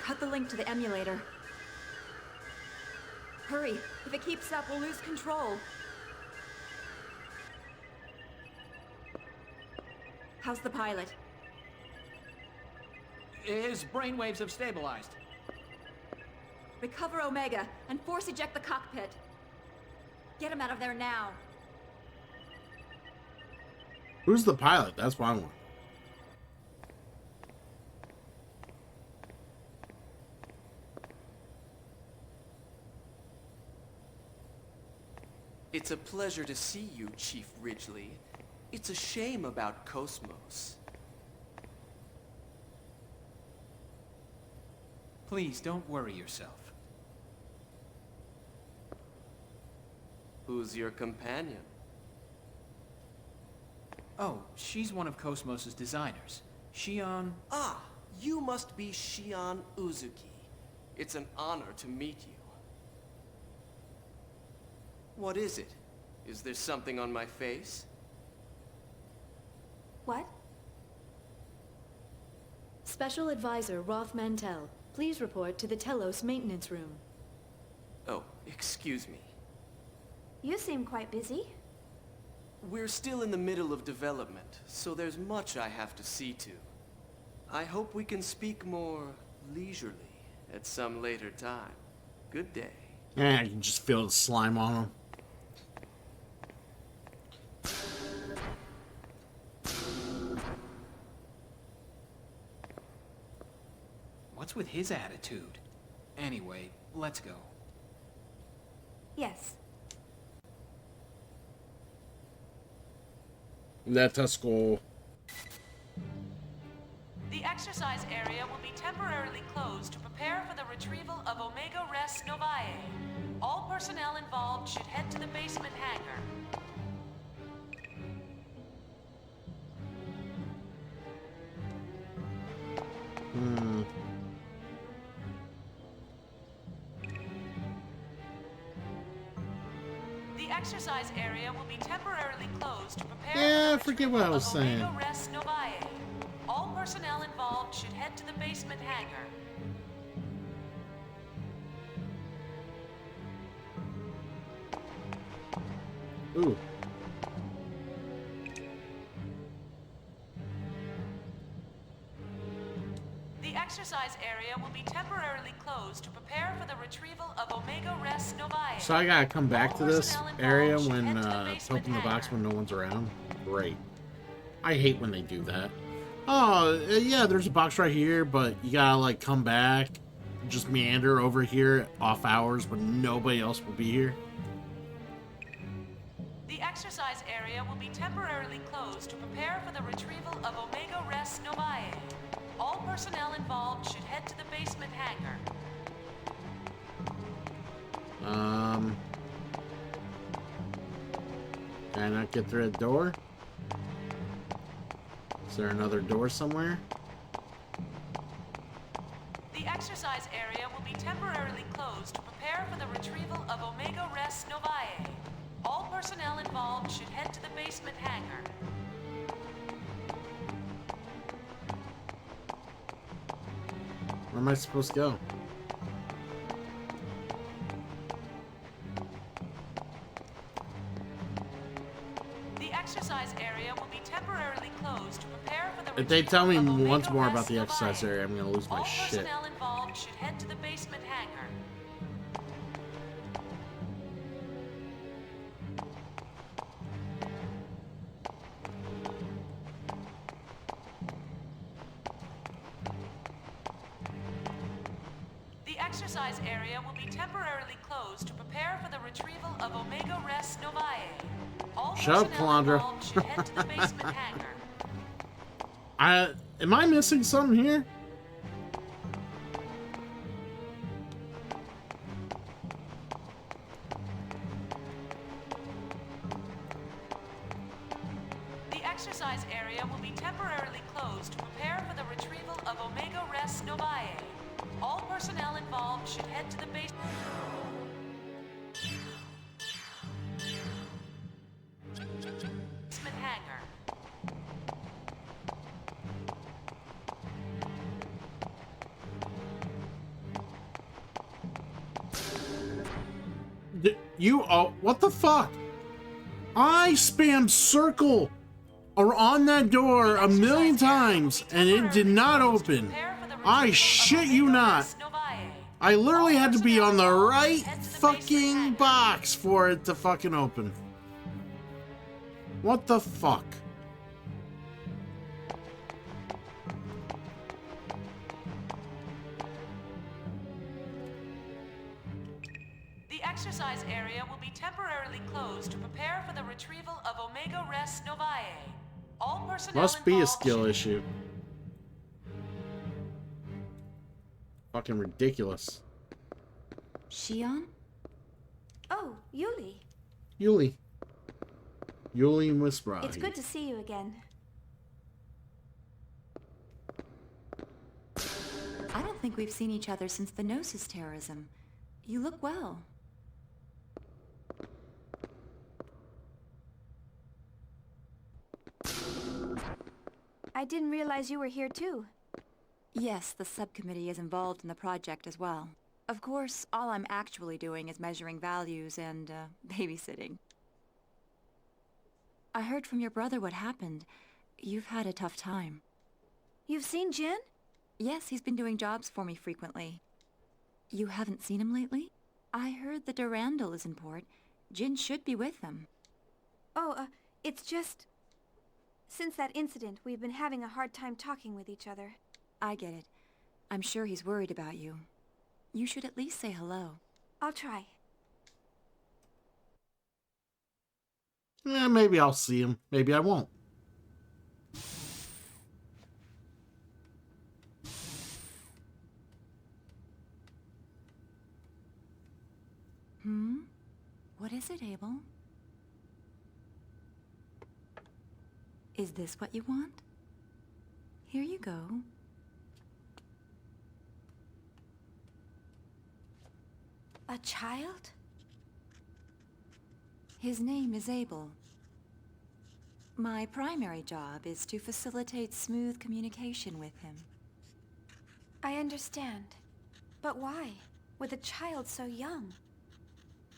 Cut the link to the emulator. Hurry! If it keeps up, we'll lose control. How's the pilot? His brainwaves have stabilized. Recover Omega and force eject the cockpit. Get him out of there now. Who's the pilot? That's what I want. It's a pleasure to see you, Chief Ridgely. It's a shame about Cosmos. Please don't worry yourself. Who's your companion? Oh, she's one of Cosmos' designers. Shion... Ah, you must be Shion Uzuki. It's an honor to meet you. What is it? Is there something on my face? What? Special Advisor Roth Mantell, please report to the Telos maintenance room. Oh, excuse me. You seem quite busy. We're still in the middle of development, so there's much I have to see to. I hope we can speak more leisurely at some later time. Good day. Yeah, I can just feel the slime on him. What's with his attitude? Anyway, let's go. Yes. Let us go. The exercise area will be temporarily closed to prepare for the retrieval of Omega Res Novae. All personnel involved should head to the basement hangar. The exercise area will be temporarily closed to prepare Yeah, I for the forget what I was retrieval saying. of Omega Res Novae. All personnel involved should head to the basement hangar. Ooh. The exercise area will be temporarily closed to prepare for the retrieval of Omega Res Novae. So I gotta come back to this Personnel involved area should when head to the basement open the box hangar. when no one's around. Great. I hate when they do that. Oh, yeah, there's a box right here, but you gotta, like, come back, just meander over here off hours when nobody else will be here. The exercise area will be temporarily closed to prepare for the retrieval of Omega Res Novae. All personnel involved should head to the basement hangar. Can I not get through the door? Is there another door somewhere? The exercise area will be temporarily closed to prepare for the retrieval of Omega Res Novae. All personnel involved should head to the basement hangar. Where am I supposed to go? The exercise area will be temporarily closed to prepare for the If they tell me retrieval of once Omega more Res about the Novae. exercise area, I'm gonna lose my All shit. personnel involved should head to the basement hangar. The exercise area will be temporarily closed to prepare for the retrieval of Omega Res Novae. All Shut up, personnel Calandra. involved should head to the basement hangar. Am I missing something here? The exercise area will be temporarily closed to prepare for the retrieval of Omega Res Novae. All personnel involved should head to the basement hangar. What the fuck? I spammed circle or on that door a million times and it did not open. I shit you not. I literally had to be on the right fucking box for it to fucking open. What the fuck? The exercise area will be temporarily closed to prepare for the retrieval of Omega Res Novae. All personnel Must be a involved skill should- issue. Fucking ridiculous. Shion? Oh, Yuli. Yuli. Yuli Misbrahi. It's good to see you again. I don't think we've seen each other since the Gnosis terrorism. You look well. I didn't realize you were here too. Yes, the subcommittee is involved in the project as well. Of course, all I'm actually doing is measuring values and, babysitting. I heard from your brother what happened. You've had a tough time. You've seen Jin? Yes, he's been doing jobs for me frequently. You haven't seen him lately? I heard the Durandal is in port. Jin should be with them. Oh, it's just... Since that incident, we've been having a hard time talking with each other. I get it. I'm sure he's worried about you. You should at least say hello. I'll try. Maybe I'll see him. Maybe I won't. What is it, Abel? Is this what you want? Here you go. A child? His name is Abel. My primary job is to facilitate smooth communication with him. I understand. But why? With a child so young?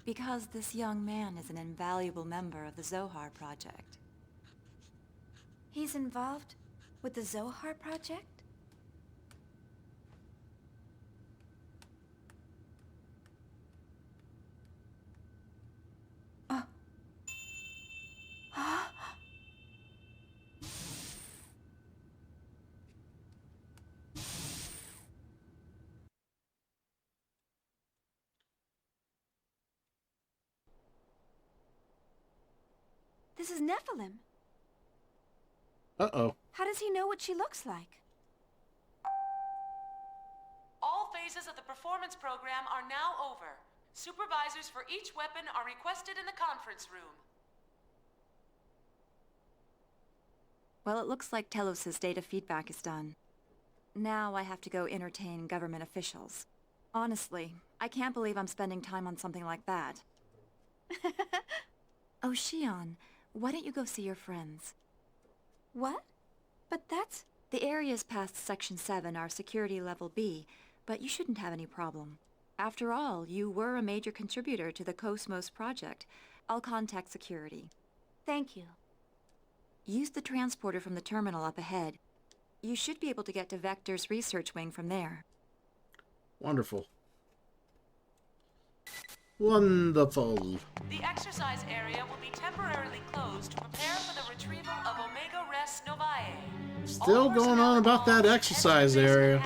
Because this young man is an invaluable member of the Zohar Project. He's involved with the Zohar Project? This is Nephilim. Uh-oh. How does he know what she looks like? All phases of the performance program are now over. Supervisors for each weapon are requested in the conference room. Well, it looks like Telos' data feedback is done. Now I have to go entertain government officials. Honestly, I can't believe I'm spending time on something like that. Oh, Shion, why don't you go see your friends? What? But that's... The areas past Section 7 are Security Level B, but you shouldn't have any problem. After all, you were a major contributor to the Cosmos project. I'll contact security. Thank you. Use the transporter from the terminal up ahead. You should be able to get to Vector's research wing from there. Wonderful. Wonderful. The exercise area will be temporarily closed to prepare for the retrieval of Omega Res Novae. Still going on about that exercise area.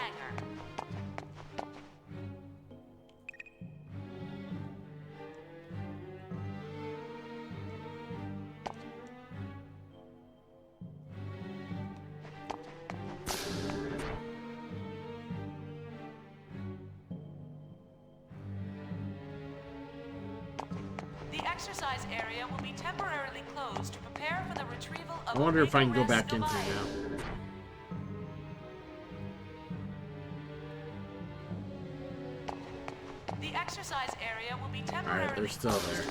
Exercise area will be temporarily closed to prepare for the retrieval of I wonder if I can go Omega back in Res here Novae. now. The exercise area will be temporarily Alright, they're still there.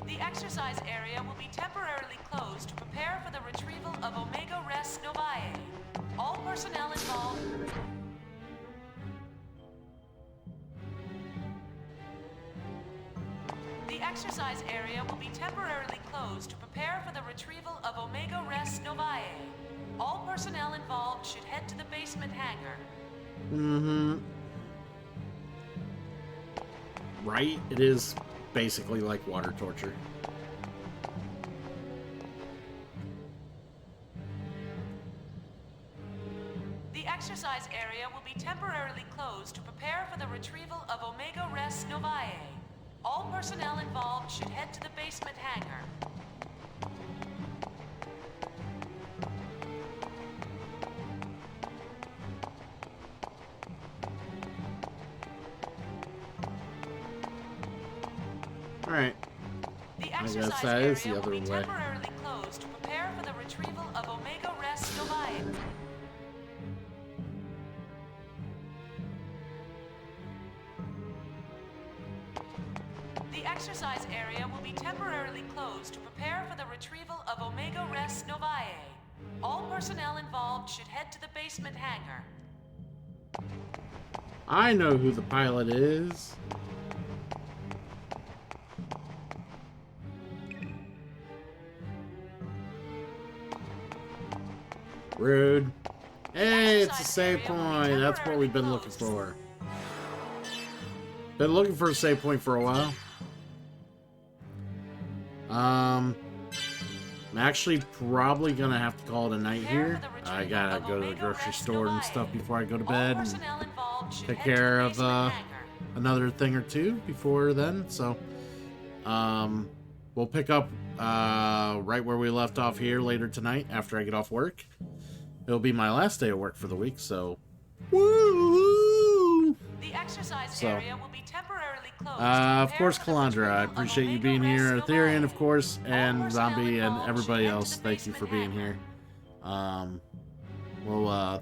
The exercise area will be temporarily closed to prepare for the retrieval of Omega Res Novae. All personnel involved... The exercise area will be temporarily closed to prepare for the retrieval of Omega Res Novae. All personnel involved should head to the basement hangar. Mm-hmm. Right? It is basically like water torture. The exercise area will be temporarily closed to prepare for the retrieval of Omega Res Novae. All personnel involved should head to the basement hangar. Alright. I guess that is the other way. Temporarily closed to prepare for the retrieval of Omega Res Novae. The exercise area will be temporarily closed to prepare for the retrieval of Omega Res Novae. All personnel involved should head to the basement hangar. I know who the pilot is. Rude. Hey, it's a save point. That's what we've been looking for. Been looking for a save point for a while. I'm actually probably gonna have to call it a night here. I gotta go to the grocery store and stuff before I go to bed and take care of another thing or two before then. So we'll pick up right where we left off here later tonight after I get off work. It'll be my last day of work for the week, so woo! The exercise area will be temporarily closed. Of course, Kalandra, I appreciate you being here. Ethereum, of course, and Zombie, and everybody else. Thank you for being here.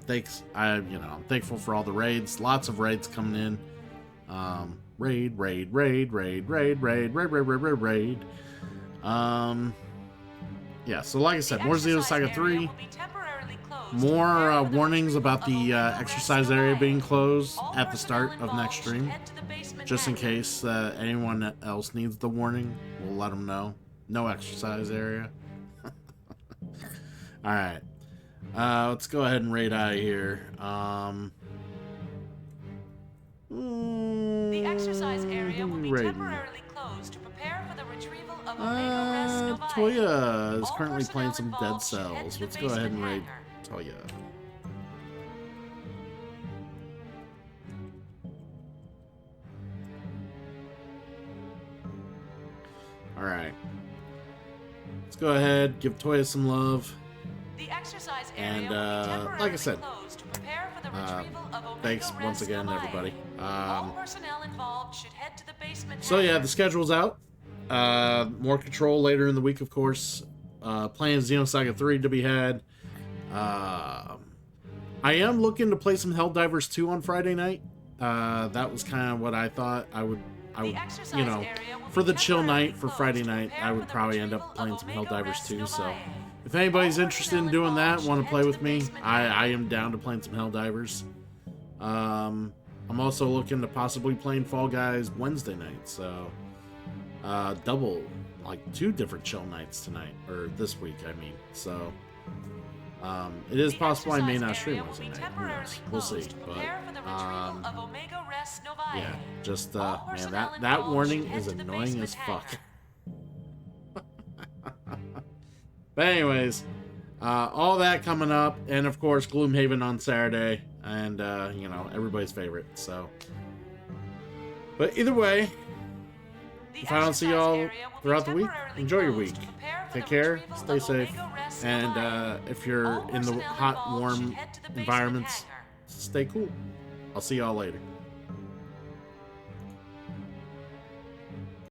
Thanks. I'm thankful for all the raids. Lots of raids coming in. Raid. Yeah. So, like I said, more Xenosaga 3. More warnings about the exercise area being closed at the start of next stream. Just in case anyone else needs the warning, we'll let them know. No exercise area. Alright. Let's go ahead and raid out of here. The exercise area will be temporarily closed to prepare for the retrieval of Omega Res Novae. Toya is currently playing some Dead Cells. Let's go ahead and raid Toya. Alright. Let's go ahead, give Toya some love. The exercise area And like I said, closed to prepare for the retrieval of Omega thanks Res once again, Novae. everybody. All personnel involved should head to the basement. So yeah, the schedule's out. More control later in the week, of course. Playing Xenosaga 3 to be had. I am looking to play some Helldivers 2 on Friday night. That was kind of what I thought I would, you know, for the chill night for Friday night, I would probably end up playing some Helldivers 2. So if anybody's interested in doing that, want to play with me, I am down to playing some Helldivers. I'm also looking to possibly playing Fall Guys Wednesday night. So double, like 2 different chill nights tonight, or this week, I mean. So it is possible I may not stream Wednesday night. Who knows? We'll see. But yeah, just man, that warning is annoying as fuck. But anyways, all that coming up, and of course Gloomhaven on Saturday, and you know, everybody's favorite. So, but either way, if I don't see y'all throughout the week, enjoy your week. Take care, stay safe, and if you're in the hot, warm environments, stay cool. I'll see y'all later.